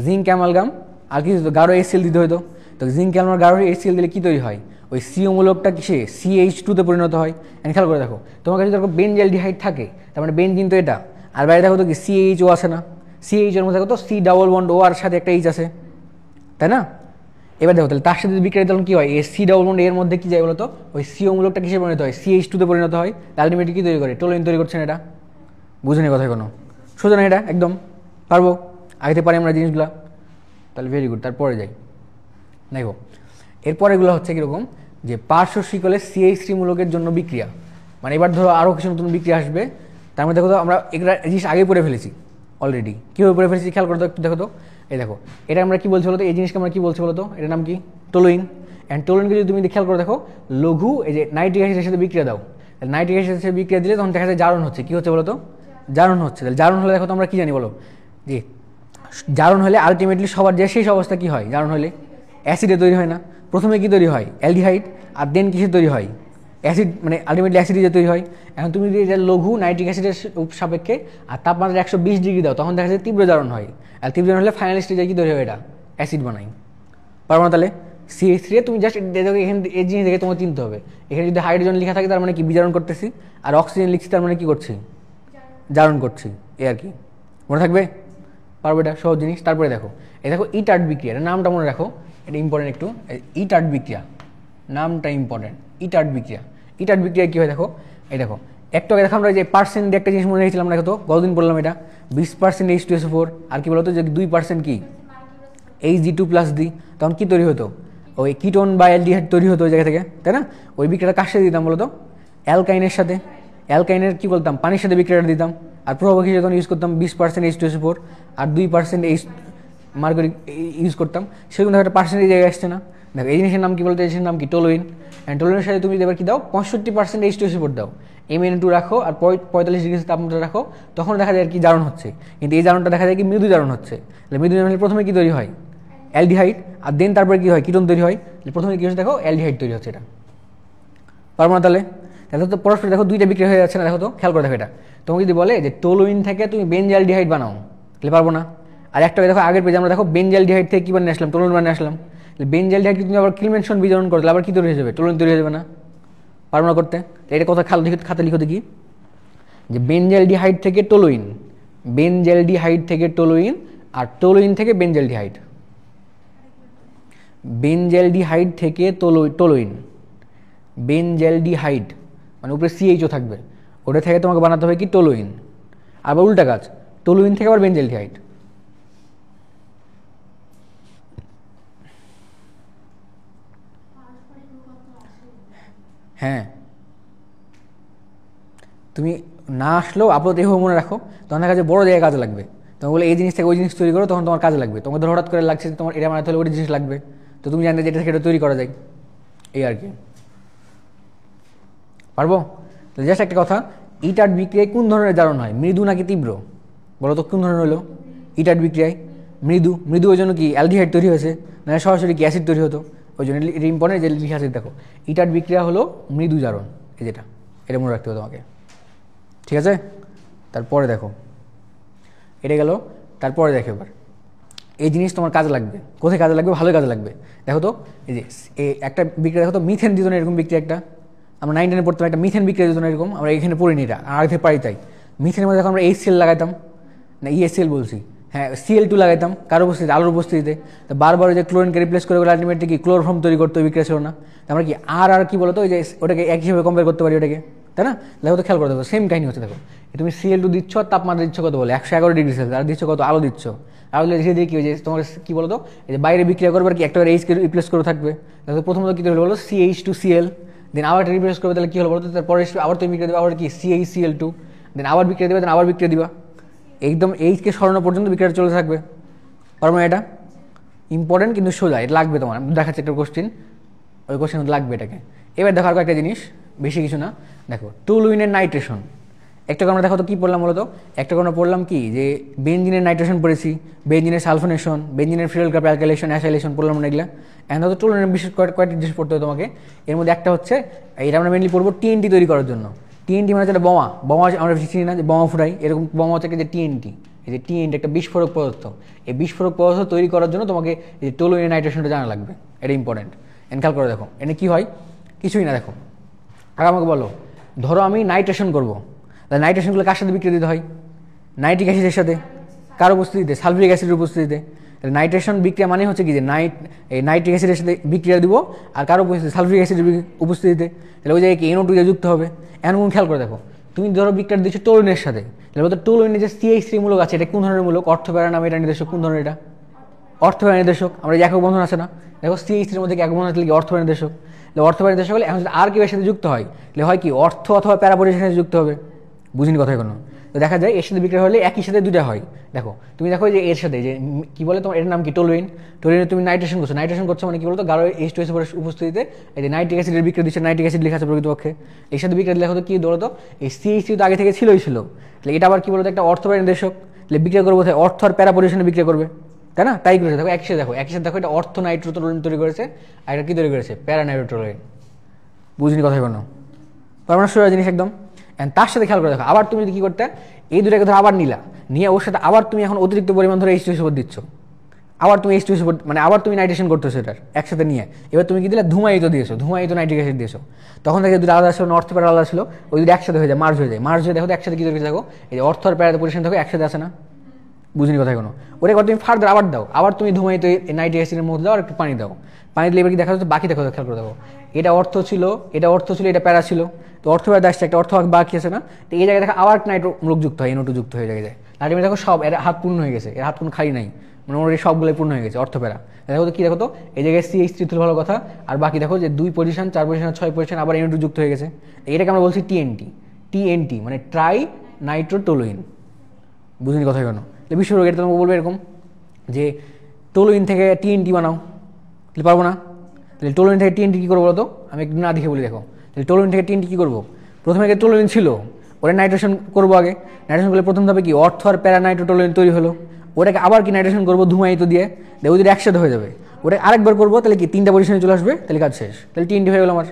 জিঙ্ক অ্যামালগাম আর কী হতো, গাঢ় HCl দিতে হতো। তো জিঙ্ক অ্যামালগাম গাঢ় HCl দিলে কী তৈরি হয়, ওই CO মূলকটা কিসে CH2-তে পরিণত হয়। অ্যান্ড খেয়াল করে দেখো, তোমার কাছে দেখো বেনজালডিহাইড থাকে, তার মানে বেনজিন তো এটা, আর বাইরে দেখো তো কি CHO আছে না, CHO-এর মধ্যে দেখো তো C ডাবল বন্ড O আর সাথে একটা H আছে, তাই না? এবার দেখো তাহলে তার সাথে বিক্রিয়া তখন কী হয়, এই C ডাবল বন্ড এর মধ্যে কী যায় বলো তো, ওই CO মূলকটা কিসে পরিণত হয়, CH2-তে পরিণত হয়। আলটিমেটলি কী তৈরি করে, টলুইন তৈরি করছে না। এটা বুঝে নেই কথা কোনো, সোজা না, এটা একদম পারবো, আগে থেকে পারি আমরা জিনিসগুলো, তাহলে ভেরি গুড। তারপরে যাই, দেখো এরপর এগুলো হচ্ছে কীরকম, যে পার্শ্ব শিকলে CH3 মূলকের জন্য বিক্রিয়া, মানে এবার ধরো আরও কিছু নতুন বিক্রিয়া আসবে, তার মধ্যে দেখো তো আমরা এগুলো জিনিস আগে পড়ে ফেলেছি অলরেডি, কীভাবে পড়ে ফেলেছি খেয়াল করতে একটু দেখো তো। এই দেখো এটা আমরা কী বলছি বলো তো, এই জিনিসকে আমরা কী বলছি বলো তো, এটার নাম কি, টলুইন। অ্যান্ড টলুইনকে যদি তুমি খেয়াল করে দেখো, লঘু এই যে নাইট্রিক অ্যাসিডের সাথে বিক্রিয়া দাও, নাইট্রিক অ্যাসিডের সাথে বিক্রিয়া দিলে তখন দেখা যায় জারণ হচ্ছে, কী হচ্ছে বলো তো, জারণ হচ্ছে। তাহলে জারণ হলে দেখো তো আমরা কী জানি বলো, যে জারণ হলে আলটিমেটলি সবার যে শেষ অবস্থা কী হয়, জারণ হলে অ্যাসিডে তৈরি হয় না, প্রথমে কী তৈরি হয়, অ্যালডিহাইড, আর দেন কিসে তৈরি হয়, অ্যাসিড, মানে আলটিমেটলি অ্যাসিডে তৈরি হয়। এখন তুমি যদি লঘু নাইট্রিক অ্যাসিডের সাপেক্ষে আর তাপমাত্রা 120 ডিগ্রি দাও, তখন দেখা যায় তীব্র জারণ হয়, আর তীব্র জারণ হলে ফাইনাল স্টেজে কী তৈরি হয়, এটা অ্যাসিড বানাই। পারবো না? তাহলে CH3 তুমি জাস্ট এখানে এই জিনিস দেখে তোমাকে চিনতে হবে, এখানে যদি হাইড্রোজেন লেখা থাকে তার মানে কি বিজারণ করতেছি, আর অক্সিজেন লিখছি তার মানে কি করছি, জারণ করছি, এই আর কি। মনে থাকবে? পারবো? এটা সহজ জিনিস। তারপরে দেখো, এই দেখো ইটার্ড বিক্রিয়া, এটা নামটা মনে রাখো, এটা ইম্পর্টেন্ট একটু। ইটার্ড বিক্রিয়া নামটা ইম্পর্টেন্ট। ইটার্ড বিক্রিয়া, ইটার্ড বিক্রিয়া কী হয় দেখো, এই দেখো একটু আগে দেখো আমরা যে পার্সেন্ট একটা জিনিস মনে রেখেছিলাম, দেখো তো কতদিন বললাম এটা 20% H2SO4, আর কি বলতো যে 2% কি Hg2+D, তখন কি তৈরি হতো, ওই কিটোন বা অ্যালডিহাইড তৈরি হতো ওই জায়গা থেকে, তাই না? ওই বিক্রিয়াটা কার সাথে দিতাম বলতো, অ্যালকাইনের সাথে। অ্যালকাইনের কি বলতাম, পানির সাথে বিক্রিয়াটা দিতাম, আর প্রভাবক হিসেবে তখন ইউজ করতাম 20% H2SO4 আর 2% মার্গারিক ইউজ করতাম। সেরকম দেখো একটা পার্সেন্টেজ জায়গায় আসছে না, দেখো এই জিনিসের নাম কি বলতো, এই জিনিসের নাম কি টলোইন। অ্যান্ড টলোইনের সাথে তুমি এবার কি দাও, 65% H2SO4 দাও, Mn2 রাখো, আর 45 ডিগ্রি তাপমাত্রা রাখো, তখন দেখা যায় আর কি জারণ হচ্ছে। কিন্তু এই জারণটা দেখা যায় কি মৃদু জারণ হচ্ছে। মৃদু জারণ প্রথমে কি তৈরি হয়, অ্যালডিহাইড, আর দেন তারপরে কি হয়, কিটোন তৈরি হয়। প্রথমে কি হচ্ছে দেখো, অ্যালডিহাইড তৈরি হচ্ছে। এটা পারবো না? তাহলে তাহলে তো পরস্পর দেখো দুইটা বিক্রিয়া হয়ে যাচ্ছে না, দেখো তো খেয়াল করে দেখো। এটা তোমাকে যদি বলে যে টলোইন থেকে তুমি বেনজালডিহাইড বানাও, তাহলে পারবো না। আর একটা দেখো আগের পেজে আমরা দেখো বেনজালডিহাইড থেকে কি বানিয়ে আসলাম, টলোইন বানিয়ে আসলাম। বেনজালডিহাইড তুমি আবার ক্লিমেনশন বিজারণ করলে আবার কি তৈরি হয়ে যাবে, টলোইন তৈরি হয়ে যাবে না? পারবো না করতে? এটা কথা খাতা লিখো দেখি, যে বেনজালডিহাইড থেকে টলোইন, বেনজালডিহাইড থেকে টলোইন, আর টলোইন থেকে বেনজালডিহাইড, বেনজালডিহাইড থেকে টলোইন, বেনজালডিহাইড মানে উপরে CHO থাকবে, ওটা থেকে তোমাকে বানাতে হবে কি টলোইন। আবার উল্টা কাজ, টলোইন থেকে আবার বেনজালডিহাইড। হ্যাঁ, তুমি না আসলেও আপাতত এভাবে মনে রাখো, তখন দেখা যায় বড় জায়গায় কাজে লাগবে। তোমার বলে এই জিনিস থেকে ওই জিনিস তৈরি করো, তখন তোমার কাজে লাগবে। তোমাকে ধর হঠাৎ করে লাগছে তোমার এটা বানাতে হলে ওই জিনিস লাগবে, তো তুমি জানতে যে এটা থেকে এটা তৈরি করা যায়, এই আর কি। পারবো? তো জাস্ট একটা কথা, ইটার্ড বিক্রিয়ায় কোন ধরনের জারণ হয়, মৃদু নাকি তীব্র? বলো তো কোন ধরনের হলো ইটার্ড বিক্রিয়ায়? মৃদু। মৃদু ওই জন্য কি অ্যালডিহাইড তৈরি হয়েছে, না সরাসরি কি অ্যাসিড তৈরি হতো, ওই জন্য এটা ইম্পর্টেন্ট যে লিখে আছে। দেখো ইটার্ড বিক্রিয়া হলো মৃদু জারণ, এই যেটা, এটা মনে রাখতে হবে তোমাকে, ঠিক আছে? তারপরে দেখো, এটা গেল। তারপরে দেখো এবার এই জিনিস তোমার কাজে লাগবে, কোথায় কাজে লাগবে, ভালো কাজে লাগবে। দেখো তো এই যে একটা বিক্রিয়া, দেখো তো মিথেন দিত না এরকম বিক্রিয়া একটা, আমরা 9-10 পড়তাম, একটা মিথেন বিক্রিয়া দিত না এরকম, আমরা এখানে পড়িনি এটা, আর আগে পারি তাই। মিথেনের মধ্যে দেখো আমরা HCl লাগাইতাম, না EHCl বলছি, হ্যাঁ Cl2 লাগাইতাম, কারো উপস্থিতিতে, আলোর উপস্থিতিতে। তো বারবার যে ক্লোরিনকে রিপ্লেস করে আলটিমেটলি কি ক্লোরোফর্ম তৈরি করতে বিক্রিয়া ছিল না, আমরা কি আর কি বলতো ওই যে ওটাকে এক হিসেবে কম্পেয়ার করতে পারি ওটাকে, তাই না? দেখো তো খেয়াল করে দেখো, সেম কাহিনী হচ্ছে। দেখো তুমি Cl2 দিচ্ছ, তাপমাত্রা দিচ্ছ কত বলে 111 ডিগ্রি সেলসিয়াস, আর দিচ্ছ কত, আলো দিচ্ছ। আলো দিলে ধীরে ধীরে কি হয়েছে তোমার কি বলতো, এই যে বাইরে বিক্রিয়া করবে আর কি একটা H-কে রিপ্লেস করে থাকবে। দেখো প্রথমত কি হলো বলো, CH2Cl, দেন আবার একটা রিপ্লেস করবে, তাহলে কি হলো বলতো, তারপরে আবার তুমি বিক্রিয়া দেবে আবার কি CaCl2, দেন আবার বিক্রিয়া দেবে, দেন আবার বিক্রিয়া দিবা, একদম H-কে সরানো পর্যন্ত বিক্রিয়া চলতে থাকবে। পারবো না? এটা ইম্পর্টেন্ট কিন্তু সোজা, এটা লাগবে তোমার। আমি দেখাচ্ছি একটা কোশ্চেন, ওই কোশ্চেন লাগবে এটাকে। এবার দেখো আর একটা জিনিস, বেশি কিছু না। দেখো টুলুইনের নাইট্রেশন, একটা আমরা দেখো তো কী পড়লাম বলো তো, একটা আমরা পড়লাম কি যে বেনজিনের নাইট্রেশন পড়েছি, বেনজিনের সালফোনেশন, বেনজিনের ফিনাইল গ্রুপ অ্যালকাইলেশন, অ্যাসাইলেশন পড়লাম না এগুলা। এখন তো টুলুইনের বিশেষ কয়েকটি জিনিস পড়তে হবে তোমাকে। এর মধ্যে একটা হচ্ছে, এটা আমরা মেনলি পড়বো TNT তৈরি করার জন্য। TNT মানে হচ্ছে বোমা, বোমা আমরা চিনি না যে বোমা ফুটাই, এরকম বোমা হচ্ছে যে TNT, এই যে TNT একটা বিস্ফোরক পদার্থ। এই বিস্ফোরক পদার্থ তৈরি করার জন্য তোমাকে এই যে টুলুইনের নাইট্রেশনটা জানা লাগবে, এটা ইম্পর্টেন্ট। খেয়াল করে দেখো এনে কী হয়, কিছুই না। দেখো আর আমাকে বলো, ধরো আমি নাইট্রেশন করবো, তাহলে নাইট্রেশনগুলো কার সাথে বিক্রিয়া দিতে হয়, নাইট্রিক অ্যাসিডের সাথে, কার উপস্থিতিতে, সালফিউরিক অ্যাসিডের উপস্থিতিতে। তাহলে নাইট্রেশন বিক্রিয়া মানে হচ্ছে কি যে নাইট্রিক অ্যাসিডের সাথে বিক্রিয়া দিব, আর কারো উপস্থিতি সালফিউরিক অ্যাসিডের উপস্থিতিতে, তাহলে ওই জায়গায় কি NO2 যুক্ত হবে। এখন খেয়াল করে দেখো, তুমি ধরো বিক্রিয়া দিচ্ছ টুলুইনের সাথে, তাহলে বলতো টুলুইনের যে CH3 মূলক আছে, এটা কোন ধরনের মূলক, অর্থপ্যারা নামে এটা নির্দেশক, কোন ধরনের, এটা অর্থপ্যারা নির্দেশক। আমরা যে একক বন্ধন আছে না, দেখো CH3 এর মধ্যে একক বন্ধন আছে কি অর্থপ্যারা নির্দেশক, অর্থপ্যারা নির্দেশক হলে এখন যদি আর কেউ এর সাথে যুক্ত হয়, তাহলে হয় কি অর্থ অথবা প্যারা পরিবেশের সাথে যুক্ত হবে। বুঝিনি কথা কোনো? তো দেখা যায় এর সাথে বিক্রিয়া হলে একই সাথে দুটা হয়। দেখো তুমি দেখো যে এর সাথে যে কি বলে তোমার, এর নাম কি টুলুইন, টুলুইনে তুমি নাইট্রেশন করছো, নাইট্রেশন করছো মানে কি বলতো গাঢ় H2SO4 উপস্থিতিতে এই যে নাইট্রিক অ্যাসিডের বিক্রিয়া দিচ্ছে, নাইট্রিক অ্যাসিড লেখা আছে প্রকৃতপক্ষে, এর সাথে বিক্রিয়া লেখা হতো কি বলতো, এই CH3 তো আগে থেকে ছিল, তাহলে এটা আবার কি বলতো একটা অর্থপ্যারা নির্দেশক, তাহলে বিক্রিয়া করবো কোথায়, অর্থ আর প্যারা পরিবেশনে বিক্রিয়া করবে, তাই না? তাই করেছে। দেখো একই সাথে দেখো এটা অর্থ নাইট্রোটুলুইন তৈরি করেছে, আর এটা কি তৈরি করেছে, প্যারা নাইট্রোটুলুইন। বুঝিনি কথা কোনো? পারবো না সোজা জিনিস একদম। তার সাথে খেয়াল করে দেখো, আবার তুমি যদি কী করতে, এই দুটাকে ধরো আবার নিলা, নিয়ে ওর সাথে আবার তুমি এখন অতিরিক্ত পরিমাণ ধরে H2SO4 দিচ্ছ, আবার তুমি H2 মানে আবার তুমি নাইট্রেশন করতেছো এটার একসাথে নিয়ে, এবার তুমি কি দিলে ধুমায়িত দিয়েছো, ধুমায়িত নাইট্রিক অ্যাসিড দিয়েছো, তখন থেকে দুটো আলাদা ছিল, অর্থ প্যারা আলাদা ছিল, ওই দুটো একসাথে হয়ে যায়, মার্জ হয়ে যায়, মার্জ হয়ে দেখো একসাথে কি তৈরি থাকো, এই যে অর্থ আর প্যারাতে পজিশন থাকো একসাথে আসে না, বুঝিনি কথা কোনো, ওটা তুমি ফার্দার আবার দাও, আবার তুমি ধুমায়িত নাইট্রিক অ্যাসিডের মধ্যে দাও আর একটু পানি দাও, পানি দিলে এবার কি দেখা যাচ্ছে বাকি দেখো, খেয়াল করে দেখো, এটা অর্থ ছিল, এটা প্যারা ছিল, তো অর্থ প্যারা আসছে, একটা অর্থ বাকি আছে না, তো এই জায়গায় দেখো আবার নাইট্রো মূলক যুক্ত হয়, NO2 যুক্ত হয়ে যায়, আলটিমেটলি দেখো সব এর হাত পূর্ণ হয়ে গেছে, এর হাত কোনো খালি নাই, মানে অলরেডি সবগুলোই পূর্ণ হয়ে গেছে অর্থ প্যারা। দেখো তো কি দেখো তো এই জায়গায় CH3 ভালো কথা, আর বাকি দেখো যে 2 পজিশন 4 পজিশন 6 পজিশন আবার NO2 যুক্ত হয়ে গেছে, এটাকে আমরা বলছি TNT মানে ট্রাই নাইট্রোটোলুইন, বুঝিনি কথা কেন, বিশ্বরোগ এটা তোমাকে বলবে এরকম যে টোলুইন থেকে TNT বানাও, তাহলে পারবো না, তাহলে টোলুইন থেকে TNT কী করবো বলো তো, আমি একটু না দেখে বলি, দেখো তাহলে টোলুইন থেকে TNT কী করবো, প্রথমে আগে টোলুইন ছিল, ওটা নাইট্রেশন করবো, আগে নাইট্রেশন করলে প্রথম ধাপে কি অর্থ আর প্যারা নাইট্রোটোলুইন তৈরি হলো, ওটাকে আবার কি নাইট্রেশন করবো ধুমায়িত দিয়ে, ওই যদি একসাথে হয়ে যাবে, ওটা আরেকবার করবো, তাহলে কি 3টা পজিশনে চলে আসবে, তাহলে কাজ শেষ, তাহলে TNT হয়ে গেলো আমার,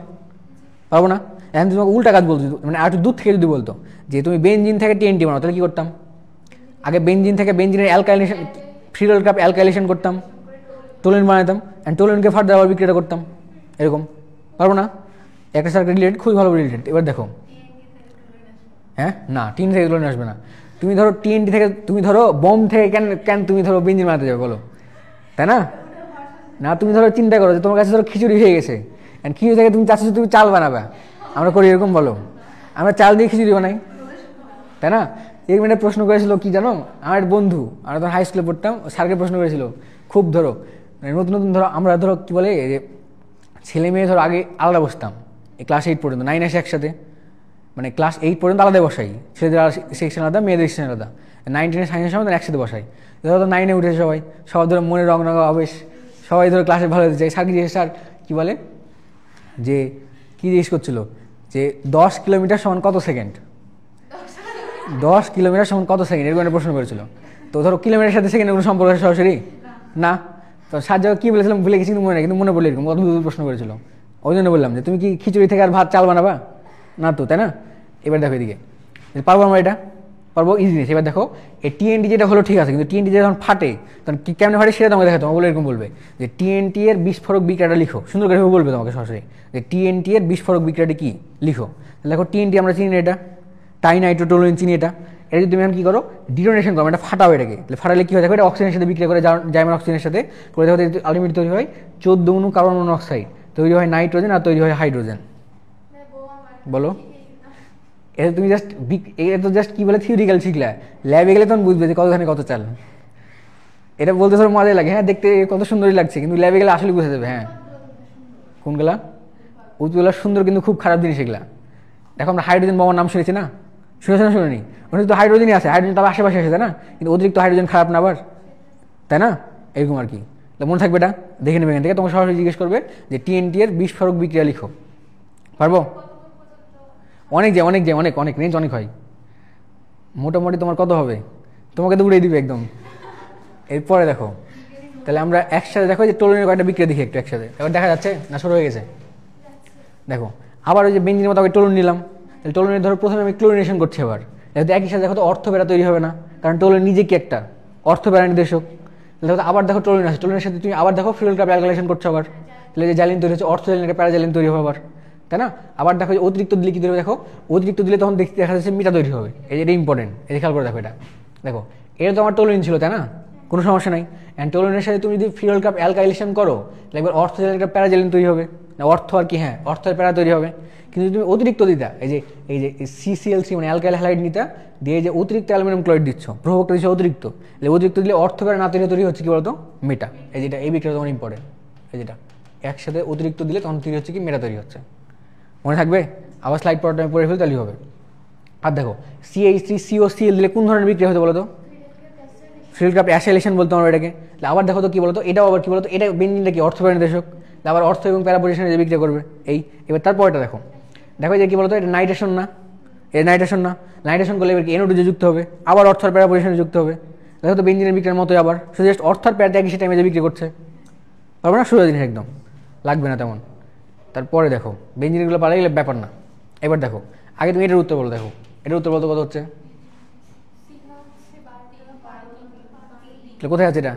পারবো না। এখন তোমাকে উল্টা কাজ বলতো, মানে আর একটু দূর থেকে যদি বলতো যে তুমি বেনজিন থেকে TNT বানাও, তাহলে কী করতাম, আগে বেনজিন থেকে বেনজিনের অ্যালকাইলেশন ফ্রিডল কাপ অ্যালকাইলেশন করতাম, টোলুইন বানাতাম, অ্যান্ড টোলুইনকে ফার্দার আবার বিক্রিয়া করতাম, এরকম পারবো না, একটা সার্কিট রিলেটেড খুবই ভালো রিলেটেড। এবার দেখো হ্যাঁ না TNT থেকে টোলুইন আসবে না, তুমি ধরো TNT থেকে তুমি ধরো বম থেকে কেন তুমি ধরো বেনজিন বানাতে যাবে বলো, তাই না, না তুমি ধরো চিন্তা করো যে তোমার কাছে ধরো খিচুড়ি হয়ে গেছে, অ্যান্ড খিচুড়ি থেকে তুমি চাচ্ছ তুমি চাল বানাবে, আমরা করি এরকম বলো, আমরা চাল দিয়ে খিচুড়ি বানাই, তাই না। এই মিনিটে প্রশ্ন করেছিল কি জানো, আমার বন্ধু, আমরা তখন হাই স্কুলে পড়তাম, স্যারকে প্রশ্ন করেছিল খুব ধরো নতুন নতুন ধরো আমরা ধরো কী বলে যে ছেলে মেয়ে ধরো আগে আলাদা বসতাম, এই ক্লাস 8 পর্যন্ত, 9 আসে একসাথে, মানে ক্লাস 8 পর্যন্ত আলাদা বসাই, ছেলেদের সেকশন আলাদা মেয়েদের সেকশন আলাদা, 9 10 সায়েন্সের সময় একসাথে বসাই, ধরো 9-এ উঠেছে সবাই ধরো মনে রং আবেশ, সবাই ধরো ক্লাসে ভালো হতে চাই, স্যারকে জিজ্ঞেস স্যার কী বলে যে কী জিজ্ঞেস করছিল যে 10 কিলোমিটার সমান কত সেকেন্ড, 10 কিলোমিটার সমান কত সেকেন্ড, এরকম একটা প্রশ্ন করেছিল, তো ধরো কিলোমিটারের সাথে সেকেন্ডের কোনো সম্পর্ক আছে সরাসরি না, তো স্যার যাও কী বলেছিলাম ভুলে গেছি, কিন্তু মনে নেই, কিন্তু মনে পড়লো এরকম অদ্ভুত প্রশ্ন করেছিল, ওই জন্য বললাম যে তুমি কি খিচুড়ি থেকে আর ভাত চাল বানাবা না, তো তাই না। এবার দেখো এদিকে পারবো আমরা, এটা পারবো, ইজি জিনিস। এবার দেখো এই TNT যেটা হলো ঠিক আছে, কিন্তু TNT যখন ফাটে তখন কেমন ফাটে সেটা তোমাকে দেখাতে, তোমাকে বলে এরকম বলবে যে TNT এর বিস্ফোরক বিক্রিয়াটা লিখো, সুন্দর করে বলবে তোমাকে সরাসরি যে TNT এর বিস্ফোরক বিক্রিয়াটা কি লিখো, দেখো TNT আমরা চিনি এটা, টাই নাইট্রোটোলুইন চিনি এটা যদি তুমি এখন কী করো ডিটোনেশন করো, এটা ফাটাও, এটাকে তাহলে ফাটালে কী হয় দেখো, এটা অক্সিজেনের সাথে বিক্রিয়া করে জার্মান অক্সিজেনের সাথে করে, দেখো আলটিমেটলি তৈরি হয় 14 অণু কার্বন মনোক্সাইড, তৈরি হয় নাইট্রোজেন আর তৈরি হয় হাইড্রোজেন, বলো এটা তুমি জাস্ট এটা তো জাস্ট কী বলে থিওরিক্যাল শিখলে, ল্যাবে গেলে তখন বুঝবে যে কতখানি কত চাল, এটা বলতে ধরো মজাই লাগে, হ্যাঁ দেখতে কত সুন্দরই লাগছে, কিন্তু ল্যাবে গেলে আসলে বুঝে যাবে, হ্যাঁ কোনগুলা উৎগুলা সুন্দর কিন্তু খুব খারাপ জিনিস এগুলা। দেখো আমরা হাইড্রোজেন বোমার নাম শুনেছি না, শুনেছি না শুনিনি, ওখানে তো হাইড্রোজেনই আছে, হাইড্রোজেন তার আশেপাশে আছে তাই না, কিন্তু অতিরিক্ত হাইড্রোজেন খারাপ না আবার, তাই না, এরকম আর কি, মনে থাকবে এটা দেখে নেবে এখান থেকে, তোমাকে সরাসরি জিজ্ঞেস করবে যে TNT এর বিস্ফোরক বিক্রিয়া লিখো, পারবো, অনেক অনেক রেঞ্জ অনেক হয়, মোটামুটি তোমার কত হবে, তোমাকে তো উড়িয়ে দিবে একদম। এরপরে দেখো তাহলে আমরা একসাথে দেখো যে টোলুইনের কয়েকটা বিক্রিয়া দেখি একটু একসাথে, এবার দেখা যাচ্ছে না শুরু হয়ে গেছে, দেখো আবার ওই যে বেঞ্জিনের মতো টোলুইন নিলাম, তাহলে টোলুইনের ধরো প্রথমে আমি ক্লোরিনেশন করছি, আবার যেহেতু একই সাথে দেখো তো অর্থ প্যারা তৈরি হবে না, কারণ টোলুইন নিজে কি একটা অর্থ প্যারা নির্দেশক, তাহলে আবার দেখো টোলুইন আছে, টোলুইনের সাথে তুমি আবার দেখো ফ্রিডল কাপ অ্যালকাইলেশন করছো, আবার তাহলে যে জ্যালিন তৈরি হচ্ছে অর্থ জ্যালিন একটা প্যারা জ্যালিন তৈরি হবে আবার, তাই না। আবার দেখো যে অতিরিক্ত দিলে কী তৈরি হবে, দেখো অতিরিক্ত দিলে তখন দেখা যাচ্ছে মিটা তৈরি হবে, এটা ইম্পর্টেন্ট, এটা খেয়াল করে দেখো, এটা দেখো এটা তো আমার টোলুইন ছিল তাই না, কোনো সমস্যা নাই, অ্যান্ড টোলুইনের সাথে তুমি যদি ফ্রিডল কাপ অ্যালকাইলেশন করো তাহলে একবার অর্থ জ্যালিন একটা প্যারা জ্যালিন তৈরি হবে, না অর্থ আর কি, হ্যাঁ অর্থের প্যারা তৈরি হবে, কিন্তু তুমি অতিরিক্ত দিতা এই যে CCl3 মানে অ্যালকাইল হ্যালাইড নিতা দিয়ে যে অতিরিক্ত অ্যালুমিনিয়াম ক্লোরাইড দিচ্ছ, প্রভাবকটা দিচ্ছ অতিরিক্ত, অতিরিক্ত দিলে অর্থ প্যারা না তৈরি হচ্ছে কি বলতো মেটা, এই যেটা এই বিক্রিয়া তোমার ইম্পর্টেন্ট, এই যেটা একসাথে অতিরিক্ত দিলে তখন তৈরি হচ্ছে কি মেটা তৈরি হচ্ছে, মনে থাকবে, আবার স্লাইড পড়াটা আমি পড়ে ফেলি তাহলেই হবে। আর দেখো CH3COCl দিলে কোন ধরনের বিক্রিয়া হতে বলো তো, ফ্রিডল কাপ অ্যাসাইলেশন বলতো আমরা এটাকে, আবার দেখো তো কী বলতো, এটাও আবার কী বলতো, এটা বেঞ্জিনটা কি অর্থ প্যারা নির্দেশক, আবার অর্থ এবং প্যারা পজিশনে যে বিক্রিয়া করবে এই, এবার তারপরটা দেখো যে কী বলতো এটা নাইট্রেশন না, নাইট্রেশন করলে এবার কি NO2 যুক্ত হবে, আবার অর্থ আর প্যারা পজিশনে যুক্ত হবে, দেখো তো বেঞ্জিনের বিক্রিয়ার মতোই, আবার শুধু জাস্ট অর্থ আর প্যারাতে একই টাইমে যে বিক্রি করছে, পারবে না, সোজা জিনিস একদম লাগবে না তেমন। তারপরে দেখো বেঞ্জিনগুলো পালা গেলে ব্যাপার না, এবার দেখো আগে তুমি এটার উত্তর বলো, দেখো এটার উত্তর বলতে কত হচ্ছে, কোথায় আছে এটা,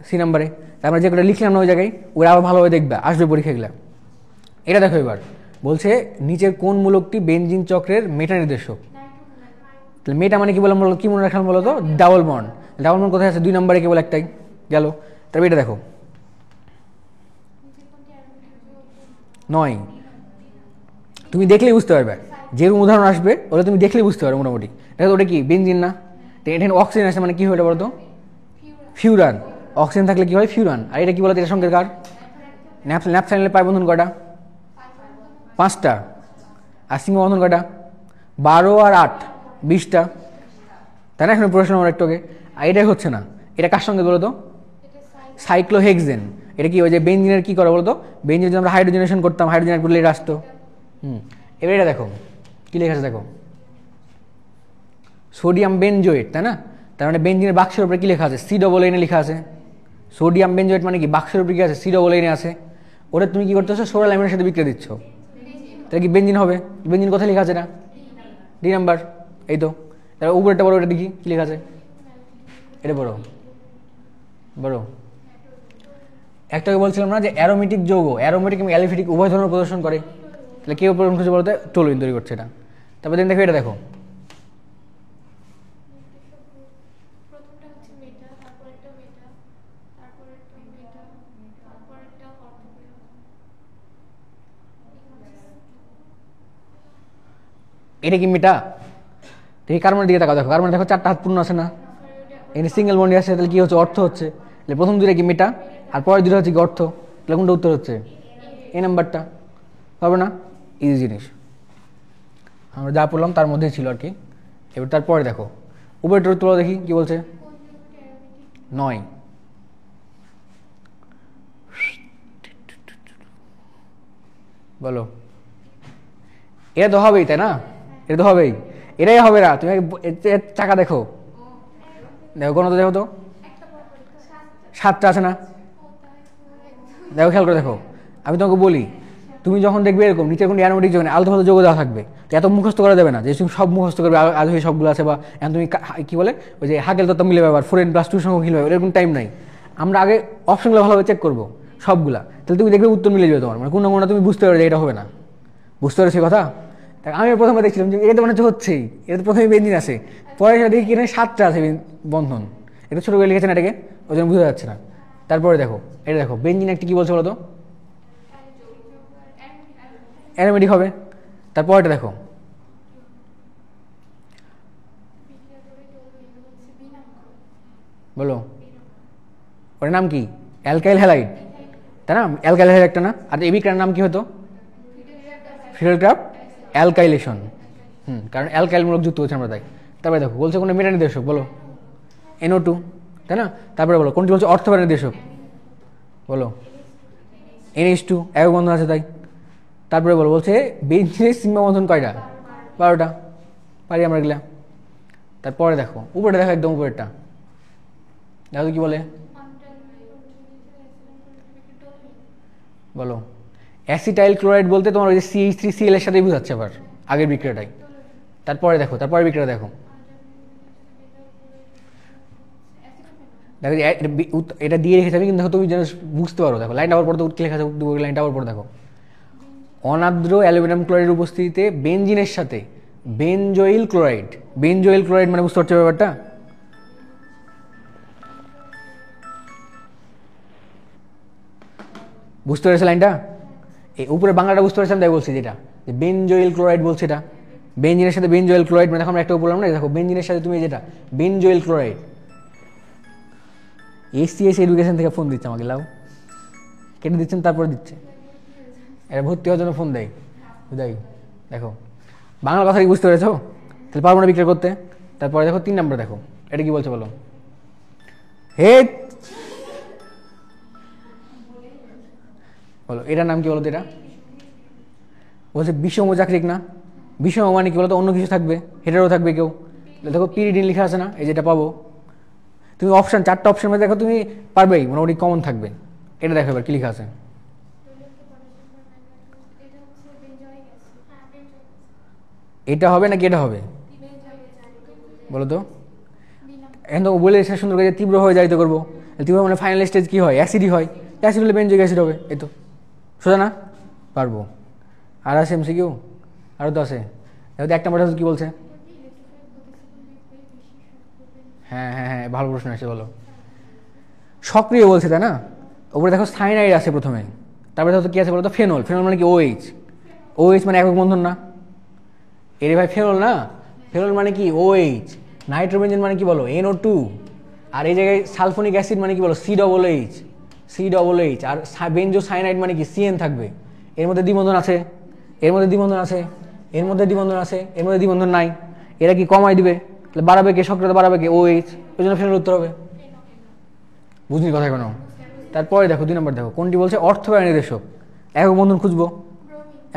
সি নাম্বারে। তারপরে যে কটা লিখলাম না ওই জায়গায় ওরা আবার ভালোভাবে দেখবে, আসবে পরীক্ষাগুলো। এটা দেখো এবার বলছে নিচের কোন মূলকটি বেনজিন চক্রের মেটা নির্দেশক। তাহলে মেটা মানে কি বললাম, কি মনে রাখলাম বলো তো, ডাবল বন্ড। ডাবল বন্ড কোথায় আছে, 2 নম্বরে কেবল একটাই গেল। তারপরে এটা দেখো 9, তুমি দেখলেই বুঝতে পারবে, যেরকম উদাহরণ আসবে ওটা তুমি দেখলেই বুঝতে পারবে মোটামুটি। দেখো ওটা কি বেনজিন না, তো এখানে অক্সিজেন আছে মানে কি হয় এটা বলো তো, ফিউরান। অক্সিজেন থাকলে কি হয়, ফিউরান। আর এটা কি বলো, এটা সংকেত কার, ন্যাপথালিনের পাই বন্ধন কয়টা, 5টা। আর সিঙ্গল বন্ধন কয়টা, 12 আর 8, 20টা, তাই না? এখন প্রশ্ন আমার একটু আগে। আর এটাই হচ্ছে না, এটা কার সঙ্গে বলো তো, সাইক্লোহেক্সেন। এটা কি ওই যে বেনজিনের কি করে বলো তো, বেনজিন যদি আমরা হাইড্রোজেনেশন করতাম, হাইড্রোজেন করলে এটা আসতো। এবার এটা দেখো কি লেখা আছে, দেখো সোডিয়াম বেনজোয়েট, তাই না? তার মানে বেনজিনের বাক্সের উপরে কি লেখা আছে, C AA লেখা আছে। সোডিয়াম বেনজোয়েট মানে কি, বাক্সের উপরে কি আছে, C AA আছে। ওটা তুমি কি করতেছো, সোডা লাইমের সাথে বিক্রিয়া দিচ্ছ, তাহলে কি বেনজিন হবে। বেনজিন কোথায় লেখা আছে, এটা ডি নাম্বার, এই তো। তাহলে উপরেরটা বড়, এটা দেখি কি লেখা আছে, এটা বড় বড়। একটাকে বলছিলাম না যে অ্যারোমেটিক যৌগ, অ্যারোমেটিক এবং অ্যালিফেটিক উভয় ধরনের প্রদর্শন করে। তাহলে কেউ প্রদর্শন করছে বলতে টলুইন তৈরি করছে এটা। তারপর দেখো এটা দেখো এটা কি মেটা, দেখি কার্বনের দিকে তাকাও, দেখো কার্বন দেখো 4টা হাত পূর্ণ আছে না, এখানে সিঙ্গেল বন্ডে আছে। তাহলে কি হচ্ছে, অর্থ হচ্ছে। তাহলে প্রথম 2টা কি মেটা, আর পরের 2টা হচ্ছে কি অর্থ। তাহলে কোনটা উত্তর হচ্ছে, এই নাম্বারটা, হবে না? ইজি জিনিস, আমরা যা পড়লাম তার মধ্যেই ছিল আর কি। এবার তারপরে দেখো উপরের উত্তর দেখি কি বলছে, 9। বলো, এটা তো হবেই, তাই না? এটা তো হবেই, এটাই হবে না। তুমি চাকা দেখো, দেখো কোনো তো, দেখো তো 7টা আছে না, দেখো খেয়াল করে দেখো। আমি তোমাকে বলি, তুমি যখন দেখবে এরকম নিচের কোনো অ্যারোমেটিক যখন আলতো ফালতো যোগ দেওয়া থাকবে, তো এত মুখস্থ করা যাবে না যে তুমি সব মুখস্থ করবে, আজ হয়ে সবগুলো আছে। বা এখন তুমি কি বলে ওই যে হাকেল তত্ত্ব মিলে ব্যাপার 4n+2 সঙ্গে মিলে ব্যাপার, এরকম টাইম নাই। আমরা আগে অপশনগুলো ভালোভাবে চেক করবো সবগুলা, তাহলে তুমি দেখবে উত্তর মিলে যাবে তোমার, মানে কোনো কোনো তুমি বুঝতে পারবে যে এটা হবে না। বুঝতে পারছি কথা? আমি প্রথমে দেখছিলাম যে এটা মনে হচ্ছেই, এটা তো প্রথমে বেনজিন আছে, পরে দেখি এখানে 7টা আছে বন্ধন। এটা ছোটো করে লিখেছেন এটাকে, ওই জন্য বোঝা যাচ্ছে না। তারপরে দেখো এটা দেখো বেনজিন একটি কি বলছে বলো তো, অ্যারোমেটিক হবে। তারপর এটা দেখো বলো, ওর নাম কি, অ্যালকাইল হ্যালাইড, তাই না? অ্যালকাইল হ্যালাইড একটা না, আর এই বিক্রিয়ার নাম কি হতো, ফিডেল ক্রাফট অ্যালকাইলেশন। কারণ অ্যালকাইল মূলক যুক্ত হচ্ছে আমরা তাই। তারপরে দেখো বলছে কোনো মেটা নির্দেশক, বলো NO2, তাই না? তারপরে বলো কোনটি বলছে অর্থ নির্দেশক, বলো NH2, এক বন্ধন আছে তাই। তারপরে বলছে বেনজিনের সিগমা বন্ধন কয়টা, 12টা, পারি আমরা গেলাম। তারপরে দেখো উপরে দেখো একদম উপরেরটা, দেখো কি বলে, বলো অ্যাসিটাইল ক্লোরাইড বলতে তোমার ওই যে CH3Cl এর সাথেই বোঝাচ্ছে আবার আগের বিক্রিয়াটাই। তারপরে দেখো তারপরে বিক্রিয়া দেখো, দেখো এটা দিয়ে রেখেছে আমি, কিন্তু দেখো তুমি যেন বুঝতে পারো। দেখো লাইনটা আবার পড়তে উঠে লেখা আছে, লাইনটা আবার পড়ে দেখো, অনার্দ্র অ্যালুমিনিয়াম ক্লোরাইডের উপস্থিতিতে বেনজিনের সাথে বেনজোইল ক্লোরাইড। বেনজোইল ক্লোরাইড মানে বুঝতে পারছো ব্যাপারটা? বুঝতে পেরেছে লাইনটা? এই উপরে বাংলাটা বুঝতে পেরেছিলাম তাই বলছি, যেটা যে বেনজোইল ক্লোরাইড বলছে, এটা বেনজিনের সাথে বেনজোইল ক্লোরাইড মানে এখন একটা বললাম না, দেখো বেনজিনের সাথে তুমি যেটা বেনজোইল ক্লোরাইড। SCS এডুকেশন থেকে ফোন দিচ্ছে আমাকে, লাও কেটে দিচ্ছেন তারপরে দিচ্ছে, এটা ভর্তি হওয়ার জন্য ফোন দেয়। দেখো বাংলা কথা কি বুঝতে পেরেছো? তাহলে পারবো না বিক্রয় করতে। তারপরে দেখো 3 নম্বর দেখো এটা কি বলছে বলো, হে বলো এটার নাম কি বলো তো, এটা বলছে বিষম চাকরিক না, বিষম মানে কি বলতো, অন্য কিছু থাকবে, হেটারও থাকবে কেউ। দেখো পিরিডিন লেখা আছে না, এই যেটা পাবো তুমি অপশন 4টা অপশন মধ্যে দেখো তুমি পারবেই, মোটামুটি কমন থাকবে। এটা দেখো এবার কি লেখা আছে, এটা হবে নাকি এটা হবে বলো তো? এখন তো বলে সুন্দর করে তীব্র হয়ে যাইতে করবো, ত্রিভুজ মানে ফাইনাল স্টেজ কী হয়, অ্যাসিডই হয়, অ্যাসিড হলে বেঞ্জিক অ্যাসিড হবে, এই তো সোজা না? পারবো। আর আছে এমসিকিউ, আরও তো আছে। দেখো এক নম্বরটা কী বলছে? হ্যাঁ হ্যাঁ হ্যাঁ, ভালো প্রশ্ন আসছে, বলো। সক্রিয় বলছে, তাই না? ওপরে দেখো সাইনাইড আছে প্রথমে, তারপরে দেখো কী আছে বলো তো? ফেনল। ফেনল মানে কি? OH। OH মানে একক বন্ধন না? এর ভাই ফেনল না? ফেনল মানে কি? OH। নাইট্রোবেনজেন মানে কি বলো? NO2। আর এই জায়গায় সালফোনিক অ্যাসিড মানে কি বলো? COOH। COOH। আর বেঞ্জো সাইনাইড মানে কি? CN থাকবে। এর মধ্যে দ্বিবন্ধন আছে, এর মধ্যে দ্বিবন্ধন আছে, এর মধ্যে দ্বিবন্ধন আছে, এর মধ্যে দ্বিবন্ধন নাই। এরা কি কমাই দিবে? তাহলে বাড়াবে কে? সক্রিয়তা বাড়াবে কে? OH। ওই জন্য ফেনল উত্তর হবে। বুঝলি কথা কেন? তারপরে দেখো 2 নম্বর দেখো, কোনটি বলছে অর্থব্যয় নির্দেশক? একক বন্ধন খুঁজবো।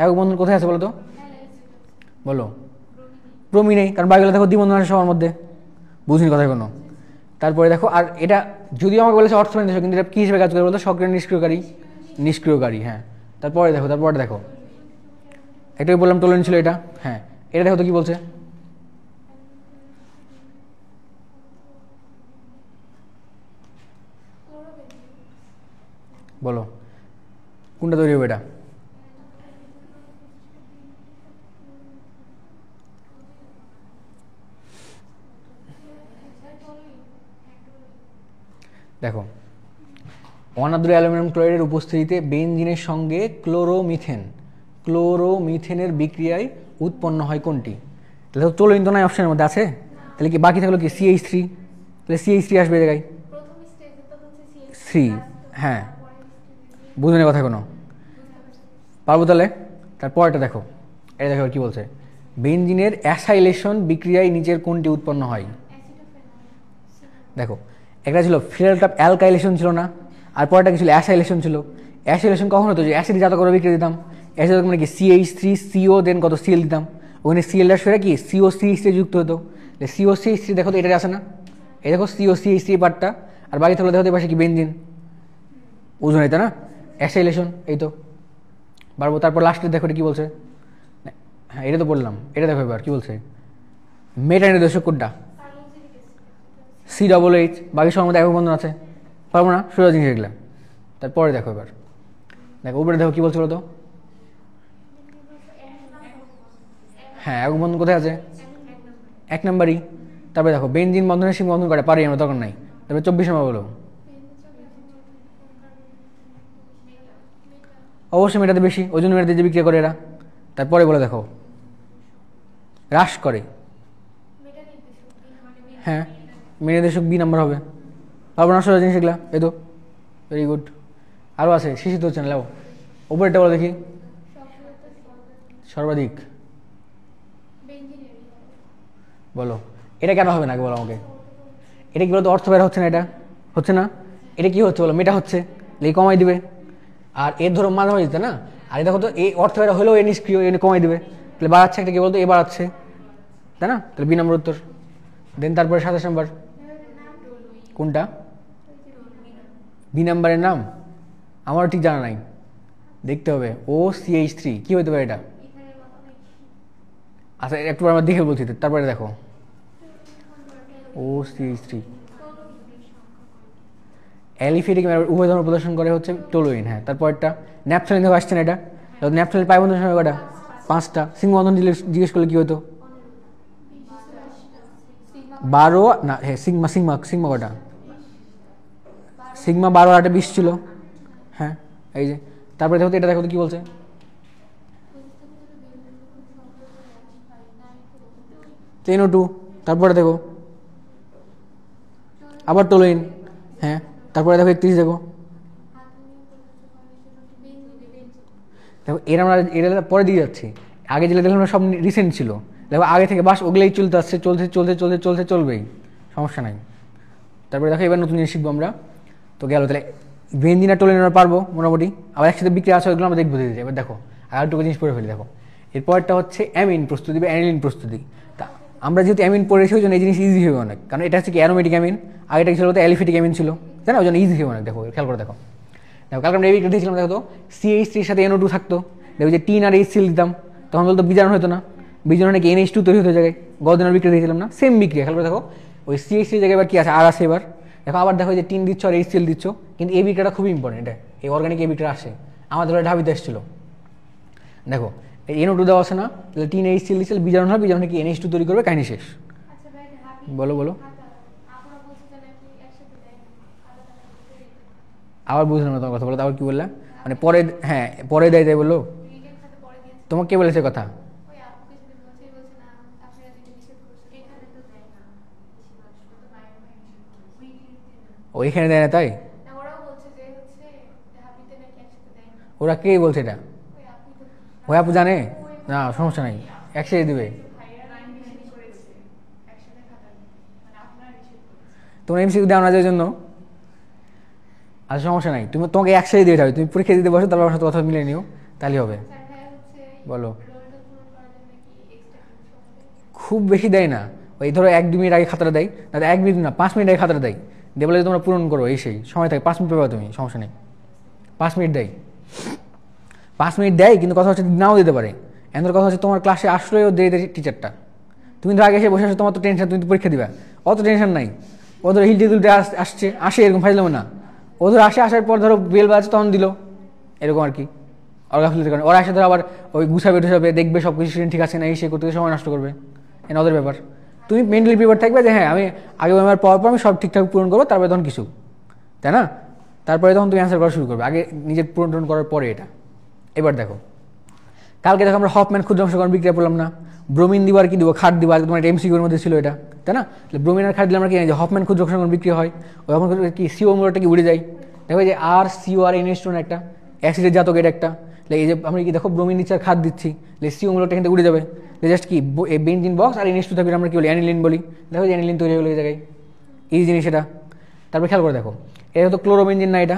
একক বন্ধন কোথায় আছে বলো তো? বলো। ব্রোমিন নেই, কারণ বাকিগুলো দেখো দ্বিবন্ধন আছে সবার মধ্যে। বুঝলি কথা কেন? তারপরে দেখো, আর এটা যদিও আমাকে বলেছে অর্থব্যয় নির্দেশক, কিন্তু এটা কী হিসেবে কাজ করে বলতো? সক্রিয় নিষ্ক্রিয়কারী। নিষ্ক্রিয়কারী, হ্যাঁ। তারপরে দেখো, তারপরে দেখো, একটাই বললাম টোলেন ছিল এটা, হ্যাঁ। এটা দেখো তো কী বলছে? বলো কোনটা তৈরি হবে এটা? দেখো, অনাদ্র অ্যালুমিনিয়াম ক্লোরাইডের উপস্থিতিতে বেনজিনের সঙ্গে ক্লোরোমিথেনের বিক্রিয়ায় উৎপন্ন হয় কোনটি? তাহলে টোলুইন তো নয় অপশনের মধ্যে আছে, তাহলে কি বাকি থাকলো কি? CH3। তাহলে CH3 আসবে এই জায়গায়, 3। হ্যাঁ, বুঝলেন কথা কোনো? পারবো তাহলে? তারপরটা দেখো, এটা দেখো কি বলছে? বেনজিনের অ্যাসাইলেশন বিক্রিয়ায় নিচের কোনটি উৎপন্ন হয়? দেখো, একটা ছিল ফিনাইল কাপ অ্যালকাইলেশন ছিল না, আর পরেরটা কি ছিল? অ্যাসাইলেশন ছিল। অ্যাসাইলেশন কখন হতো? যে অ্যাসিড জাত করে বিক্রিয়া দিতাম। অ্যাসিড মানে কি? CH3CO, দেন কত CL দিতাম, ওখানে CL সরে কি COCH3 যুক্ত হতো। COCH3 দেখো তো এটাই আসে না? এই দেখো COCH3 পার্টটা, আর বাকি থাকলে দেখো পাশে কি? বেনজিন। ওজন এটা না? অ্যাসাইলেশন, এই তো পারবো। তারপর লাস্টে দেখো এটা কি বলছে? হ্যাঁ, এটা তো বললাম। এটা দেখো এবার কি বলছে? মেটা নির্দেশক কোনটা? COOH। বাকি সবার মধ্যে একক বন্ধন আছে, পারবো না? সোজা জিনিস এগুলা। তারপরে দেখো এবার, দেখো উপরে দেখো কি বলছে বলো তো? হ্যাঁ, একক বন্ধন কোথায় আছে? 1 নম্বরই। তারপরে দেখো বেনজিন বন্ধনের সীমা বন্ধন করে, পারি আমরা, দরকার নাই। তারপরে 24 নম্বর বলো। অবশ্যই মেটাতে বেশি, ওই জন্য মেটাতে যে বিক্রিয়া করে এরা। তারপরে বলে দেখো হ্রাস করে। হ্যাঁ, মেনির্দেশক B নাম্বার হবে, পারবো না? সোজা জিনিস এগুলা, এই তো। Very good. আরও আছে, শিশির হচ্ছে না, লাও উপরেরটা বলো দেখি। সর্বাধিক বলো, এটা কেন হবে না বলো আমাকে? এটা কি বলতো? অর্থ বের হচ্ছে না, এটা হচ্ছে না, এটা কি হচ্ছে বলো? মেটা হচ্ছে, এই কমাই দিবে। আর এর ধরো মাঝামাঝি দিতে না, আর দেখো তো এই অর্থ বের হলেও এ নিষ্ক্রিয়, এনে কমাই দিবে, তাহলে বাড়াচ্ছে একটা কি বলতো? এ বাড়াচ্ছে, তাই না? তাহলে B নম্বর উত্তর। দেন তারপরে 27 নম্বর কোনটা? B নাম্বারের নাম আমারও ঠিক জানা নাই, দেখতে হবে। OCH3 কি হতে পারে এটা? আচ্ছা, একটু আমরা দেখে বলছি। তারপরে দেখো OCH3 অ্যালিফেটিক উভয় ধর্ম প্রদর্শন করে হচ্ছে টোলুইন। হ্যাঁ, তারপরটা ন্যাপথলিন থেকে আসছে না এটা? ন্যাপথলিন পাই বন্ধন সময় কটা? 5টা। সিগমা বন্ধন জিজ্ঞেস করলে কি হতো? 12 না, হ্যাঁ সিগমা সিগমা সিগমা কটা? সিগমা 12 আর 20 ছিল। হ্যাঁ, এই যে। তারপরে দেখো এটা, দেখো তো কি বলছে? NO2। তারপরে দেখো আবার টোলুইন। হ্যাঁ, তারপরে দেখো 31 দেখো। দেখো এরা আমরা এটা পরে দিয়ে যাচ্ছি, আগে যেগুলো দেখলাম সব রিসেন্ট ছিল। দেখো আগে থেকে বাস ওগুলোই চলতে আসছে, চলছে চলছে চলছে চলছে চলবেই, সমস্যা নাই। তারপরে দেখো এবার নতুন জিনিস শিখবো আমরা। তো গেল, তাহলে বেনজিন আর টোলুইন আমরা পারবো মোটামুটি। আবার একসাথে বিক্রি আছে, ওইগুলো আমরা দেখবো ধীরে ধীরে। এবার দেখো আর একটু জিনিস পড়ে ফেলি। দেখো এরপরটা হচ্ছে অ্যামিন প্রস্তুতি বা অ্যানিলিন প্রস্তুতি। তা আমরা যেহেতু অ্যামিন পড়েছি, ওই জন্য এই জিনিস ইজি হবে অনেক, কারণ এটা হচ্ছে কি অ্যারোমেটিক অ্যামিন, আগেটা ছিল তো অ্যালিফেটিক অ্যামিন ছিল, তাই না? ওই জন্য ইজি হবে অনেক। দেখো খেয়াল করে দেখো, দেখো কালকে আমরা এই বিক্রি দিয়েছিলাম, দেখো তো CH3 এর সাথে NO2 থাকতো, দেখো যে টিন আর HCl দিতাম, তখন বলতো বিজারণ হতো না, বিজারণ নাকি NH2 তৈরি হতে জায়গায় গদিনের বিক্রি দিয়েছিলাম না? সেম বিক্রিয়া। খেয়াল করে দেখো ওই CH3 জায়গায় এবার কি আছে? আর আছে এবার, দেখো আবার দেখো যে টিন দিচ্ছ আর HCl দিচ্ছ, কিন্তু এই বিক্রিয়াটা খুবই ইম্পর্টেন্ট, এটা এই অর্গানিক এই বিক্রিয়া আসে আমাদের ঢাবিতে এসেছিল। দেখো এই NO2 দেওয়া আছে না, তাহলে টিন HCl দিচ্ছে, বিজারণ হয়, বিজারণ কি NH2 তৈরি করবে, কাহিনী শেষ। বলো বলো, আবার বুঝলাম না তোমার কথা, বলো আবার কি বললা, মানে পরে, হ্যাঁ পরে দেয় তাই বললো, তোমাকে কে বলেছে কথা? ওইখানে দেয় না তাই? ওরা কে বলছে এটা? ওই আপু জানে না, সমস্যা নাই, একসাথে দিবে। তোমার MCQ দেওয়া না যাওয়ার জন্য, আচ্ছা সমস্যা নাই, তুমি তোমাকে একসাথে দিয়ে যাবে, তুমি পরীক্ষা দিতে বসো, তারপর আমার সাথে কথা মিলিয়ে নিও, তাহলে হবে। বলো। খুব বেশি দেয় না, ওই ধরো 1-2 মিনিট আগে খাতাটা দেয়, না 1 মিনিট না 5 মিনিট আগে খাতাটা দেয়, দিয়ে বলে তোমরা পূরণ করো, এই সেই সময় থাকে 5 মিনিট পাবা তুমি, সমস্যা নেই। 5 মিনিট দেয়, 5 মিনিট দেয়, কিন্তু কথা হচ্ছে নাও দিতে পারে। এমন কথা হচ্ছে তোমার ক্লাসে আসলেও দেয় টিচারটা, তুমি ধরো আগে এসে বসে আসো, তোমার তো টেনশন, তুমি তো পরীক্ষা দিবা, অত টেনশন নাই। ও ধরো হিলটে দুলটে আসে এরকম ফাইলাম না, ও ধরো আসার পর ধরো বেল বাজছে তখন দিল, এরকম আর কি। গাফিলতির কারণে ওরা এসে ধরো আবার ওই গুছাবে টুছাবে, দেখবে সব কিছু স্টুডেন্ট ঠিক আছে না, এই সে করতে সময় নষ্ট করবে, এটা ওদের ব্যাপার। তুমি মেন্টালি প্রিপেয়ার থাকবে যে হ্যাঁ আমি আগে আমার পাওয়ার পর আমি সব ঠিকঠাক পূরণ করবো, তারপরে তখন কিছু, তাই না? তারপরে তখন তুমি অ্যান্সার করা শুরু করবে, আগে নিজের পূরণ করার পরে এটা। এবার দেখো কালকে দেখো আমরা হফম্যান ক্ষুদ্রাংশকরণ বিক্রিয়া পড়লাম না, ব্রোমিন দিব আর কি দিব, খাট দিব, আজকে তোমার MCQর মধ্যে ছিল এটা, তাই না? ব্রোমিন আর খাট দিলে আমরা কি যে হফম্যান ক্ষুদ্রাংশকরণ বিক্রিয়া হয়, ওই কি CO মূলটা কি উড়ে যায়, দেখো যে RCO আর NH2 একটা অ্যাসিডের জাতক, এটা একটা, এই যে আমরা কি দেখো ব্রোমিন দিচ্ছি আর খাদ দিচ্ছি, CO মূলটা কিন্তু উড়ে যাবে, জাস্ট কি বেনজিন বক্স আর NH2 থাকবে, আমরা কি বলি অ্যানিলিন বলি, দেখো যে অ্যানিলিন তৈরি হলো এই জায়গায়, এই জিনিস এটা। তারপর খেয়াল করে দেখো এটা তো ক্লোরোবেনজিন না, এটা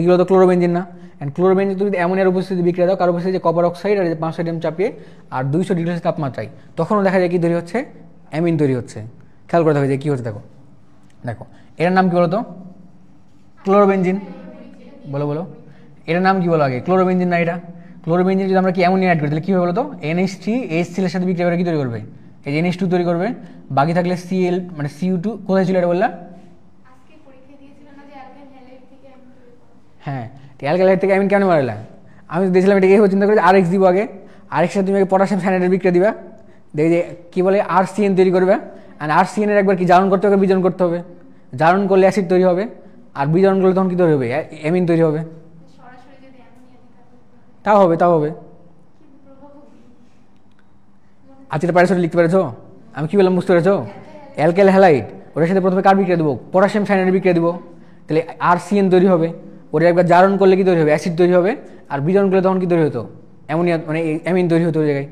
কি হলো ক্লোরোবেনজিন না, অ্যান্ড ক্লোরোবেনজিন তুমি অ্যামোনিয়ার উপস্থিতি বিক্রিয়া দাও, কার উপস্থিতি কপার অক্সাইড আর 5 সোডিয়াম চাপিয়ে আর 200 ডিগ্রি তাপমাত্রায়, তখনও দেখা যায় কি তৈরি হচ্ছে, অ্যামিন তৈরি হচ্ছে। খেয়াল করে দেখো যে কী হচ্ছে, দেখো দেখো এটার নাম কি বলো তো, ক্লোরোবেনজিন। বলো বলো এটার নাম কি বলো আগে, ক্লোরোবেনজিন না এটা? ক্লোরোবেনজিন যদি আমরা কি অ্যামোনিয়া অ্যাড করি তাহলে কী হবে বলো তো, NH3HCl এর সাথে বিক্রিয়া করে কি তৈরি করবে, এই যে NH2 তৈরি করবে, বাকি থাকলে Cl মানে CO2 কোথায় ছিল এটা বললা? হ্যাঁ, অ্যালকাইল হাইড থেকে অ্যামিন কেন বাড়ালা? আমি দেখছিলাম এটাকে চিন্তা করে RX দিব আগে, RX সাথে তুমি আগে পটাশিয়াম সায়ানাইডের বিক্রিয়া দিবা, দেখি যে কী বলে RCN তৈরি করবে, আর RCN এর একবার কি জারণ করতে হবে, বিজারণ করতে হবে, জারণ করলে অ্যাসিড তৈরি হবে, আর বিজারণ করলে তখন কী তৈরি হবে, অ্যামিন তৈরি হবে। তাও হবে, তাও হবে। আচ্ছা এটা পারেছো, লিখতে পেরেছো? আমি কী বললাম বুঝতে পেরেছো? অ্যালকাইল হ্যালাইড ওটার সাথে প্রথমে কার বিক্রিয়া দেবো, পটাশিয়াম সায়ানাইডের বিক্রিয়া দেবো, তাহলে RCN তৈরি হবে, ওটা একবার জারণ করলে কি তৈরি হবে, অ্যাসিড তৈরি হবে, আর বিজারণ করলে তখন কি তৈরি হতো, অ্যামোনিয়া মানে অ্যামিন তৈরি হতো ওই জায়গায়।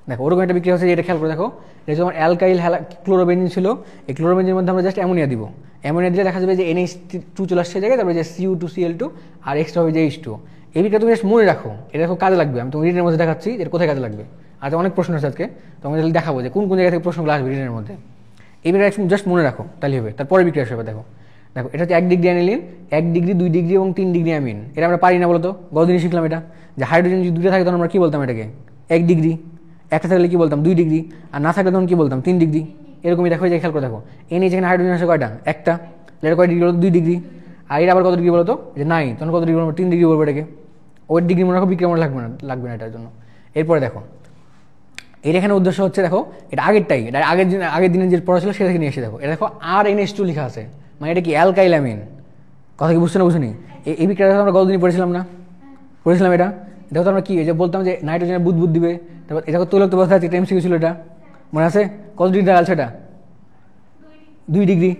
দেখো ওরকম একটা বিক্রিয়া হচ্ছে, এটা খেয়াল করে দেখো, এটা তোমার অ্যালকাইল ক্লোরোবেনজিন ছিল, এই ক্লোরোবেনজিনের মধ্যে আমরা জাস্ট অ্যামোনিয়া দিব, অ্যামোনিয়া দিলে দেখা যাবে যে NH2 চলে আসছে জায়গায়, তারপরে যে CO2Cl2 আর এক্সট্রা হবে যে H2। এই বিক্রিয়া তুমি জাস্ট মনে রাখো, এটা খুব কাজে লাগবে, আমি তুমি রিটেনের মধ্যে দেখাচ্ছি যে কোথায় কাজে লাগবে। আচ্ছা অনেক প্রশ্ন আছে আজকে, তোমাকে দেখাবো যে কোন কোন জায়গা থেকে প্রশ্নগুলো আসবে রিটেনের মধ্যে, এই বিক্রিয়া জাস্ট মনে রাখো তাহলে হবে, তারপরে বিক্রিয়া আসবে। দেখো দেখো এটা হচ্ছে 1 ডিগ্রি অ্যানিলিন, 1 ডিগ্রি 2 ডিগ্রি এবং 3 ডিগ্রি অ্যামিন, এটা আমরা পারি না বলতো, গতদিনই শিখলাম এটা, যে হাইড্রোজেন যদি দুটো থাকে তখন আমরা কী বলতাম এটাকে 1 ডিগ্রি, একটা থাকলে কি বলতাম 2 ডিগ্রি, আর না থাকলে তখন কী বলতাম 3 ডিগ্রি, এরকমই দেখো যে খেয়াল করে দেখো NH এখানে হাইড্রোজেন আছে কয়টা, একটা, এটা কয় ডিগ্রি বলতো 2 ডিগ্রি, আর এটা আবার কত ডিগ্রি বলতো যে নাই, তখন কত ডিগ্রি বলবো 3 ডিগ্রি বলবো এটাকে, ওই ডিগ্রি মনে রাখো, বিক্রিয়া মনে লাগবে না এটার জন্য। এরপরে দেখো এর এখানে উদ্দেশ্য হচ্ছে, দেখো এটা আগেরটাই, এটা আগের দিনের যে পড়া ছিল সেটা থেকে নিয়ে এসে দেখো, এটা দেখো RNH2 লেখা আছে, মানে এটা কি অ্যালকাইল অ্যামিন, কথা কি বুঝছো না বুঝুনি? এই বিক্রিয়াটা আমরা গতদিনই পড়েছিলাম না, পড়েছিলাম এটা, দেখো তো আমরা কি যে বলতাম যে নাইট্রোজেনের বুদবুদ দিবে, তারপর এটা তৈলাক্ত অবস্থা আছে, এটা MCQ ছিল, এটা মনে আছে কত ডিগ্রি দেখাল সেটা 2 ডিগ্রি,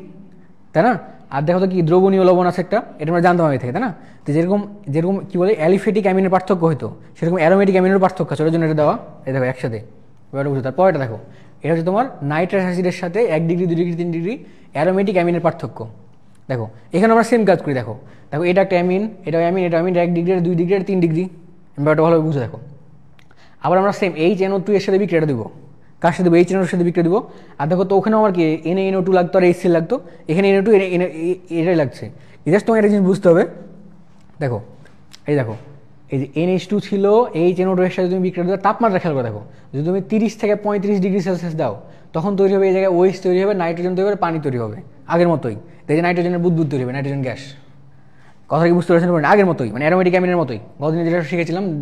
তাই না? আর দেখো তো কি দ্রবণীয় লবণ আছে একটা, এটা আমরা জানতাম আগে থেকে, তাই না? তো যেরকম যেরকম কি বলে অ্যালিফেটিক অ্যামিনের পার্থক্য হতো, সেরকম অ্যারোমেটিক অ্যামিনের পার্থক্য আছে, ওর জন্য এটা দেওয়া, এই দেখো একসাথে এবার বুঝো। তারপর এটা দেখো এটা হচ্ছে তোমার নাইট্রাস অ্যাসিডের সাথে 1 ডিগ্রি 2 ডিগ্রি 3 ডিগ্রি অ্যারোমেটিক অ্যামিনের পার্থক্য। দেখো এখানে আমরা সেম কাজ করি, দেখো দেখো এটা একটা অ্যামিন, এটা অ্যামিন, এটা অ্যামিন, 1 ডিগ্রি 2 ডিগ্রি 3 ডিগ্রি, ব্যাপারটা ভালোভাবে বুঝে দেখো। আবার আমরা সেম HNO2 এর সাথে বিক্রিয়াটা দেবো, কার সাথে দেবো, HNO2 এর সাথে বিক্রিয়া দেবো। আর দেখো তো ওখানে আমার কি NaNO2 লাগতো আর HCl লাগতো, এখানে NO2 এটাই লাগছে, জাস্ট তোমার একটা জিনিস বুঝতে হবে। দেখো এই দেখো এই যে NH2 ছিল, HNO2 এর সাথে তুমি বিক্রিয়া দাও, তাপমাত্রা খেয়াল করে দেখো, যদি তুমি 30 থেকে 35 ডিগ্রি সেলসিয়াস দাও তখন তৈরি হবে এই জায়গায় ওএইচ তৈরি হবে, নাইট্রোজেন তৈরি হবে, পানি তৈরি হবে আগের মতোই। এই যে নাইট্রোজেনের বুদবুদ তৈরি হবে, নাইট্রোজেন গ্যাস। কথা কি বুঝতে পারছেন? আগের মতোই, মানে অ্যারোমেটিক অ্যামিনের মতোই, গতদিনে যেটা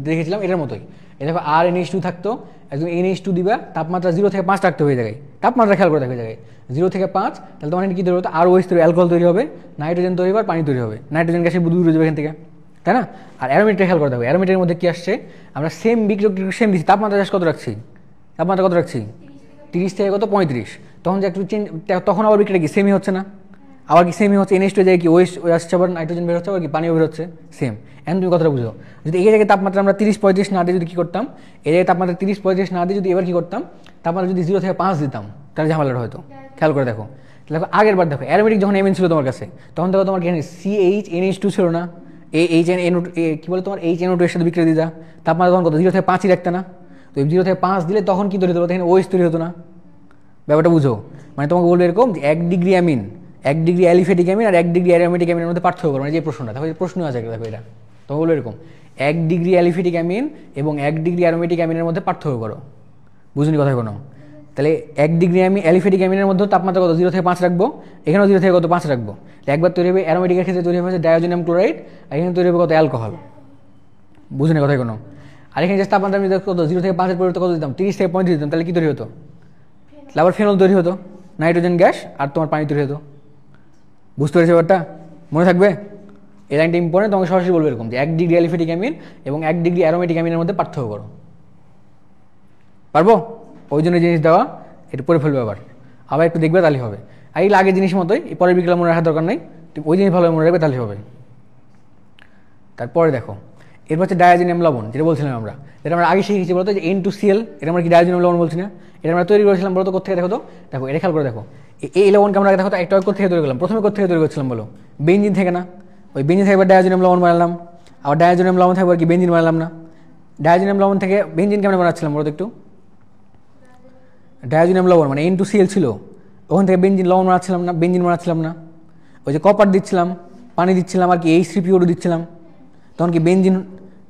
দেখেছিলাম এটার মতোই। এই দেখো আর NH2 থাকতো, একদম NH2 দিবা, তাপমাত্রা 0 থেকে 5 রাখতে হবে এই জায়গায়, তাপমাত্রা খেয়াল করে থাকবে জায়গায় 0 থেকে 5, তাহলে তোমার কি তৈরি হতো, আর ওএইচ তৈরি, অ্যালকোহল তৈরি হবে, নাইট্রোজেন তৈরি হবে, পানি তৈরি হবে, নাইট্রোজেন গ্যাসের বুদবুদ উড়ে যাবে এখান থেকে, তাই না? আর অ্যারোমেটিকটা খেয়াল করে থাকবে, অ্যারোমেটিকের মধ্যে কি আসছে, আমরা সেম বিক্রিয়ক সেম দিচ্ছি, তাপমাত্রা কত রাখছি, তাপমাত্রা কত রাখছি 30 থেকে কত 35, তখন যে একটু চেঞ্জ, তখন আবার বিক্রিয়া কি সেমই হচ্ছে না, আবার কি সেমই হচ্ছে, NH2 জায়গায় কি ওএইচ আসছে, আবার নাইট্রোজেন বের হচ্ছে, আবার কি পানিও বের হচ্ছে, সেম। এখন তুমি কথাটা বুঝো, যদি এই জায়গায় তাপমাত্রা আমরা 30-35 না দিয়ে যদি কী করতাম, এই জায়গায় তাপমাত্রা 30-35 না দিয়ে যদি এবার কী করতাম, তাপমাত্রা যদি 0 থেকে 5 দিতাম, তাহলে ঝামেলাটা হয়তো। খেয়াল করে দেখো, দেখো আগের বার দেখো অ্যারোমেটিক যখন Mn ছিল তোমার কাছে, তখন দেখো তোমার এখানে CH NH2 ছিল না, কি বলে তোমার HNO2 এর সাথে বিক্রিয়া দিতা, তাপমাত্রা তখন কত 0 থেকে 5ই রাখতে না, তো 0 থেকে 5 দিলে তখন কি তৈরি হতো, এখানে ওএইচ তৈরি হতো না। ব্যাপারটা বুঝো, মানে তোমাকে বলবে এরকম যে 1 degree amine, 1 degree aliphatic amine আর 1 ডিগ্রি অ্যারোমেটিক অ্যামিনের মধ্যে পার্থক্য করো, মানে যে প্রশ্নটা, তাহলে প্রশ্ন আছে দেখো এটা, তোমাকে বলবে এরকম 1 ডিগ্রি অ্যালিফেটিক অ্যামিন এবং 1 ডিগ্রি অ্যারোমেটিক অ্যামিনের মধ্যে পার্থক্য করো, বুঝুনি কথা কোনো? তাহলে 1 ডিগ্রি অ্যালিফেটিক অ্যামিনের মধ্যে তাপমাত্রা কত 0 থেকে 5 রাখবো, এখানেও 0 থেকে কত 5 রাখবো, একবার তৈরি হবে অ্যারোমেটিকের ক্ষেত্রে তৈরি হবে ডায়োজোনিয়াম ক্লোরাইড, আর এখানে তৈরি হবে কত অ্যালকোহল, বুঝুনি কথা কোনো? আর এখানে যে তাপমাত্রা আমি কত 0 থেকে 5-এর পরিবর্তে কত দিতাম, 30 থেকে 35 দিতাম, তাহলে কি তৈরি হতো, আবার ফেনল তৈরি হতো, নাইট্রোজেন গ্যাস আর তোমার পানি তৈরি হতো। বুঝতে পেরেছো ব্যাপারটা? মনে থাকবে এই লাইনটা ইম্পর্টেন্ট, তোমাকে সরাসরি বলবে এরকম যে 1 ডিগ্রি অ্যালিফেটিক অ্যামিন এবং 1 ডিগ্রি অ্যারোমেটিক অ্যামিনের মধ্যে পার্থক্য করো। পারবো? ওই জন্য জিনিস দেওয়া, এটা পড়ে ফেলবে আবার একটু দেখবে তাহলে হবে। আর এই আগের জিনিস মতোই, এই পরের বিকেলে মনে রাখার দরকার নেই, ওই জিনিস ভালোভাবে মনে রাখবে তাহলে হবে। তারপরে দেখো এরপর হচ্ছে ডায়াজোনিয়াম লবণ, যেটা বলছিলাম আমরা, যেটা আমরা আগে শিখেছি বলতো যে N2Cl, এটা আমরা কি ডায়াজোনিয়াম লবণ বলছি না, এটা আমরা তৈরি করেছিলাম বলতো কোথা থেকে, দেখো তো, দেখো এটা খেয়াল করে দেখো, এই লবণকে আমরা দেখো তো একটা কোথা থেকে তৈরি করলাম, প্রথমে কোথা থেকে তৈরি করছিলাম বলো, বেঞ্জিন থেকে না, ওই বেঞ্জিন থেকে ডায়াজোনিয়াম লবণ বানালাম, আবার ডায়াজোনিয়াম লবণ থেকে কি বেঞ্জিন বানালাম না, ডায়াজোনিয়াম লবণ থেকে বেঞ্জিন কেমন বানাচ্ছিলাম বলতো একটু, ডায়াজোনিয়াম লবণ মানে N2Cl ছিল, ওখান থেকে বেঞ্জিন লবণ বানাচ্ছিলাম না, বেঞ্জিন বানাচ্ছিলাম না, ওই যে কপার দিচ্ছিলাম, পানি দিচ্ছিলাম, আর কি H3PO2 দিচ্ছিলাম, তখন কি বেঞ্জিন,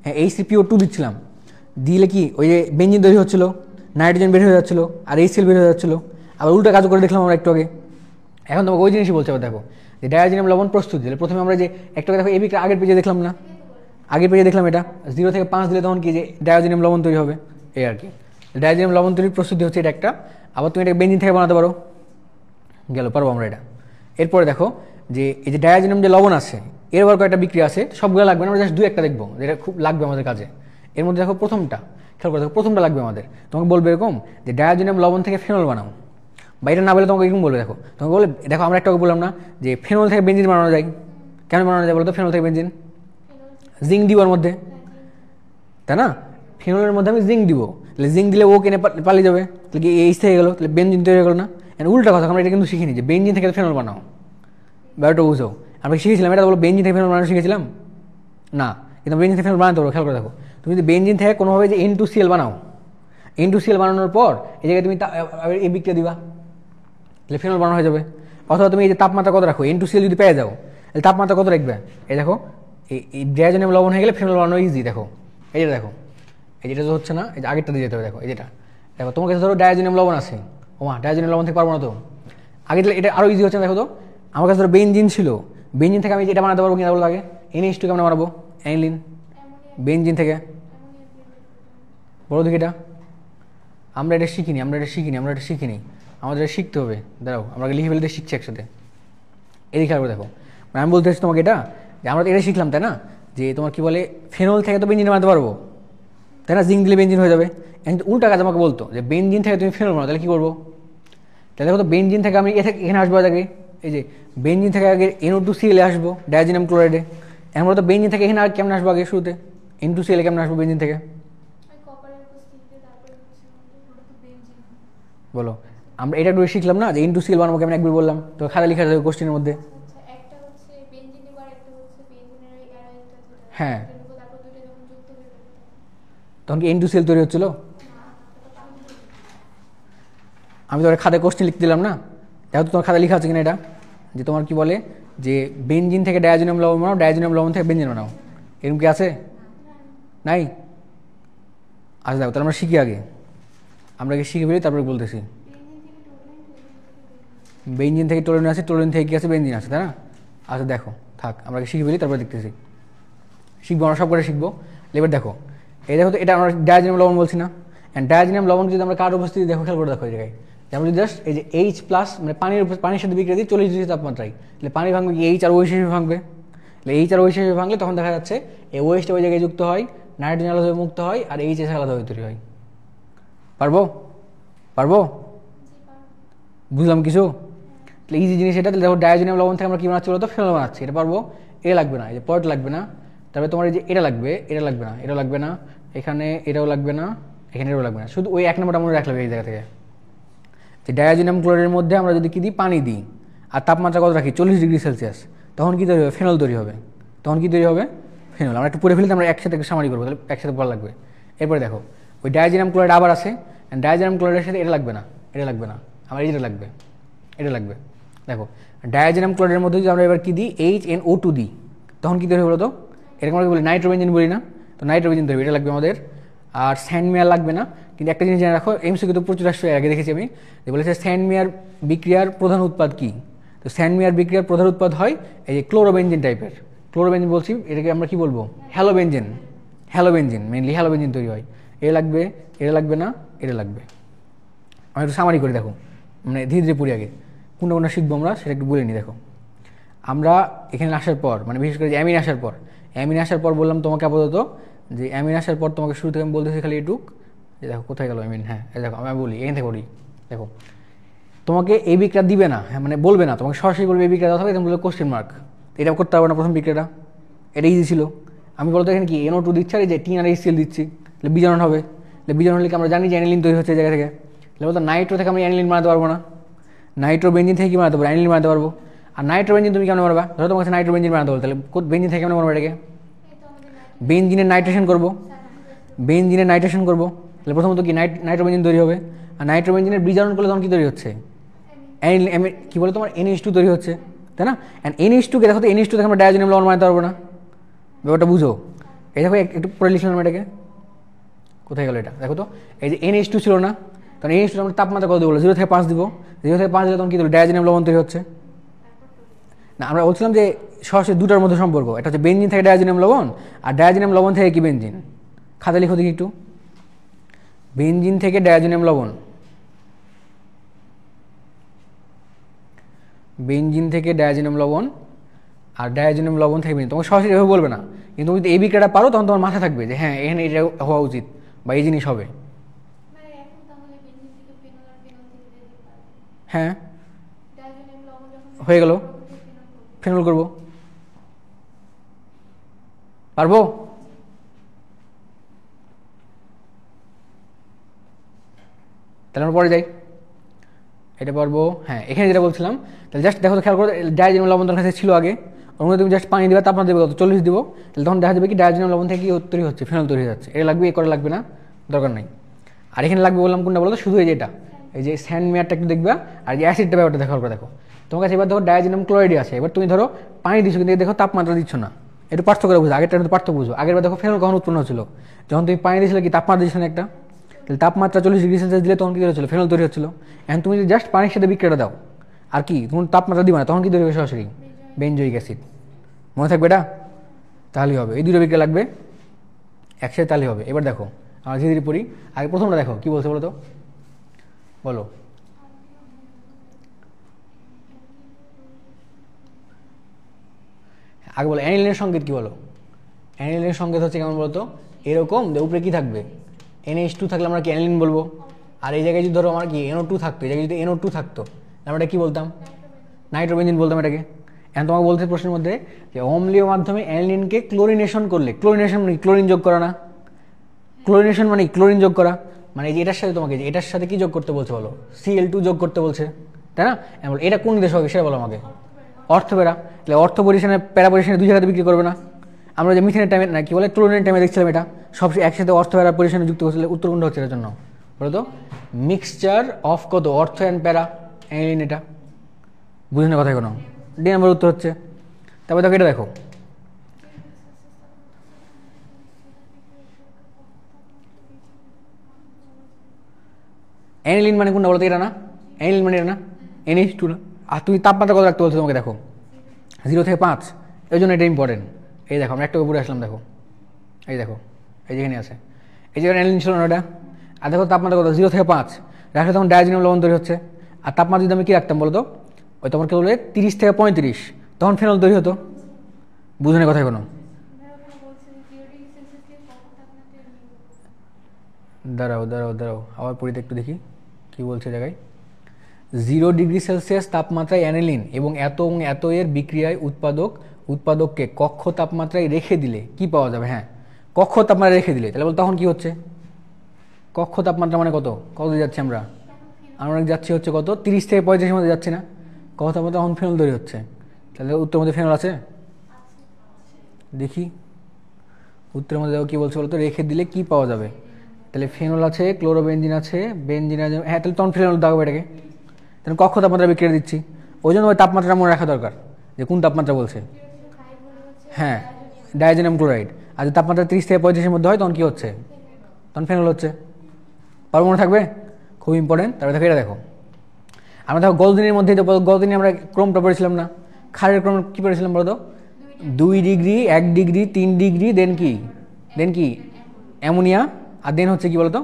হ্যাঁ H3PO2 দিচ্ছিলাম, দিলে কি ওই যে বেঞ্জিন তৈরি হচ্ছিলো, নাইট্রোজেন বের হয়ে যাচ্ছিলো, আর HCl বের হয়ে যাচ্ছিলো, আবার উল্টা কাজ করে দেখলাম আমরা একটু আগে। এখন তোমাকে ওই জিনিসই বলছে, আবার দেখো যে ডায়াজোনিয়াম লবণ প্রস্তুত দিলে প্রথমে আমরা যে একটু দেখো এই বিক্রিয়া আগের পেজে দেখলাম না, আগের পেজে দেখলাম এটা 0 থেকে 5 দিলে তখন কি যে ডায়াজোনিয়াম লবণ তৈরি হবে, এই আর কি ডায়াজোনিয়াম লবণ তৈরির প্রস্তুতি হচ্ছে এটা একটা। আবার তুমি এটা বেঞ্জিন থেকে বানাতে পারো, গেল পারবো আমরা এটা। এরপরে দেখো যে এই যে ডায়াজোনিয়াম যে লবণ আছে, এর আবার কয়েকটা বিক্রিয়া আছে, সবগুলো লাগবে না, আমরা জাস্ট 2-1টা দেখবো যেটা খুব লাগবে আমাদের কাজে। এর মধ্যে দেখো প্রথমটা খেয়াল করে দেখো, প্রথমটা লাগবে আমাদের, তোমাকে বলবে এরকম যে ডায়াজোনিয়াম লবণ থেকে ফেনল বানাও, বা এটা না বলে তোমাকে এরকম বলবে, দেখো তোমাকে বলে দেখো আমরা একটা বললাম না যে ফেনল থেকে বেঞ্জিন বানানো যায়, কেন বানানো যায় বলো তো, ফেনল থেকে বেঞ্জিন জিঙ্ক দিব ওর মধ্যে, তাই না, ফেনলের মধ্যে আমি জিঙ্ক দিব, তাহলে জিঙ্ক দিলে ও কেনে পালিয়ে যাবে, তাহলে এইচ থেকে গেলো, তাহলে বেঞ্জিন তৈরি হয়ে গেলো না। উল্টা কথা, আমরা এটা কিন্তু শিখিনি যে বেঞ্জিন থেকে ফেনল বানাও, ব্যাপারটা বুঝো, আমরা শিখেছিলাম এটা বলো বেঞ্জিন থেকে ফেনল বানানো শিখেছিলাম না, কিন্তু বেঞ্জিন থেকে ফেনল বানাতে পারো। খেয়াল করে দেখো, তুমি যদি বেঞ্জিন থেকে কোনোভাবে যে N2Cl বানাও, N2Cl বানানোর পর এই জায়গায় তুমি এই বিক্রিয়া দিবা, তাহলে ফেনল বানানো হয়ে যাবে। অথবা তুমি এই যে তাপমাত্রা কত রাখো, N2Cl যদি পেয়ে যাও, তাহলে তাপমাত্রা কত রাখবে, এই দেখো এই ডায়াজোনিয়াম লবণ হয়ে গেলে ফেনল বানানো ইজি। দেখো এই যেটা দেখো, এই যেটা তো হচ্ছে না, এই যে আগেরটা দিয়ে যেতে হবে, দেখো এই যেটা দেখো, তোমার কাছে ধরো ডায়াজোনিয়াম লবণ আছে, ওমা ডায়াজোনিয়াম লবণ থেকে পারবো না তো, আগে এটা আরও ইজি হচ্ছে না। দেখো তো আমার কাছে ধরো বেঞ্জিন ছিল, বেঞ্জিন থেকে আমি যেটা বানাতে পারবো কিনা বলো আগে, NH2 কেমন বানাবো, অ্যানিলিন, বেঞ্জিন থেকে বড় দিকে এটা আমরা এটা শিখিনি, আমরা এটা শিখিনি, আমাদের এটা শিখতে হবে। দাঁড়াও আমরা লিখে ফেলতে শিখছি একসাথে, এদিকে খেয়াল করে দেখো, আমি বলতে চাচ্ছি তোমাকে এটা যে আমরা তো এটা শিখলাম তাই না, যে তোমার কি বলে ফেনল থেকে তো বেঞ্জিন বানাতে পারবো তাই না, জিঙ্ক দিলে বেঞ্জিন হয়ে যাবে। কিন্তু উল্টা কাজ আমাকে বলতো যে বেঞ্জিন থেকে তুমি ফেনল বানাও, তাহলে কী করবো, তাহলে দেখো তো বেঞ্জিন থেকে আমি এখানে আসবো আগে, এই যে বেঞ্জিন থেকে আগে NO2Cl আসবো ডায়াজোনিয়াম ক্লোরাইডে, আমরা তো বেঞ্জিন থেকে এখানে আর কেমন আসবো আগে শুরুতে, N2Cl কেমন আসবো বেঞ্জিন থেকে বলো, আমরা এটা একটু শিখলাম না যে N2Cl বানাবো কেমন, একবার বললাম তো খাতা লিখা যাবে কোশ্চেনের মধ্যে। হ্যাঁ তখন কি N2Cl তৈরি হচ্ছিল, আমি তো খাতায় কোশ্চেন লিখতে দিলাম না, দেখো তো তোমার খাতা লেখা আছে কিনা এটা, যে তোমার কি বলে যে বেঞ্জিন থেকে ডায়াজোনিয়াম লবণ বানাও, ডায়াজোনিয়াম লবণ থেকে বেঞ্জিন বানাও, এরকম কি আছে নাই? আচ্ছা দেখো তাহলে আমরা শিখি আগে, আমরা আগে শিখে ফেলি তারপরে বলতেছি। বেঞ্জিন থেকে টোলিন আছে, টোলিন থেকে কি আছে, বেঞ্জিন আছে, তাই না? আচ্ছা দেখো, থাক আমরা শিখে ফেলি, তারপরে দেখতেছি, শিখবো আমরা সব করে শিখবো। এবার দেখো, এই দেখো তো, এটা আমরা ডায়াজিনাম লবণ বলছি না? অ্যান্ড ডায়াজিনাম লবণ যদি আমরা কার উপস্থিতি দেখো, খেয়াল করে দেখো এই জায়গায়, যেমন যদি জাস্ট এই যে এইচ প্লাস মানে পানির সাথে বিক্রিয়া দিই 40 ডিগ্রি তাপমাত্রায়, তাহলে পানি ভাঙবে কি এইচ আর ওএইচ হিসেবে ভাঙবে। তাহলে এইচ আর ওএইচ হিসেবে ভাঙলে তখন দেখা যাচ্ছে এই ওএইচটা ওই জায়গায় যুক্ত হয়, নাইট্রোজেন আলাদাভাবে মুক্ত হয়, আর এইচ এসে আলাদাভাবে তৈরি হয়। পারবো? বুঝলাম কিছু? তাহলে ইজি জিনিস এটা। তাহলে দেখো ডায়াজিনাম লবণ থেকে আমরা কি বানাচ্ছি বলতো, ফেনল বানাচ্ছি। এটা পারবো? এটা লাগবে না, এই যে পয়েন্ট লাগবে না। তারপরে তোমার এই যে এটা লাগবে, এটা লাগবে না, এটা লাগবে না, এখানে এটাও লাগবে না, এখানে এটাও লাগবে না, শুধু ওই এক নম্বরটা মনে রাখলাম এই জায়গা থেকে, যে ডায়াজিনাম ক্লোরাইডের মধ্যে আমরা যদি কি দিই, পানি দিই, আর তাপমাত্রা কত রাখি 40 ডিগ্রি সেলসিয়াস, তখন কি তৈরি হবে, ফেনল তৈরি হবে। তখন কি তৈরি হবে, ফেনল। আমরা একটু পড়ে ফেলি, আমরা একসাথে সামারি করবো, তাহলে একসাথে ভালো লাগবে। এরপরে দেখো ওই ডায়াজিনাম ক্লোরাইড আবার আছে, ডায়াজিনাম ক্লোরাইডের সাথে এটা লাগবে না, এটা লাগবে না, আমার এটা লাগবে, এটা লাগবে। দেখো ডায়াজিনাম ক্লোরাইডের মধ্যে যদি আমরা এবার কি দিই, HNO2 দিই, তখন কি তৈরি হলো তো, এরকম আমরা বলি নাইট্রোবেনজিন বলি না, তো নাইট্রোবেনজিন তৈরি, এটা লাগবে আমাদের। আর স্যান্ডমেয়ার লাগবে না, কিন্তু একটা জিনিস জেনে রাখো, এমসিকিউ তো প্রচুর আসছে, আগে দেখেছি আমি, যে বলেছে স্যান্ডমেয়ার বিক্রিয়ার প্রধান উৎপাদ কি। তো স্যান্ডমেয়ার বিক্রিয়ার প্রধান উৎপাদ হয় এই যে ক্লোরোবেনজিন টাইপের, ক্লোরোবেনজিন বলছি, এটাকে আমরা কি বলবো, হ্যালোবেনজিন, হ্যালোবেনজিন, মেনলি হ্যালোবেনজিন তৈরি হয়। এটা লাগবে, এটা লাগবে না, এটা লাগবে। আমি একটু সামারি করে দেখো, মানে ধীরে ধীরে পড়ি, আগে কোনটা কোনটা শিখবো আমরা সেটা একটু বলে নিই। দেখো আমরা এখানে আসার পর, মানে বিশেষ করে যে অ্যামিন আসার পর বললাম তোমাকে আপাতত, যে অ্যামিন আসার পর তোমাকে শুরু থেকে আমি বলতেছি খালি এটুক, যে দেখো কোথায় গেল অ্যামিন, হ্যাঁ দেখো আমি বলি এখান থেকে বলি। দেখো তোমাকে এই বিক্রিয়া দিবে না, হ্যাঁ মানে বলবে না, তোমাকে সরাসরি বলবে এই বিক্রিয়া দেওয়া হবে, তুমি বলবে কোশ্চেন মার্ক, এটা করতে হবে না প্রথম বিক্রিয়াটা, এটা ইজি ছিল। আমি বলতো এখানে কি NO2 দিচ্ছি, আর এই যে টিন আর HCl দিচ্ছি, তাহলে বিজারণ হবে। তাহলে বিজারণ হলে কি আমরা জানি যে অ্যানিলিন তৈরি হচ্ছে এই জায়গা থেকে, তাহলে বলতো নাইট্রো থেকে আমি অ্যানিলিন বানাতে পারবো না, নাইট্রোবেনজিন থেকে কি বানাতে পারবো, অ্যানিলিন বানাতে পারবো। আর নাইট্রোবেনজিন তুমি কেমন পারবা, ধরো তোমার কাছে নাইট্রোবেনজিন বানাতে বলো, তাহলে বেনজিন থেকে কেমন পারবো এটাকে, বেনজিনের নাইট্রেশন করবো, বেনজিনের নাইট্রেশন করবো, তাহলে প্রথমত কি নাইট্রোবেনজিন তৈরি হবে। আর নাইট্রোবেনজিনের বিজারণ করলে তখন কি তৈরি হচ্ছে, কি বলে তোমার NH2 তৈরি হচ্ছে, তাই না? অ্যান্ড NH2 কে দেখো তো, NH2 থেকে আমরা ডায়াজিনাম লবণ বানাতে পারবো না, ব্যাপারটা বুঝো। এই দেখো একটু পরে লিখলাম এটাকে, কোথায় গেল এটা, দেখো তো এই যে NH2 ছিল না, তখন NH2 আমরা তাপমাত্রা কত দেবো, 0 থেকে 5 দিব, 0 থেকে 5 দিলে তখন কি দেবো, ডায়াজিনাম লবণ তৈরি হচ্ছে না। আমরা বলছিলাম যে সরাসরি দুটার মধ্যে সম্পর্ক, এটা হচ্ছে বেনজিন থেকে ডায়াজিনাম লবণ, আর ডায়াজিনাম লবণ থেকে কি বেনজিন, খাতা লিখো দেখি একটু, বেনজিন থেকে ডায়াজিনাম লবণ, বেনজিন থেকে ডায়াজিনাম লবণ, আর ডায়াজিনাম লবণ থেকে বেনজিন। তোমাকে সরাসরি এভাবে বলবে না, কিন্তু তুমি যদি এই বিক্রিয়াটা পারো তখন তোমার মাথায় থাকবে যে হ্যাঁ এখানে এটা হওয়া উচিত বা এই জিনিস হবে। হ্যাঁ হয়ে গেল, ফেনল করবো, পারবো? তাহলে আমরা পরে যাই, এটা পারবো। হ্যাঁ এখানে যেটা বলছিলাম, তাহলে জাস্ট দেখো তো, খেয়াল করো, ডায়াজিনাম লবণ তোমার কাছে ছিল আগে, ওর মধ্যে তুমি জাস্ট পানি দিবা, তাপমাত্রা দেবে কত, 40 দিব, তাহলে তখন দেখা যাবে কি ডায়াজিনাম লবণ থেকে কি তৈরি হচ্ছে, ফেনল তৈরি হয়ে যাচ্ছে। এটা লাগবে, এ করে লাগবে না, দরকার নাই। আর এখানে লাগবে বললাম কোনটা বলো তো, শুধু এই যে এটা, এই যে স্যান্ডমেয়ারটা একটু দেখবা, আর যে অ্যাসিডটা ব্যাপারটা দেখার পর দেখো তোমার কাছে এবার দেখো ডায়াজিনাম ক্লোরাইড আছে, এবার তুমি ধরো পানি দিচ্ছ, কিন্তু দেখো তাপমাত্রা দিচ্ছ না, একটু পার্থক্য বুঝো, আগেরটা কিন্তু পার্থক্য বুঝো। আগের বার দেখো ফেনল কখন উৎপন্ন হচ্ছিল, যখন তুমি পানি দিয়েছিলে কি তাপমাত্রা দিচ্ছ না একটা, তাহলে তাপমাত্রা 40 ডিগ্রি সেলসিয়াস দিলে তখন কী হচ্ছিল, ফেনল তৈরি হচ্ছিল। এখন তুমি যদি জাস্ট পানির সাথে বিক্রিয়াটা দাও, আর কি তুমি তাপমাত্রা দিবা না, তখন কি তৈরি হবে, সরাসরি বেনজোইক অ্যাসিড। মনে থাকবে এটা, তাহলেই হবে, এই দুটো বিক্রিয়া লাগবে একসাথে, তাহলেই হবে। এবার দেখো আমরা ধীরে ধীরে পড়ি, আগে প্রথমটা দেখো কি বলছে বলো তো, বলো আগে বলো অ্যানিলিনের সংকেত কি, বলো অ্যানিলিনের সংকেত হচ্ছে কেমন বলতো, এরকম যে উপরে কি থাকবে, NH2 থাকলে আমরা কি অ্যানিলিন বলবো। আর এই জায়গায় যদি ধরো আমার কি NO2 থাকতো, এই জায়গায় যদি NO2 থাকতো আমরা এটা কি বলতাম, নাইট্রোবেনজিন বলতাম এটাকে। এখন তোমাকে বলতে প্রশ্নের মধ্যে যে অম্লীয় মাধ্যমে অ্যানিলিনকে ক্লোরিনেশন করলে, ক্লোরিনেশন মানে ক্লোরিন যোগ করা না, ক্লোরিনেশন মানে ক্লোরিন যোগ করা, মানে এই যে এটার সাথে তোমাকে এটার সাথে কি যোগ করতে বলছে বলো, Cl2 যোগ করতে বলছে, তাই না? এটা কোন দেশ হবে সেটা বলো আমাকে, অর্থপ্যারা। তাহলে অর্থ পজিশনে প্যারা পজিশনে দুই জায়গাতে বিক্রি করবে না। আমরা যে মিথেনের টাইমে না কি বলে ক্লোরিনের টাইমে দেখছিলাম, এটা সব একসাথে অর্থ প্যারা পজিশনে যুক্ত করছিল, উত্তর কোনটা হচ্ছে এটার জন্য বলো তো, মিক্সচার অফ কত, অর্থ অ্যান্ড প্যারা অ্যানিলিন। এটা বুঝে না কথা কোনো, ডি নাম্বার উত্তর হচ্ছে। তারপরে দেখো এটা দেখো, অ্যানিলিন মানে কোনটা বলতো, এটা না, অ্যানিলিন মানে এটা না, NH2 না, আর তুমি তাপমাত্রা কত রাখতে বলছো তোমাকে, দেখো 0 থেকে 5, এই জন্য এটা ইম্পর্টেন্ট। এই দেখো আমরা একটা উপরে আসলাম, দেখো এই দেখো এই যেখানে আছে, এই যেখানে অ্যানিলিন ছিল না ওটা। আর দেখো তাপমাত্রা কত, 0 থেকে 5 রাখলে তখন ডায়াজিনাম লবণ তৈরি হচ্ছে। আর তাপমাত্রা যদি আমি কী রাখতাম বলো তো, ওই তোমার কী বলবে 30 থেকে 35, তখন ফেনল তৈরি হতো। বুঝুন কথা এখনো? দাঁড়াও দাঁড়াও দাঁড়াও, আবার পড়িতে একটু দেখি কী বলছে জায়গায়। 0 ডিগ্রি সেলসিয়াস তাপমাত্রায় অ্যানিলিন এবং এত এর বিক্রিয়ায় উৎপাদককে কক্ষ তাপমাত্রায় রেখে দিলে কি পাওয়া যাবে? হ্যাঁ, কক্ষ তাপমাত্রায় রেখে দিলে, তাহলে বল তখন কি হচ্ছে? কক্ষ তাপমাত্রা মানে কত যাচ্ছি আমরা যাচ্ছি হচ্ছে কত, 30 থেকে 35 মধ্যে যাচ্ছি না? কক্ষ তাপমাত্রা তখন ফেনল তৈরি হচ্ছে। তাহলে উত্তরের মধ্যে ফেনল আছে? দেখি উত্তরের মধ্যে দেখো কী বলছে বলতো, রেখে দিলে কি পাওয়া যাবে? তাহলে ফেনল আছে, ক্লোরোবেনজিন আছে, বেনজিন আছে, হ্যাঁ তাহলে তখন ফেনল দাও এটাকে। তাহলে কক্ষ তাপমাত্রা বিক্রিয়া দিচ্ছি, ওই জন্য ওই তাপমাত্রাটা মনে রাখা দরকার যে কোন তাপমাত্রা বলছে। হ্যাঁ, ডায়াজোনিয়াম ক্লোরাইড। আর যদি তাপমাত্রা 30 থেকে 35 মধ্যে হয় তখন কী হচ্ছে? তখন ফেনল হচ্ছে। পারো মনে থাকবে? খুব ইম্পর্টেন্ট। তারপরে দেখো এটা দেখো, আমরা দেখো গলদিনের মধ্যে, গলদিনে আমরা ক্রমটা পড়েছিলাম না? ক্ষারের ক্রম কী পড়েছিলাম বলো তো? 2 ডিগ্রি, 1 ডিগ্রি, 3 ডিগ্রি, দেন কি অ্যামোনিয়া, আর দেন হচ্ছে কি বলতো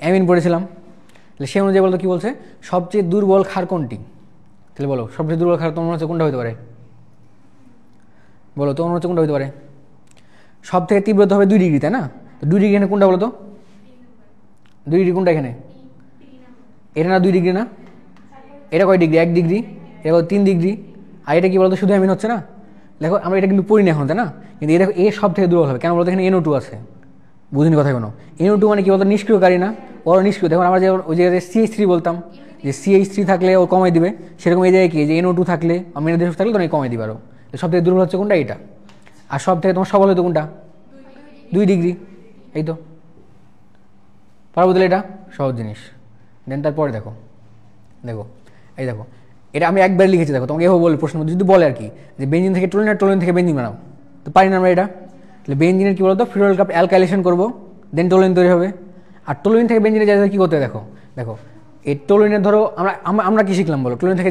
অ্যামিন পড়েছিলাম। তাহলে সে অনুযায়ী বলতো কী বলছে, সবচেয়ে দুর্বল ক্ষার কোনটি? তাহলে বলো সবচেয়ে দুর্বল ক্ষার তোমার হচ্ছে কোনটা হতে পারে? বলো তোমার হচ্ছে কোনটা হতে পারে? সব থেকে তীব্রতা হবে 2 ডিগ্রি, তাই না? তো 2 ডিগ্রি এখানে কোনটা বলো তো? 2 ডিগ্রি কোনটা এখানে? এটা না 2 ডিগ্রি না? এটা কয় ডিগ্রি? 1 ডিগ্রি। এটা 3 ডিগ্রি। আর এটা কি বলতো শুধু অ্যামিন হচ্ছে না? দেখো আমরা এটা কিন্তু পড়ি না এখন, তাই না? কিন্তু এটা এ সব থেকে দুর্বল হবে। কেন বলতো? এখানে NO2 আছে। বুঝিনি কথা কোনো? NO2 মানে কি বলতো? নিষ্ক্রিয়কারী না? ওর নিষ্ক্রিয়। দেখুন আমরা যে ওই জায়গায় CH3 বলতাম যে CH3 থাকলে ও কমাই দিবে, সেরকম এই জায়গায় কি যে NO2 থাকলে অ্যামিনো দেশ থাকলে তখন কমাই দিবে আরও। সব থেকে দুর্বল হচ্ছে কোনটা? এটা। আর সব থেকে তোমার সবল হতো কোনটা? 2 ডিগ্রি। এই তো পারবো তাহলে, এটা সহজ জিনিস। দেন তারপরে দেখো এই দেখো এটা আমি একবার লিখেছি, দেখো তোমাকে এভাবে বলে প্রশ্ন যদি বলে আর কি যে বেঞ্জিন থেকে টোলিন আর টোলিন থেকে বেঞ্জিন বানাও, তো পারি না আমরা এটা। তাহলে বেঞ্জিনের কী বলতো ফিনোলিক অ্যালকাইলেশন করবো, দেন টোলিন তৈরি হবে। আর টোলিন থেকে বেঞ্জিনে যা কী করতে দেখো এই টোলিনের ধরো আমরা কী শিখলাম বলো? টোলিন থেকে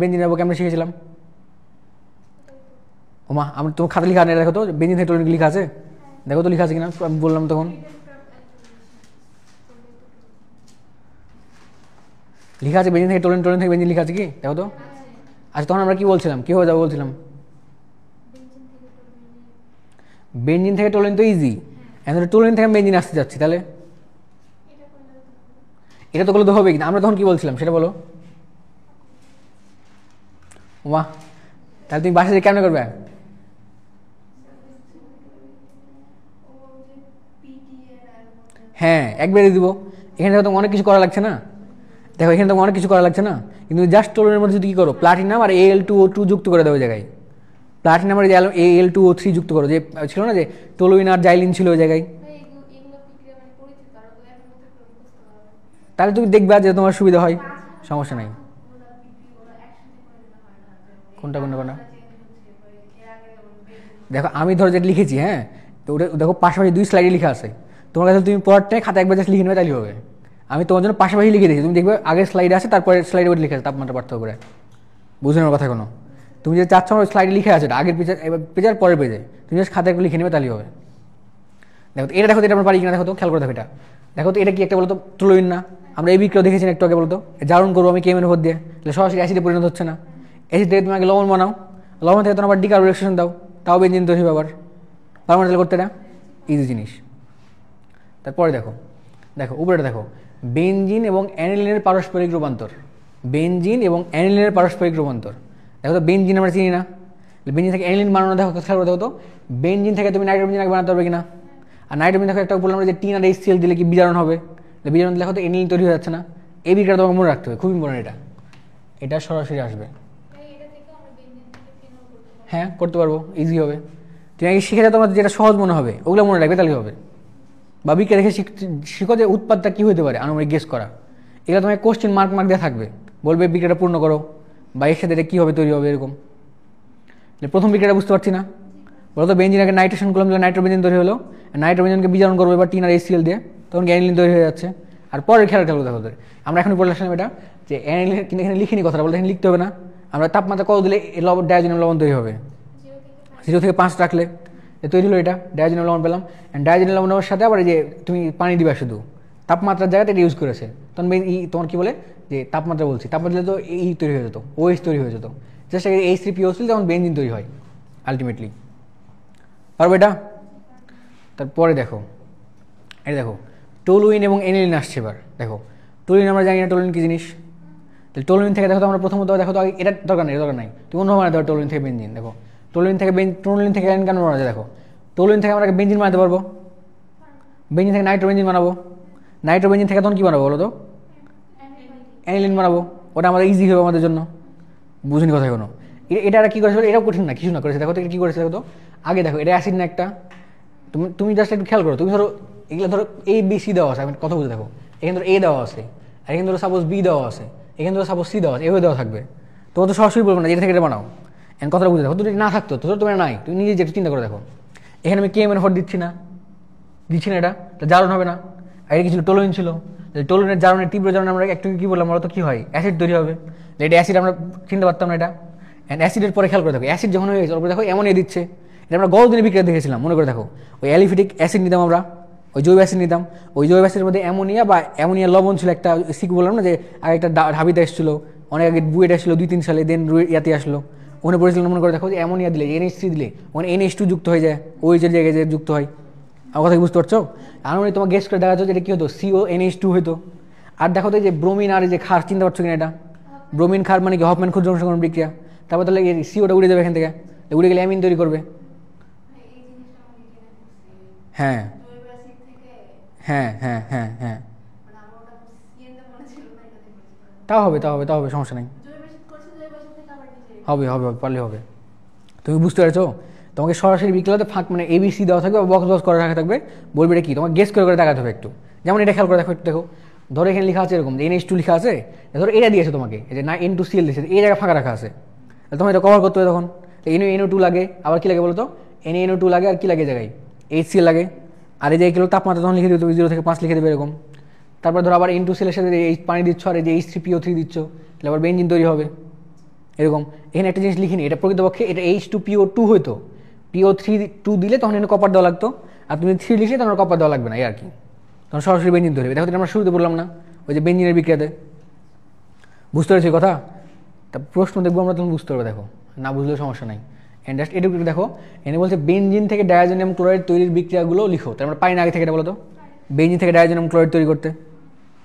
বেঞ্জিন যাবো আমরা শিখেছিলাম। ওমা আমি তোমার খাতা লিখা নেই, দেখো তো বেঞ্জিন থেকে টোলিন লিখা আছে, দেখো তো লিখা আছে কিনা, আমি বললাম তখন লিখা আছে বেঞ্জিন থেকে টোলিন থেকে বেঞ্জিন লিখা আছে কি? দেখো তো। আচ্ছা তখন আমরা কি বলছিলাম, কী হয়ে যাবো বলছিলাম? বেঞ্জিন থেকে টোলিন তো ইজি, এখন টোলিন থেকে বেঞ্জিন আসতে যাচ্ছি, তাহলে এটা তো করলে তো হবে কিনা? আমরা তখন কি বলছিলাম সেটা বলো। ওমা তাহলে তুমি বাসায় কেমন করবে? হ্যাঁ একবারে দিব। এখানে দেখো তোমার অনেক কিছু করা লাগছে না? দেখো এখানে তোমার অনেক কিছু করা লাগছে না, কিন্তু জাস্ট টোলিনের মধ্যে যদি কী করো প্লাটিনাম আর Al2O2 যুক্ত করে দেওয়া জায়গায়, প্লাটিনাম আর Al2O3 যুক্ত করো, যে ছিল না যে টোলুইন আর জাইলিন ছিল ওই জায়গায়, তাহলে তুমি দেখবে যে তোমার সুবিধা হয়, সমস্যা নাই। কোনটা? দেখো আমি ধরো যেটা লিখেছি, হ্যাঁ তো ওটা দেখো পাশাপাশি 2 স্লাইডে লেখা আছে, তোমার কাছে তুমি পরেরটাই খাতা একবার জাস্ট লিখে নেবে তাহলে হবে। আমি তোমার জন্য পাশাপাশি লিখে দিয়েছি, তুমি দেখবে আগের স্লাইডে আছে তারপরে স্লাইডে ওটা লিখে আছে তাপমাত্রা পার্থক্য করে। বুঝে নেওয়ার কথা কোনো? তুমি যে চাচ্ছ আমার স্লাইডে লিখে আছে আগের পেজের পরের পেজে, তুমি জাস্ট খাতায় লিখে নেবে তাহলে হবে। দেখো এটা দেখো, এটা আমরা পারি কিনা দেখো তো, খেয়াল করে দেখো এটা। দেখো তো এটা কি একটা বলতো টোলুইন না? আমরা এই বিক্রিয়া দেখেছি একটু আগে, বলতো জারণ করবো আমি কেমের উপর দিয়ে, তাহলে সরাসরি অ্যাসিডে পরিণত হচ্ছে না। অ্যাসিড থেকে তুমি আগে লবণ বানাও, লবণ থেকে তোমার আবার ডিকার্বোনেশন দাও, তাও বেঞ্জিন তৈরি হবে আবার। পারো না করতে? না ইজি জিনিস। তারপরে দেখো উপরে দেখো বেঞ্জিন এবং অ্যানিলিনের পারস্পরিক রূপান্তর। বেঞ্জিন এবং অ্যানিলিনের পারস্পরিক রূপান্তর। দেখো তো বেঞ্জিন আমরা চিনি না, বেঞ্জিন থেকে অ্যানিলিন বানানো দেখো খেয়াল করে দেখো তো, বেঞ্জিন থেকে তুমি নাইট্রোজেন আগে বানাতে পারবে কিনা? আর নাইট্রোজেন দেখো একটা বললাম যে টিন আর HCl দিলে কি বিজারণ হবে, বিজারণ দিলে হয়তো অ্যানিলিন তৈরি হয়ে যাচ্ছে না। এই বিক্রিয়াটা তোমাকে মনে রাখতে হবে, খুব ইম্পর্টেন্ট এটা সরাসরি আসবে। হ্যাঁ করতে পারবো, ইজি হবে। তুমি আগে শিখে যাও, তোমার যেটা সহজ মনে হবে ওগুলো মনে রাখবে তাহলে হবে। বা বিক্রিয়া দেখে শিখো যে উৎপাদটা কী হতে পারে, আনুমানিক গেস করা। এগুলো তোমার কোশ্চেন মার্ক দেওয়া থাকবে, বলবে বিক্রিয়াটা পূর্ণ করো বা এর সাথে এটা কী হবে তৈরি হবে এরকম। প্রথম বিক্রিয়াটা বুঝতে পারছি না, বলো তো বেঞ্জিনকে নাইট্রেশন করলাম, নাইট্রোবেঞ্জিন তৈরি হলো, নাইট্রোবেঞ্জিনকে বিজারণ করবো এবার টিন আর HCl দিয়ে, তখন অ্যানিলিন তৈরি হয়ে যাচ্ছে। আর পরের খেয়াল দেখো আমরা এখনই বলে আসলাম এটা যে অ্যানিলিন, কিন্তু এখানে লিখিনি কথাটা বলতে এখানে লিখতে হবে না, আমরা তাপমাত্রা কত দিলে ডায়াজোনিয়াম লবণ তৈরি হবে? 0 থেকে 5 রাখলে তৈরি হলো এটা, ডায়াজোনিয়াম লবণ পেলাম। অ্যান্ড ডায়াজোনিয়াম লবণের সাথে আবার এই যে তুমি পানি দিবা শুধু, তাপমাত্রার জায়গাতে এটা ইউজ করেছে, তখন তোমার কী বলে যে তাপমাত্রা বলছি, তাপমাত্রা দিলে তো এই তৈরি হয়ে যেত, OH তৈরি হয়ে যেত, জাস্ট H3PO3 তখন বেনজিন তৈরি হয় আলটিমেটলি। পারবো এটা? তারপরে দেখো, এটা দেখো টলুইন এবং এনিলিন আসছে। এবার দেখো টলুইন আমরা জানি না টলুইন কী জিনিস, তাহলে টলুইন থেকে দেখো তো আমরা প্রথমত দেখো তো এটা দরকার নেই, দরকার নাই, তুমি অন্য বানাতে পারো টলুইন থেকে বেনজিন। দেখো টলুইন থেকে অ্যালিন কেন বানানো যায়? দেখো টলুইন থেকে আমরা বেনজিন বানাতে পারবো, বেনজিন থেকে নাইট্রোবেনজিন বানাবো, নাইট্রোবেনজিন থেকে তখন কী বানাবো বলো তো? অ্যানিলিন বানাবো, ওটা আমাদের ইজি হবে আমাদের জন্য। বুঝিনি কথা কোনো, এটা কী করেছে? এটাও কঠিন না, কিছু না করেছে। দেখো তো এটা কী করেছে? দেখো তো আগে দেখো এটা অ্যাসিড না একটা, তুমি জাস্ট একটু খেয়াল করো, তুমি ধরো এগুলো ধরো ABC দেওয়া আছে, আমি কথা বুঝে দেখো, এখানে ধরো A দেওয়া আছে, আর এখানে ধরো সাপোজ B দেওয়া আছে, এখানে ধরো সাপোজ C দেওয়া আছে, এভাবে দেওয়া থাকবে, তোমার তো সরাসরি বলবো না এটা থেকে এটা বানাও। এখানে কথাটা বুঝে দেখো, যদি না থাকতো তো ধরো তোমার নাই, তুমি নিজে যে চিন্তা করে দেখো, এখানে আমি KMNO4 দিচ্ছি না এটা, তা জারণ হবে না। আর এটা কি ছিল? টলুইন ছিল। টলুইনের জারণের তীব্র জারণে আমরা একটু কী বললাম বলো তো কী হয়? অ্যাসিড তৈরি হবে। এটা অ্যাসিড আমরা চিনতে পারতাম না এটা। অ্যান্ড অ্যাসিডের পরে খেয়াল করে দেখো, অ্যাসিড যখন হয়ে গেছে তারপরে দেখো অ্যামোনিয়া দিচ্ছে, এটা আমরা গলদিনে বিক্রিয়া দেখেছিলাম, মনে করে দেখো ওই অ্যালিফিটিক অ্যাসিড নিতাম আমরা, ওই জৈব অ্যাসিড নিতাম, ওই জৈব অ্যাসিডের মধ্যে অ্যামোনিয়া বা অ্যামোনিয়া লবণ ছিল একটা, সিক বললাম না যে আগে একটা ঢাবিতে এসেছিলো অনেক আগে, বুয়েট এসেছিলো 2-3 সালে, দেন ইয়াতে আসলো, ওখানে পড়েছিলাম, মনে করে দেখো যে অ্যামোনিয়া দিলে NH3 দিলে ওখানে NH2 যুক্ত হয়ে যায়, ওই যে জায়গায় যুক্ত হয়। আমার কথা বুঝতে পারছো? আর মানে তোমার গেস করে দেখা যাচ্ছে এটা কী হতো? CONH2 হতো। আর দেখো তো যে ব্রোমিন আর যে ক্ষার, চিন্তা পারছো কিনা এটা? ব্রোমিন ক্ষার মানে কি? হফম্যান ক্ষুদ্র সংস্করণ বিক্রিয়া। তারপর তাহলে CO উড়ে যাবে এখান থেকে, উড়ে গেলে অ্যামিন তৈরি করবে। হ্যাঁ হ্যাঁ হ্যাঁ হ্যাঁ হ্যাঁ, তাও হবে সমস্যা নেই, হবে পারলে হবে। তুমি বুঝতে পেরেছো? তোমাকে সরাসরি বিক্রিয়াতে ফাঁক মানে ABC দেওয়া থাকবে বা বক্স করে রাখা থাকবে, বলবে এটা কি, তোমাকে গেস করে দেখাতে হবে একটু। যেমন এটা খেয়াল করে দেখো, একটু দেখো, ধরো এখানে লেখা আছে এরকম যে NH2 লেখা আছে, ধরো এটা দিয়েছে তোমাকে, এই যে N2Cl দিয়েছে, এই জায়গায় ফাঁকা রাখা আছে, তোমার এটা কভার করতে হবে। তখন NO2 লাগে, আবার কি লাগে বলো তো? NaNO2 লাগে, আর কি লাগে জায়গায়? HCl লাগে। আর এই যে কিলো তাপমাত্রা তখন লিখে দিতে হবে 0 থেকে 5 লিখে দেবে এরকম। তারপর ধরো আবার N2Cl এর সাথে এই পানি দিচ্ছ, আর এই যে H3PO3 দিচ্ছ, তাহলে আবার বেনজিন তৈরি হবে এরকম। এখানে একটা জিনিস লিখিনি, এটা প্রকৃতপক্ষে এটা H2PO2 হইতো, PO3 দিলে তখন এখানে কপার দেওয়া লাগতো, আর তুমি 3 লিখলে তখন কপার দেওয়া লাগবে না, এই আর কি, তখন সরাসরি বেনজিন তৈরি হবে। দেখো আমরা শুরুতে বললাম না ওই যে বেনজিনের বিক্রিয়াতে, বুঝতে পেরেছি কথা? তা প্রশ্ন দেখবো আমরা, তখন বুঝতে পারবে, দেখো না বুঝলেও সমস্যা নাই। অ্যান্ড জাস্ট এটুকু দেখো, এনে বলছে বেনজিন থেকে ডায়াজোনিয়াম ক্লোরাইড তৈরির বিক্রিয়াগুলো লিখো। তার আমরা পারি না আগে থেকে, এটা বলো তো, বেনজিন থেকে ডায়াজোনিয়াম ক্লোরাইড তৈরি করতে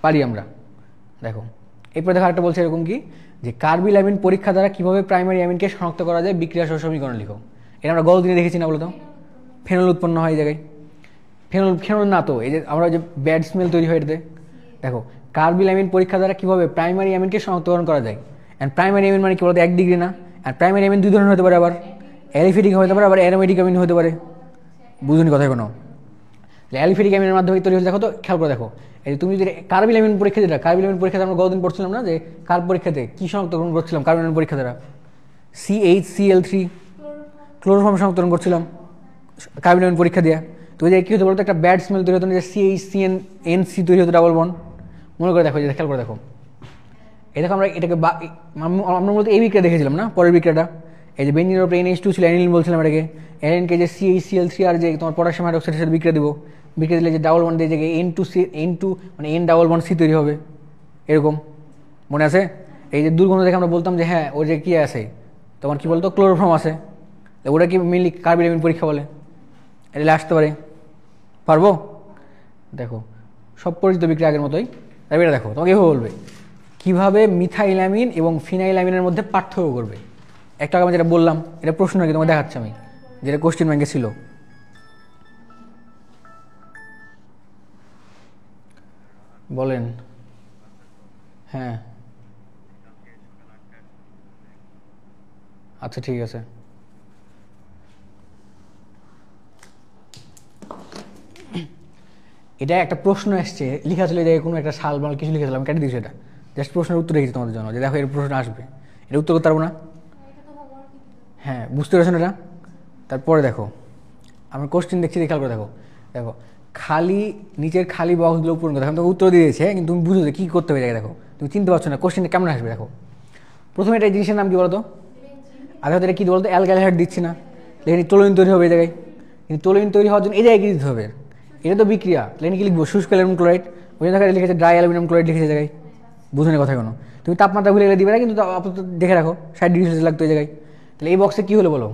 পারি আমরা। দেখো এরপরে দেখো একটা বলছে এরকম কি, যে কার্বিল অ্যামিন পরীক্ষা দ্বারা কীভাবে প্রাইমারি অ্যামিনকে শনাক্ত করা যায়, বিক্রিয়া সহ সমীকরণ লিখো। এটা আমরা গলদিনে দেখেছি না বলো তো? ফেনল উৎপন্ন হয় এই জায়গায়, ফেনল না তো, এই যে আমরা যে ব্যাড স্মেল তৈরি হয় এটাতে। দেখো কার্বিল অ্যামিন পরীক্ষা দ্বারা কীভাবে প্রাইমারি অ্যামিনকে শনাক্তকরণ করা যায়। অ্যান্ড প্রাইমারি অ্যামিন মানে কি বলতো? 1 ডিগ্রি না। আর প্রাইমারি অ্যামিন 2 ধরনের হতে পারে, আবার অ্যালিফেটিক হতে পারে, আবার অ্যারোমেটিক অ্যামিন হতে পারে। বুঝুনি কথা কোনো? অ্যালিফেটিক অ্যামিনের মাধ্যমে তৈরি হচ্ছে, দেখো তো খেয়াল করে দেখো, এই তুমি যদি কার্বিল অ্যামিন পরীক্ষা, যেটা কার্বিল অ্যামিন পরীক্ষাতে আমরা গতদিন পড়ছিলাম না, যে কার পরীক্ষাতে কী শনাক্তকরণ করছিলাম কার্বিল অ্যামিন পরীক্ষা দ্বারা? CHCl3 ক্লোরোফর্ম শনাক্তকরণ করছিলাম কার্বিল অ্যামিন পরীক্ষা দিয়ে। তো যে কী হতো বলতো? একটা ব্যাড স্মেল তৈরি হতো না, যে CHCnNC তৈরি হতো ডাবল বন্ড। মনে করে দেখো, যে খেয়াল করে দেখো, এই দেখো আমরা এটাকে আমরা মূলত এই বিক্রিয়া দেখেছিলাম না, পরের বিক্রিয়াটা, এই যে বেনজিনের উপরে NH2 ছিল, অ্যানিলিন বলছিলাম এটাকে, অ্যানিলিনকে যে CHCl3 আর যে তোমার পটাশিয়াম হাইড্রোক্সাইডের সাথে বিক্রিয়া দিব, বিক্রিয়া দিলে যে ডাবল বন্ড দিয়ে যে N2 মানে N ডাবল বন্ড C তৈরি হবে এরকম, মনে আছে? এই যে দুর্গন্ধ দেখে আমরা বলতাম যে হ্যাঁ ওর যে কী আছে তোমার কী বলতো? ক্লোরোফর্ম আছে। ওটা কি মেনলি কার্বিল অ্যামিন পরীক্ষা বলে, এটা আসতে পারে, পারবো? দেখো সব পরিচিত বিক্রিয়া আগের মতোই। তারপরে এটা দেখো, তোমাকে এভাবে বলবে কীভাবে মিথাইল অ্যামিন এবং ফিনাইল অ্যামিনের মধ্যে পার্থক্য করবে। একটা আমি যেটা বললাম, এটা প্রশ্ন নাকি তোমাকে দেখাচ্ছি আমি, যেটা কোশ্চেন ব্যাংকে ছিল। বলেন। হ্যাঁ আচ্ছা ঠিক আছে। এটা একটা প্রশ্ন এসছে, লেখা ছিল যে কোনো একটা সাল মাল কিছু লিখেছিলাম, কেটে দিয়েছি এটা, জাস্ট প্রশ্নের উত্তর রেখেছি তোমাদের জন্য, যে দেখো এর প্রশ্ন আসবে, এটা উত্তর করতে পারবো না। হ্যাঁ বুঝতে পেরেছো এটা? তারপরে দেখো আমরা কোশ্চেন দেখছি, খেয়াল করে দেখো, দেখো খালি নিচের খালি বক্সগুলো পূরণ করতে, আমি তোকে উত্তর দিয়ে দিয়েছে, কিন্তু তুমি বুঝো যে কী করতে হবে জায়গায়। দেখো তুমি চিনতে পারছো না কোশ্চেনটা কেমন আসবে। দেখো প্রথমে এটা জিনিসের নাম কি বলতো, আগে হয়তো এটা কী বলতো, অ্যালকাইল দিচ্ছি না, এখানে টোলুইন তৈরি হবে এই জায়গায়, কিন্তু টোলুইন তৈরি হওয়ার জন্য এই জায়গায় কী দিতে হবে, এটা তো বিক্রিয়া, তাহলে কি লিখবো, শুষ্ক অ্যালুমিনিয়াম ক্লোরাইড, ওই জন্য লিখেছে ড্রাই অ্যালুমিনিয়াম ক্লোরাইড লিখেছে জায়গায়, বুঝুন কথা কোনো, তুমি তাপমাত্রা ভুলে গেলে দিবে না, কিন্তু আপাতত দেখে রাখো 60 ডিগ্রি সেলসিয়াস লাগতো এই জায়গায়, তাহলে এই বক্সে কী হলো বলো,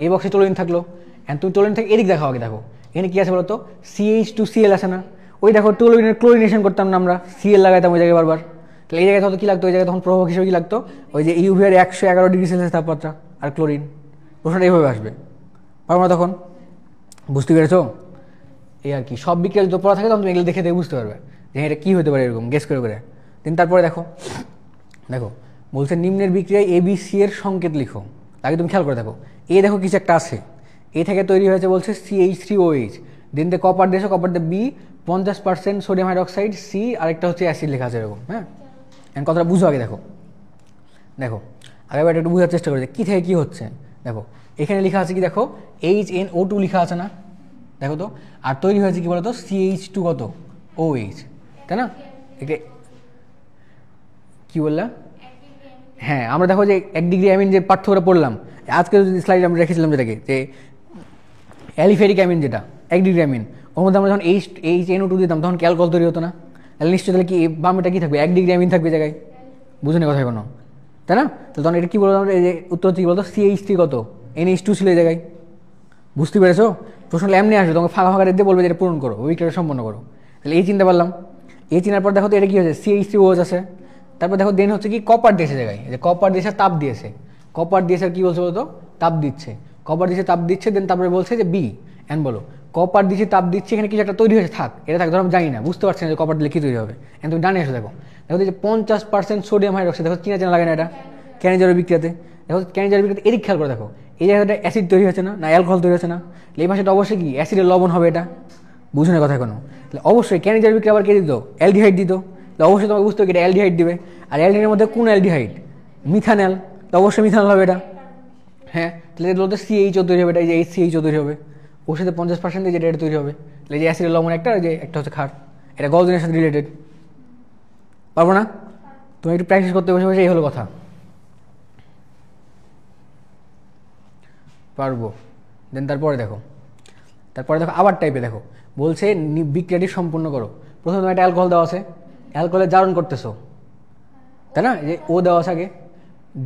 এই বক্সে টোলুইন থাকলো, এখন তুমি টোলুইন থেকে এদিক দেখো, আগে দেখো এখানে কী আছে বলো তো, CH2Cl আছে না, ওই দেখো টোলুইনের ক্লোরিনেশন করতাম না আমরা, Cl লাগাইতাম ওই জায়গায় বারবার, তাহলে এই জায়গায় তখন কী লাগতো, ওই জায়গায় তখন প্রভাবক হিসেবে কী লাগতো, ওই যে ইউভিআর 111 ডিগ্রি সেলসিয়াস তাপমাত্রা আর ক্লোরিন, প্রশ্নটা এইভাবে আসবে, পারবো না তখন, বুঝতে পেরেছো, এই আর কি, সব বিক্রিয়া যদি পড়া থাকে তখন তুমি এগুলো দেখে দেখে বুঝতে পারবে যে এটা কী হতে পারে এরকম গেস করে করে। দেন তারপরে দেখো দেখো বলছে নিম্নের বিক্রিয়ায় ABC এর সংকেত লিখো, আগে তুমি খেয়াল করে দেখো, দেখো কিছু একটা আছে, থেকে তৈরি হয়েছে বলছে CH3OH, দেন দে কপার দিয়েছে, কপার দে B 50% সোডিয়াম হাইড্রক্সাইড C, আরেকটা হচ্ছে অ্যাসিড লেখা আছে এরকম, হ্যাঁ, এখন কথাটা বুঝো আগে দেখো, দেখো আগে একটু বোঝার চেষ্টা করে কী থেকে কী হচ্ছে, দেখো এখানে লেখা আছে কি, দেখো HNO2 লেখা আছে না, দেখো তো, আর তৈরি হয়েছে কি বলতো CH2 কত OH, তাই না, এটা কী বললাম, হ্যাঁ আমরা দেখো যে 1 ডিগ্রি অ্যামিন যে পার্থক্যটা পড়লাম, আজকে যদি স্লাইড আমরা রেখেছিলাম যেটাকে, যে অ্যালিফেরিক অ্যামিন যেটা 1 ডিগ্রি অ্যামিন, ওর মধ্যে আমরা যখন HNO2 দিতাম তখন ক্যালকল তৈরি হতো না, তাহলে নিশ্চয়ই তাহলে কি বামেটা কী থাকবে, 1 ডিগ্রি অ্যামিন থাকবে জায়গায়, বুঝুন কথা কোনো, তাই না, তাহলে তখন এটা কী বলতো, এই যে উত্তর হচ্ছে কী বলতো CH3 কত NH2 ছিল এই জায়গায়, বুঝতে পেরেছো, প্রশ্ন এমনি আসবে, তোমাকে ফাঁকা ফাঁকা দিয়ে বলবে যে এটা পূরণ করো, উইকটা সম্পন্ন করো, তাহলে এই চিনতে পারলাম, এই চিনার পর দেখো তো এটা কী হচ্ছে CH3OH আছে, তারপর দেখো দেন হচ্ছে কি কপার দিয়েছে জায়গায়, যে কপার দিয়েছে তাপ দিয়েছে, কপার দিয়েছে কী বলছে বলতো তাপ দিচ্ছে, কপার দিয়েছে তাপ দিচ্ছে, দেন তারপরে বলছে যে বি এন বলো, কপার দিচ্ছে তাপ দিচ্ছে, এখানে কিছু একটা তৈরি হয়েছে, থাক এটা থাক, ধরো আমি জানি না, বুঝতে পারছি না যে কপার দিলে কী তৈরি হবে, এখন তুমি ডানে এসে দেখো, দেখো যে 50% সোডিয়াম হাইড্রক্সাইড, দেখো চেনা লাগে না এটা ক্যানিজারের বিক্রিয়াতে, দেখো ক্যানিজারের বিক্রিয়াতে এদিক খেয়াল করে দেখো, এই জায়গাটা অ্যাসিড তৈরি হচ্ছে না, না অ্যালকোহল তৈরি হচ্ছে না, এই পাশেটা অবশ্যই কি অ্যাসিডের লবণ হবে, এটা বুঝুন কথা কোনো, তাহলে অবশ্যই ক্যানিজারের বিক্রিয়া আবার কে দিত, অ্যালডিহাইড দিত, তাহলে অবশ্যই তোমাকে বুঝতে হবে এটা অ্যালডিহাইড দিবে, আর অ্যালডিহাইডের মধ্যে কোন অ্যালডিহাইড, মিথানল, তো অবশ্যই মিথানল হবে এটা, হ্যাঁ, তাহলে এটা বলতে CHO তৈরি হবে, এটা এই যে CHO তৈরি হবে, ওর সাথে 50% যেটা এটা তৈরি হবে, তাহলে যে অ্যাসিডের লবণ একটা, যে একটা হচ্ছে ক্ষার, এটা গলজনের সাথে রিলেটেড, পারবো না, তুমি একটু প্র্যাকটিস করতে বসে বসে, এই হলো কথা, পারবো, দেন তারপরে দেখো আবার টাইপে দেখো বলছে বিক্রিয়াটি সম্পূর্ণ করো, প্রথমে তোমার একটা অ্যালকোহল দেওয়া আছে, অ্যালকোহলের জারণ করতেছো, তাই না, যে ও দেওয়া আছে আগে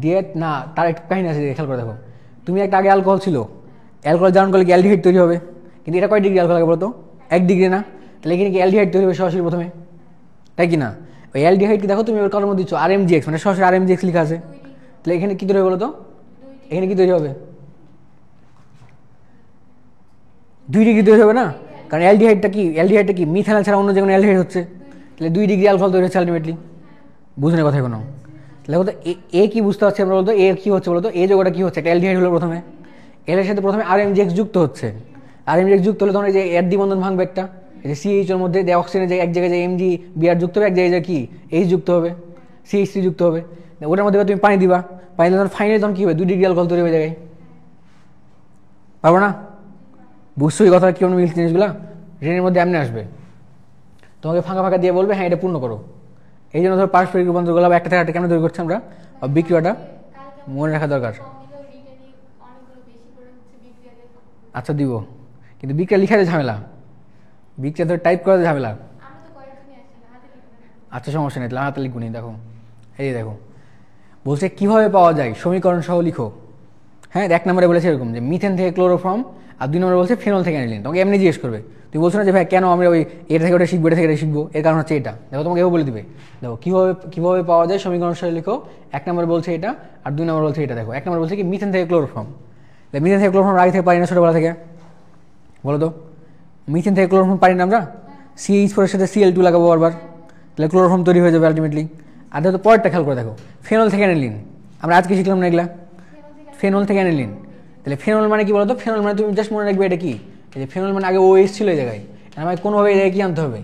দিয়ে, না তার একটু কাহিনী আছে, খেয়াল করে দেখো, তুমি একটা আগে অ্যালকোহল ছিল, অ্যালকোহল জারণ করলে কি অ্যালডিহাইড তৈরি হবে, কিন্তু এটা কয় ডিগ্রি অ্যালকোহল আগে বলতো 1 ডিগ্রি না, তাহলে এখানে কি অ্যালডিহাইড তৈরি হবে সরাসরি প্রথমে, তাই কি না, ওই অ্যালডিহাইডকে দেখো তুমি ওর কলম দিচ্ছ RMGX, মানে সরাসরি RMGX লেখা আছে, তাহলে এখানে কী তৈরি হবে বলো তো, এখানে কী তৈরি হবে 2 ডিগ্রি তৈরি হবে না, কারণ অ্যালডিহাইডটা কি মিথানল ছাড়া অন্য যে কোনো অ্যালডিহাইড হচ্ছে, তাহলে 2 ডিগ্রি অ্যালকোহল তৈরি হচ্ছে আলটিমেটলি, বুঝলে কথা কোনো, তাহলে বলতো এ কি বুঝতে পারছি আমরা বলতো, এ কী হচ্ছে বলতো, এই যোগটা কী হচ্ছে, একটা অ্যালডিহাইড হলো প্রথমে, এর সাথে প্রথমে RMGX যুক্ত হচ্ছে, RMGX যুক্ত হলে তখন এই যে এর দ্বিবন্ধন ভাঙবে একটা, এই যে CHOর মধ্যে যে অক্সিজেনের যে এক জায়গায় যে MgBr যুক্ত হবে, এক জায়গায় যে কি H যুক্ত হবে, CH3 যুক্ত হবে, ওটার মধ্যে তুমি পানি দিবা, পানি দিলে তখন ফাইনালি তখন কী হবে 2 ডিগ্রি অ্যালকোহল তৈরি হয়ে জায়গায়, পারবো না, বুঝছো এই কথা কেমন মিলছে জিনিসগুলো, রেনের মধ্যে এমনি আসবে, তোমাকে ফাঁকা ফাঁকা দিয়ে বলবে হ্যাঁ এটা পূর্ণ করো, এই জন্য ধরো পারস্পরিক রূপান্তরগুলো একটা থেকে একটা কেমন তৈরি করছি আমরা, বিক্রিয়াটা মনে রাখা দরকার, আচ্ছা দিব, কিন্তু বিক্রিয়া লিখাতে ঝামেলা, বিক্রিয়া ধরে টাইপ করাতে ঝামেলা, আচ্ছা সমস্যা নেই, তাহলে হাতে লিখবো নি, দেখো এই দেখো বলছে কীভাবে পাওয়া যায় সমীকরণ সহ লিখো, হ্যাঁ 1 নম্বরে বলেছে এরকম যে মিথেন থেকে ক্লোরোফর্ম, আর 2 নম্বরে বলছে ফেনল থেকে অ্যানিলিন, তোমাকে এমনি জিজ্ঞেস করবে, তুমি বলছো না যে ভাই কেন আমরা ওই এটা থেকে ওটা শিখবো, এটা থেকে এটা শিখবো, এর কারণ হচ্ছে এটা, দেখো তোমাকে এও বলে দিবে, দেখো কীভাবে পাওয়া যায় সমীকরণ সহ লিখো, 1 নম্বরে বলছে এটা, আর 2 নম্বরে বলছে এটা, দেখো 1 নম্বরে বলছে কি মিথেন থেকে ক্লোরোফর্ম, মিথেন থেকে ক্লোরোফর্ম আগে থেকে পারি না ছোটোবেলা থেকে, বলো তো মিথেন থেকে ক্লোরোফর্ম পারি না আমরা, CH4 এর সাথে Cl2 লাগাবো বারবার, তাহলে ক্লোরোফর্ম তৈরি হয়ে যাবে আলটিমেটলি, আর দেখো পরেরটা খেয়াল করে দেখো ফেনল থেকে অ্যানিলিন, আমরা আজকে শিখলাম না এগুলা, ফেনল থেকে অ্যানিলিন, তাহলে ফেনল মানে কি বলতো, ফেনল মানে তুমি জাস্ট মনে রাখবে এটা কি, এই যে ফেনল মানে আগে OH ছিল এই জায়গায়, আমাকে কোনোভাবে এই জায়গায় কী আনতে হবে,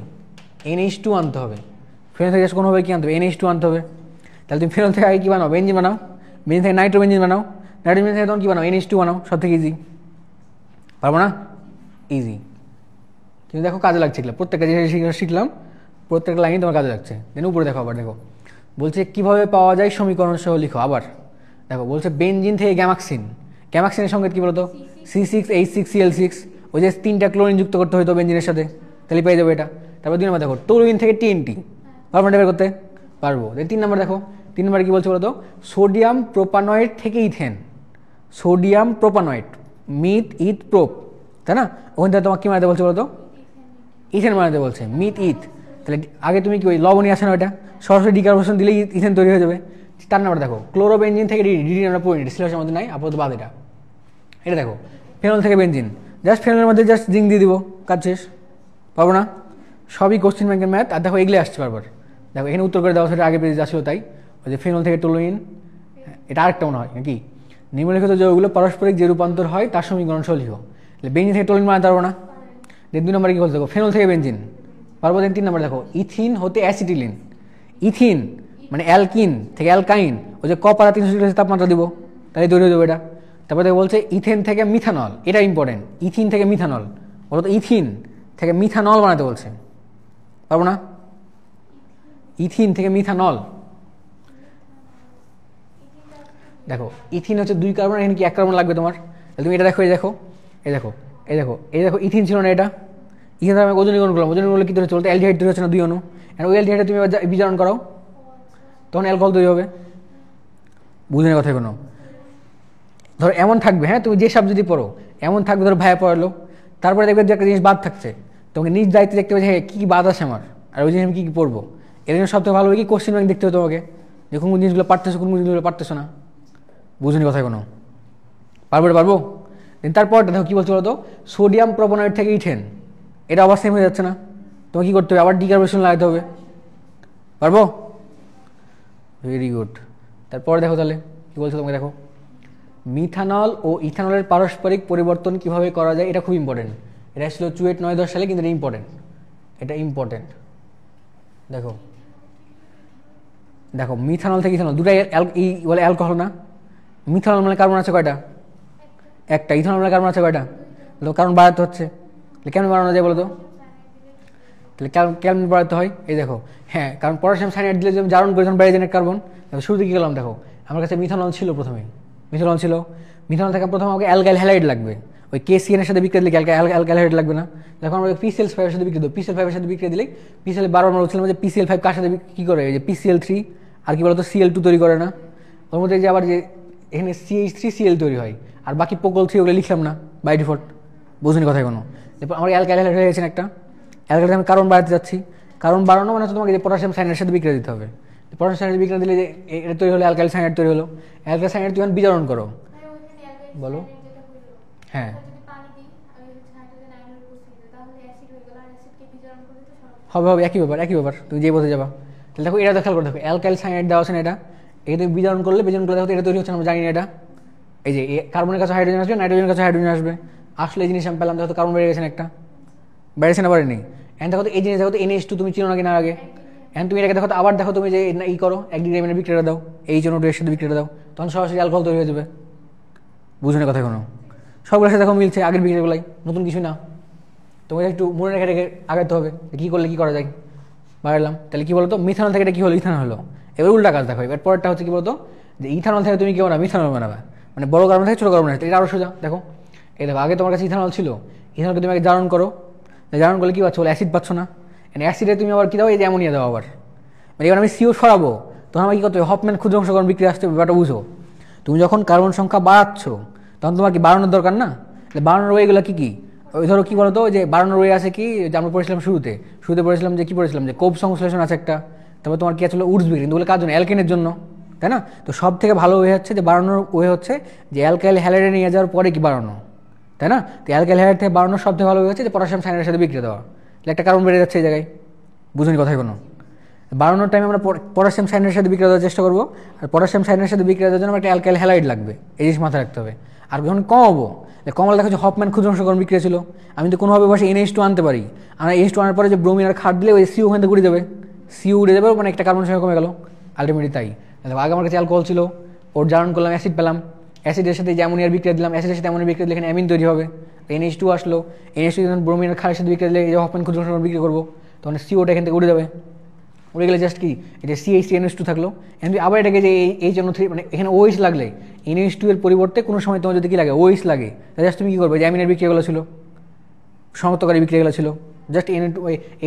NH2 আনতে হবে, ফেনল থেকে জাস্ট কোনোভাবে কী আনতে হবে, NH2 আনতে হবে, তাহলে তুমি ফেনল থেকে আগে কী বানাও, বেঞ্জিন বানাও, বেঞ্জিন থেকে নাইট্রোবেঞ্জিন বানাও, নাইট্রোবেঞ্জিন থেকে তখন কী বানাও, NH2 বানাও, সব থেকে ইজি, পারবো না, ইজি, কিন্তু দেখো কাজে লাগছে এগুলো, প্রত্যেকটা যে শিখলাম প্রত্যেকটা লাইনই তোমার কাজে লাগছে, দেন উপরে দেখো আবার দেখো বলছে কিভাবে পাওয়া যায় সমীকরণ সহ লিখো। আবার দেখো বলছে বেনজিন থেকে গ্যামাক্সিন, গ্যামাক্সিনের সঙ্গে কি বলতো C6H6Cl6, ওই যে 3টা ক্লোরিন যুক্ত করতে হতো বেনজিনের সাথে, তাহলে পেয়ে যাবো এটা। তারপর 2 নম্বর দেখো টলুইন থেকে TNT, পারবো না বের করতে? পারবো। 3 নম্বর দেখো, 3 নম্বরে কি বলছে বলতো সোডিয়াম প্রোপানয়েড থেকে ethane, sodium propanoate, meth eth prop, তাই না? ওখান থেকে তোমাকে কি বানাতে বলছে বলতো ইথেন বানাতে বলছে, মিথ ইথ। তাহলে আগে তুমি কি ওই লবণী আসে না ওইটা সরাসরি ডিকার্বোনেশন দিলেই ইথেন তৈরি হয়ে যাবে। 4 নম্বর দেখো ক্লোরোবেনজিন থেকে ডিডি আমরা পড়ি, সিলেবাসের মধ্যে নাই আপাতত বাদ। এটা দেখো ফেনল থেকে বেনজিন, জাস্ট ফেনলের মধ্যে জাস্ট জিঙ্ক দিয়ে দিব, কাজ শেষ। পারবো না? সবই কোশ্চেন ব্যাংকের ম্যাথ। আর দেখো এগুলো আসছে বারবার, দেখো এখানে উত্তর করে দেওয়া সেটা আগে পেজে আসলো, তাই ওই যে ফেনল থেকে টলুইন, এটা আরেকটা মনে হয় নাকি, নিম্নলিখিত যৌগগুলো পারস্পরিক যে রূপান্তর হয় তার সমীকরণ সহ লিখো। বেনজিন থেকে টলুইন বানাতে পারবো না। 2 নম্বরে কি বলছে দেখো ফেনল থেকে বেনজিন, পারবো। 3 নম্বর দেখো ইথিন হতে অ্যাসিটিলিন, ইথিন মানে অ্যালকিন থেকে অ্যালকাইন, ওই যে কপার 300 তাপমাত্রা দিব, তাহলে তৈরি হয়ে যাবে এটা। তারপরে দেখো বলছে ইথেন থেকে মিথানল, এটা ইম্পর্টেন্ট, ইথিন থেকে মিথানল, বলতো ইথিন থেকে মিথানল বানাতে বলছে, পারবো না? ইথিন থেকে মিথানল, দেখো ইথিন হচ্ছে 2 কার্বন, এখানে কি 1 কার্বন লাগবে তোমার, তাহলে তুমি এটা দেখো, এই দেখো এই দেখো এই দেখো এই দেখো ইথিন ছিল না, এটা ইথিন আমি ওজনীকরণ করলাম, ওজনীকরণ করলে কি ধরে চলতে অ্যালডিহাইড তৈরি হচ্ছে না 2 অণু, ওই অ্যালডিহাইডে তুমি বিজারণ করাও, তখন অ্যালকোহল তৈরি হবে। বুঝে কথা কোনো, ধরো এমন থাকবে, হ্যাঁ তুমি যে সাবজেক্টই পড়ো এমন থাকবে, ধরো ভাইয়া পড়ালো, তারপরে দেখবে যে একটা জিনিস বাদ থাকছে, তোমাকে নিজ দায়িত্বে দেখতে হবে যে হ্যাঁ কী কী বাদ আছে আমার, আর ওই জিনিস আমি কী কী পড়বো। এর জন্য সবথেকে ভালো হয় কি কোশ্চেন ব্যাংক দেখতে হবে তোমাকে, যে কোন কোন জিনিসগুলো পারতেছো কোন কোন জিনিসগুলো পারতেছো না। বুঝুনি কথা কোনো, পারবো। তারপরটা দেখো কী বলছো বলো তো সোডিয়াম প্রোপানয়েড থেকে ইথেন, এটা আবার সেম হয়ে যাচ্ছে না, তোমাকে কী করতে হবে আবার ডিকার্বোনেশন লাগাতে হবে, পারবো? Very good. তারপরে দেখো তাহলে কী বলছো তোমাকে, দেখো মিথানল ও ইথানলের পারস্পরিক পরিবর্তন কিভাবে করা যায়, এটা খুব ইম্পর্টেন্ট। এটা ছিল চুয়েট 9-10 সালে, কিন্তু এটা ইম্পর্টেন্ট। দেখো দেখো মিথানল থেকে ইথানল, দুটাই বলে অ্যালকোহল না, মিথানল মানে কার্বন আছে কয়টা, একটা, ইথানল মানে কার্বন আছে কয়টা, কার্বন বাড়াতে হচ্ছে, কেমন বাড়ানো যায় বলো তো, তাহলে কেমন বাড়াতে হয়, এই দেখো হ্যাঁ, কারণ পটাশিয়াম সায়ানাইড দিলে যেমন জারণ করে যখন বেড়ে যায় কার্বন, শুরুতে কী করলাম দেখো আমার কাছে মিথানল ছিল, প্রথমে মিথানল ছিল, মিথানল থেকে প্রথমে আমাকে অ্যালকাইল হ্যালাইড লাগবে, ওই KCN এর সাথে বিক্রিয়া দিলে অ্যালকাইল হ্যালাইড লাগবে না, দেখো আমরা PCl5 এর সাথে বিক্রিয়া দেবো, PCl5 এর সাথে বিক্রিয়া দিলে PCl বারবার আমরা বলছিলাম যে PCl5 কার সাথে কী করে, এই যে PCl3 আর কি বলতো Cl2 তৈরি করে না, ওর মধ্যে যে আবার যে এখানে CH3Cl তৈরি হয়, আর বাকি পোকল 3 ওগুলো লিখলাম না বাই ডিফল্ট। বুঝুনি কথা কোনো, আমার অ্যালকাইল হ্যালাইড হয়ে গেছে একটা, অ্যালকাইল আমি কার্বন বাড়াতে যাচ্ছি, কার্বন বাড়ানো মানে হচ্ছে তোমাকে যে পটাশিয়াম সায়ানাইডের সাথে বিক্রিয়া দিতে হবে, পটাশিয়াম সায়ানাইড বিক্রিয়া দিলে যে এটা তৈরি হলো অ্যালকাইল সায়ানাইড তৈরি হলো, অ্যালকাইল সায়ানাইড তুমি বিজারণ করো, বলো হ্যাঁ হবে একই ব্যাপার তুমি যে বলতে যাবা। তাহলে দেখো এটা খেয়াল করে দেখো অ্যালকাইল সায়ানাইড দেওয়া আছে না, এটা তুমি বিজারণ করলে দেখো এটা তৈরি হচ্ছে না, আমরা জানি না এটা, এই যে কার্বনের কাছে হাইড্রোজেন আসবে, নাইট্রোজেনের কাছে হাইড্রোজেন আসবে, আসলে এই জিনিস আমি পেলাম, দেখো কার্বন বেড়ে গেছে না, একটা বেড়েছে না বাড়েনি, এখন দেখো এই জিনিস দেখো NH2 তুমি চিনো না কিনা আগে, এখন তুমি এটাকে দেখো আবার দেখো তুমি যে করো 1 ডিগ্রি বিক্রিয়া দাও, এই জন্য এর সাথে বিক্রিয়া দাও, তখন সরাসরি অ্যালকোহল তৈরি হয়ে যাবে। বুঝুন কথা কোনো, সবগুলোর সাথে দেখো মিলছে আগের বিক্রিয়াগুলাই, নতুন কিছু না, তোমাকে একটু মনে রেখে আগাতে হবে কী করলে কী করা যায়। বাড়ালাম তাহলে কী বলতো মিথানল থেকে এটা কী হলো, ইথানল হলো। এবার উল্টা কাজ দেখো, এবার পরেরটা হচ্ছে কী বলতো যে ইথানল থেকে তুমি কী বানাবে, মিথানল বানাবে, মানে বড় কার্বন থেকে ছোটো কার্বন আসছে, এটা আরও সোজা। দেখো এই দেখো আগে তোমার কাছে ইথানল ছিল, ইথানলকে তুমি আগে জারণ করো, জারণ করলে কী পাচ্ছ, বলে অ্যাসিড পাচ্ছ না, অ্যাসিডে তুমি আবার কী দাও, এই যে অ্যামোনিয়া দাও আবার, মানে এবার আমি CO সরাবো, তখন আমার কী করতে হবে, হফম্যান ক্ষুদ্র অংশকরণ বিক্রিয়া আসতে, ব্যাপারটা বুঝো। তুমি যখন কার্বন সংখ্যা বাড়াচ্ছ তখন তোমার কি বাড়ানোর দরকার না, বাড়ানোর ওয়েগুলো কী কী, ওই ধরো কী বলতো যে বাড়ানোর ওয়ে আছে কি, যে আমরা পড়েছিলাম শুরুতে পড়েছিলাম যে কী পড়েছিলাম যে কোপ সংশ্লেষণ আছে একটা, তারপর তোমার কী আছে উডস বিক্রি, কিন্তু কার জন্য, অ্যালকেনের জন্য, তাই না? তো সব থেকে ভালো ওয়ে হচ্ছে যে বাড়ানোর ওয়ে হচ্ছে যে অ্যালকাইল হ্যালাইডে নিয়ে যাওয়ার পরে কি বাড়ানো, তাই না? তো অ্যালকাইল হ্যালাইড থেকে বাড়ানোর সব থেকে ভালো ওয়ে হচ্ছে যে পটাশিয়াম সায়ানাইডের সাথে বিক্রিয়া দেওয়া, তাহলে একটা কার্বন বেড়ে যাচ্ছে এই জায়গায়। বুঝুনি কথাই কোনো, বাড়ানোর টাইমে আমরা পটাশিয়াম সায়ানাইডের সাথে বিক্রিয়া দেওয়ার চেষ্টা করবো, আর পটাশিয়াম সায়ানাইডের সাথে বিক্রিয়া দেওয়ার জন্য একটা অ্যালকাইল হ্যালাইড লাগবে, এই জিনিস মাথায় রাখতে হবে। আর যখন কমাবো, কমালে দেখা যাচ্ছে হফম্যান ক্ষুদ্র অংশকরণ বিক্রিয়া ছিল, আমি তো কোনোভাবে বসে NH2 আনতে পারি, আমরা NH2 আনার পরে যে ব্রোমিন আর খাট দিলে ওই CO ওখান থেকে উড়ে যাবে, CO উড়ে যাবে, মানে একটা কার্বন সংখ্যা কমে গেল আলটিমেটলি। তাই আগে আমার কাছে অ্যালকোহল ছিল, ওর জারণ করলাম, অ্যাসিড পেলাম, অ্যাসিডের সাথে যে অ্যামোনিয়ার বিক্রিয়া দিলাম, অ্যাসিডের সাথে অ্যামোনিয়ার বিক্রিয়া দিলে এখানে অ্যামিন তৈরি হবে, NH2 আসলো, NH2 যখন ব্রোমিন আর খাটের সাথে বিক্রিয়া দিলে এই যে হফম্যান ক্ষুদ্র অংশকরণ বিক্রি করবো, তখন COটা এখান থেকে উড়ে যাবে, উড়ে গেলে জাস্ট কি এটা CH3NH2 থাকলো, আবার এটাকে যে HNO3 মানে এখানে OH লাগলে NH2 এর পরিবর্তে কোনো সময় তোমার যদি কি লাগে OH লাগে, তাহলে জাস্ট তুমি কী করবে, যে অ্যামিনের বিক্রিয়াগুলো ছিল, শনাক্তকারী বিক্রিয়াগুলো ছিল, জাস্ট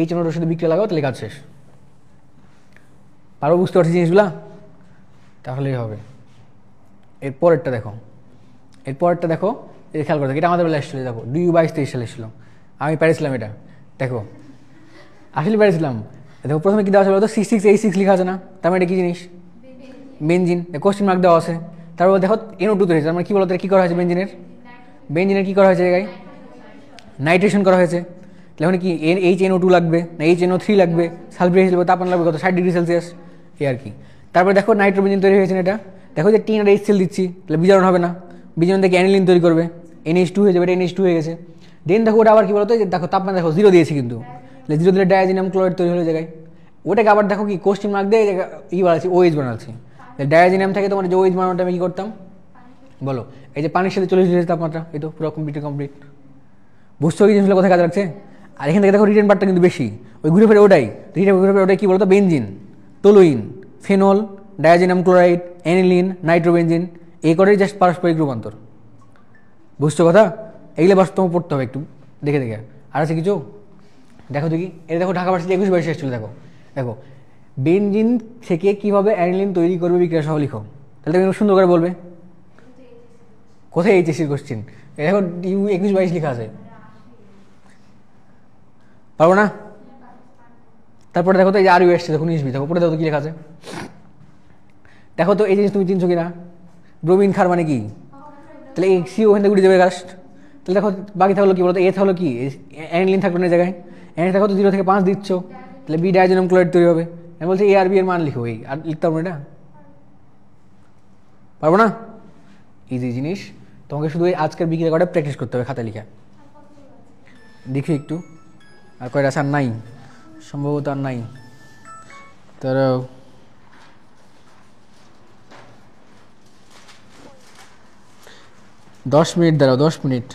HNO2 সাথে বিক্রিয়া লাগাও, তাহলে কাজ শেষ। পারো বুঝতে পারছি জিনিসগুলা? তাহলেই হবে। এরপরেরটা দেখো, খেয়াল করে দেখো, এটা আমাদের বেলা এসেছিল, দেখো 2022-23 সালে এসেছিল, আমি পারিছিলাম এটা। দেখো আসলে পারিছিলাম। দেখো প্রথমে কী দেওয়া আছে বলতো, C6H6 লেখা আছে না, তার মানে এটা কী জিনিস, বেনজিন, কোশ্চেন মার্ক দেওয়া আছে। তারপর দেখো NO2 তৈরি হয়েছে, তার মানে কী বলতো, কী করা হয়েছে বেনজিনের কী করা হয়েছে জায়গায়, নাইট্রেশন করা হয়েছে। তাহলে এখন কি HNO2 লাগবে না HNO3 লাগবে, সালফিউরিক অ্যাসিড তাপমান লাগবে কত, 60°C, এই আর কি। তারপরে দেখো নাইট্রোবেনজিন তৈরি হয়েছে, এটা দেখো যে টিন আর HCl দিচ্ছি, তাহলে বিজারণ হবে না, বিজারণ থেকে অ্যানিলিন তৈরি করবে, NH2 হয়ে যাবে, এটা NH2 হয়ে গেছে। দেন দেখো ওটা আবার কী বলতো, দেখো তাপমান দেখো 0 দিয়েছি, কিন্তু 0 দিলে ডায়াজিনাম ক্লোরাইড তৈরি হলো জায়গায়, ওটাকে আবার দেখো কি কোশ্চেন মার্ক দিয়ে বানাচ্ছি, OH বানাচ্ছি। ডায়াজিনাম থেকে তোমার যে OH বানানোটা আমি কী করতাম বলো, এই যে পানির সাথে 40°C তাপমাত্রা, এই তো পুরো কমপ্লিট। বুঝছো কি জিনিসগুলো কোথায় কাজ রাখছে? আর এখান থেকে দেখো রিটেন পার্টটা কিন্তু বেশি, ওই ঘুরে ফেরে ওটাই কী বলতো, benzene, toluene, phenol, diazonium chloride, aniline, nitrobenzene, এই করেই জাস্ট পারস্পরিক রূপান্তর। বুঝছো কথা? এইগুলো বাস্তব পড়তে হবে একটু দেখে। আর আছে কিছু দেখো দেখি, এটা দেখো ঢাকা ভার্সিটি 21-22 এসেছিল, দেখো বেনজিন থেকে কীভাবে অ্যানিলিন তৈরি করবে বিক্রিয়া সহ লিখো, তাহলে তুমি সুন্দর করে বলবে। কোথায় HSC কোশ্চেন, দেখো 21-22 লেখা আছে, পারবো না? তারপরে দেখো তো এই যে RU এসছে, দেখো নিসবি, দেখো পরে দেখো কি লেখা আছে, দেখো তো এই জিনিস তুমি চিনছো কিনা, ব্রোমিন ক্ষার মানে কি, তাহলে এই CO ওখান থেকে উঠে যাবে কাস্ট, তাহলে দেখো বাকি থাকলো কি বলতো, এ থাকলো কি অ্যানিলিন থাকলো না জায়গায়, অ্যানিলিন দেখো তো 0 থেকে 5 দিচ্ছ, তাহলে বি ডায়াজিনাম ক্লোরাইড তৈরি হবে। আমি বলছি ARB এর মান লিখো, এই আর লিখতে পারবো এটা, পারবো না? ইজি জিনিস, তোমাকে শুধু এই আজকের বিক্রিয়া কটা প্র্যাকটিস করতে হবে খাতা লিখা। দেখি একটু আর কয়টা আছে, আর নাই সম্ভবত, আর নাই। তারা 10 মিনিট দাঁড়াও, 10 মিনিট।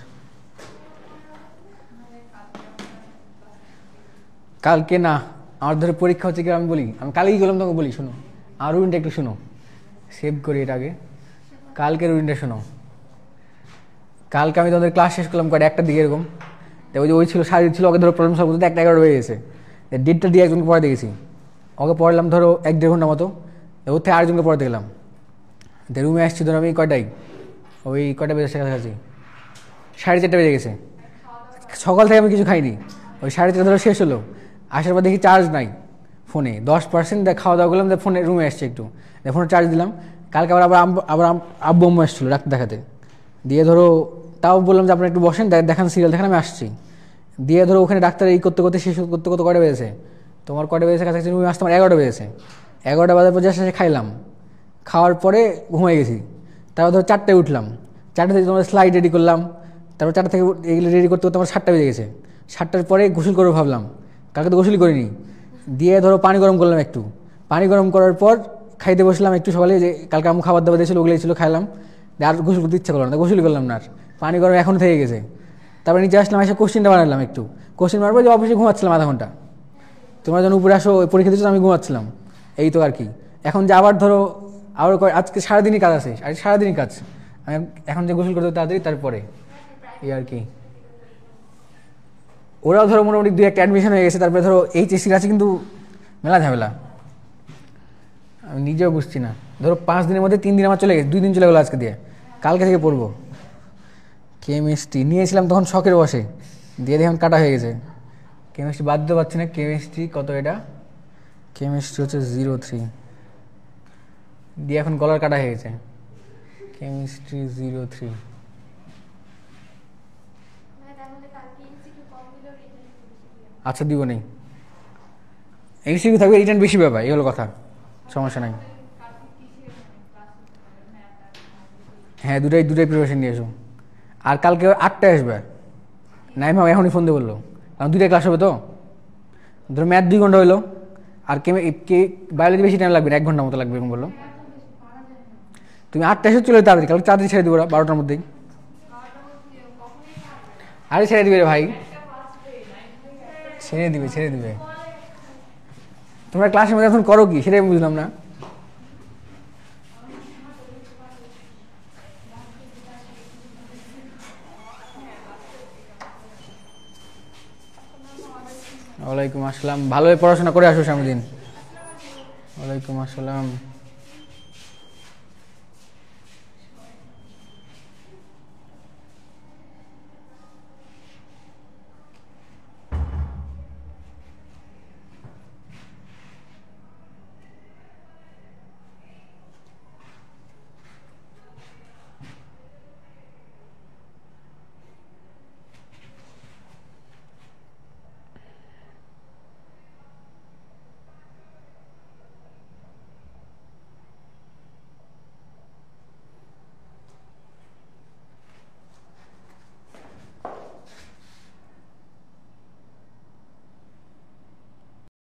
কালকে না, আমার ধরে পরীক্ষা হচ্ছে কি, আমি বলি, আমি কালকেই গেলাম, তোমাকে বলি শোনো, আর রুটিনটা একটু শোনো, সেভ করি এটা আগে, কালকে রুটিনটা শোনো। কালকে আমি তোমাদের ক্লাস শেষ করলাম কয়টা, 1টার দিকে এরকম, ওই যে ওই ছিল সাজিদ ছিল, ওকে ধরো প্রবলেম সলভ করতে 1:11 হয়ে গেছে, ডেটটা দিয়ে একজনকে পড়াতে গেছি, ওকে পড়লাম ধরো 1-1.5 ঘন্টা মতো, ওর থেকে আরেকজনকে পড়াতে গেলাম, রুমে আসছি ধরো আমি কয়টায়, ওই কয়টা বেজে কাছাকাছি, 4:30 বেজে গেছে, সকাল থেকে আমি কিছু খাইনি, ওই 4:30 ধরো শেষ হলো, আসার পর দেখি চার্জ নাই ফোনে, 10%, খাওয়া দাওয়া করলাম, ফোনে রুমে আসছে একটু, ফোনে চার্জ দিলাম। কালকে আবার আব্বু আম্মু আসছিলো ডাক্তার দেখাতে, দিয়ে ধরো তাও বললাম যে আপনারা একটু বসেন, দেখান সিরিয়াল দেখান, আমি আসছি, দিয়ে ধরো ওখানে ডাক্তার এই করতে শেষ করতে কয়টা বেজেছে, তোমার কয়টা বেজেছে কাছাকাছি, রুমে আসতে আমার 11টা বেজেছে, 11টা বাজার পর জাস্ট খাইলাম, খাওয়ার পরে ঘুমিয়ে গেছি। তারপর ধরো 4টায় উঠলাম, 4টা থেকে তোমার স্লাইড রেডি করলাম, তারপর 4টা থেকে এগুলো রেডি করতে আমার 7টা বেজে গেছে, 7টার পরে গোসল করে ভাবলাম, কালকে তো গোসলই করিনি, দিয়ে ধরো পানি গরম করলাম, একটু পানি গরম করার পর খাইতে বসলাম, একটু সকালে যে কালকে আমি খাবার দাবার দিয়েছিল ওগুলোই ছিল, খাইলাম, আর গোসল করতে ইচ্ছা করলাম না, গোসলই করলাম না, আর পানি গরম এখন থেকে গেছে। তারপরে নিচে আসলাম, এসে কোশ্চেনটা বানালাম, একটু কোশ্চেন মারবো, যে অফিসে ঘুমাচ্ছিলাম আধা ঘন্টা, তোমরা যখন উপরে আসো পরীক্ষা দিচ্ছ, আমি ঘুমাচ্ছিলাম, এই তো আর কি। এখন যে আবার ধরো আবার আজকে সারাদিনই কাজ আছে, আর সারাদিনই কাজ, আমি এখন যে গোসল করতে তাড়াতাড়ি, তারপরে এই আর কি। ওরাও ধরো মোটামুটি 2-1টা অ্যাডমিশন হয়ে গেছে, তারপরে ধরো HSC আছে, কিন্তু মেলা ঝামেলা, আমি নিজেও বুঝছি না, ধরো 5 দিনের মধ্যে 3 দিন আমার চলে গেছে, 2 দিন চলে গেলো আজকে দিয়ে, কালকে থেকে পড়বো। কেমিস্ট্রি নিয়েছিলাম তখন শখের বসে, দিয়ে দেখুন কাটা হয়ে গেছে, কেমিস্ট্রি বাদ দিতে পারছি না, কেমিস্ট্রি কত, এটা কেমিস্ট্রি হচ্ছে 03, দিয়ে এখন গলার কাটা হয়ে গেছে, কেমিস্ট্রি 03। আচ্ছা দিব নেই, এমসিকিউ থাকবে, রিটার্ন বেশি ব্যাপার, এই হলো কথা, সমস্যা নাই। হ্যাঁ দুটাই প্রিপারেশন নিয়ে এসো, আর কালকে 8টায় আসবে, নাই ভাব এখনই ফোন দিয়ে বললো, কারণ 2টা ক্লাস হবে তো, ধরো ম্যাথ 2 ঘন্টা হইলো, আর বায়োলজি বেশি টাইম লাগবে না, 1 ঘন্টা মতো লাগবে এরকম বললো। তুমি 8টায় এসে চলে তাড়াতাড়ি, কালকে তাড়াতাড়ি ছেড়ে দিবো, 12টার মধ্যেই, আরে ছেড়ে দিবে রে ভাই, ছেড়ে দিবে, তোমরা ক্লাসের মধ্যে এখন করো কি সেটাই বুঝলাম না। ওয়ালাইকুম আসসালাম, ভালোভাবে পড়াশোনা করে আসো সামনের দিন। ওয়ালাইকুম আসসালাম।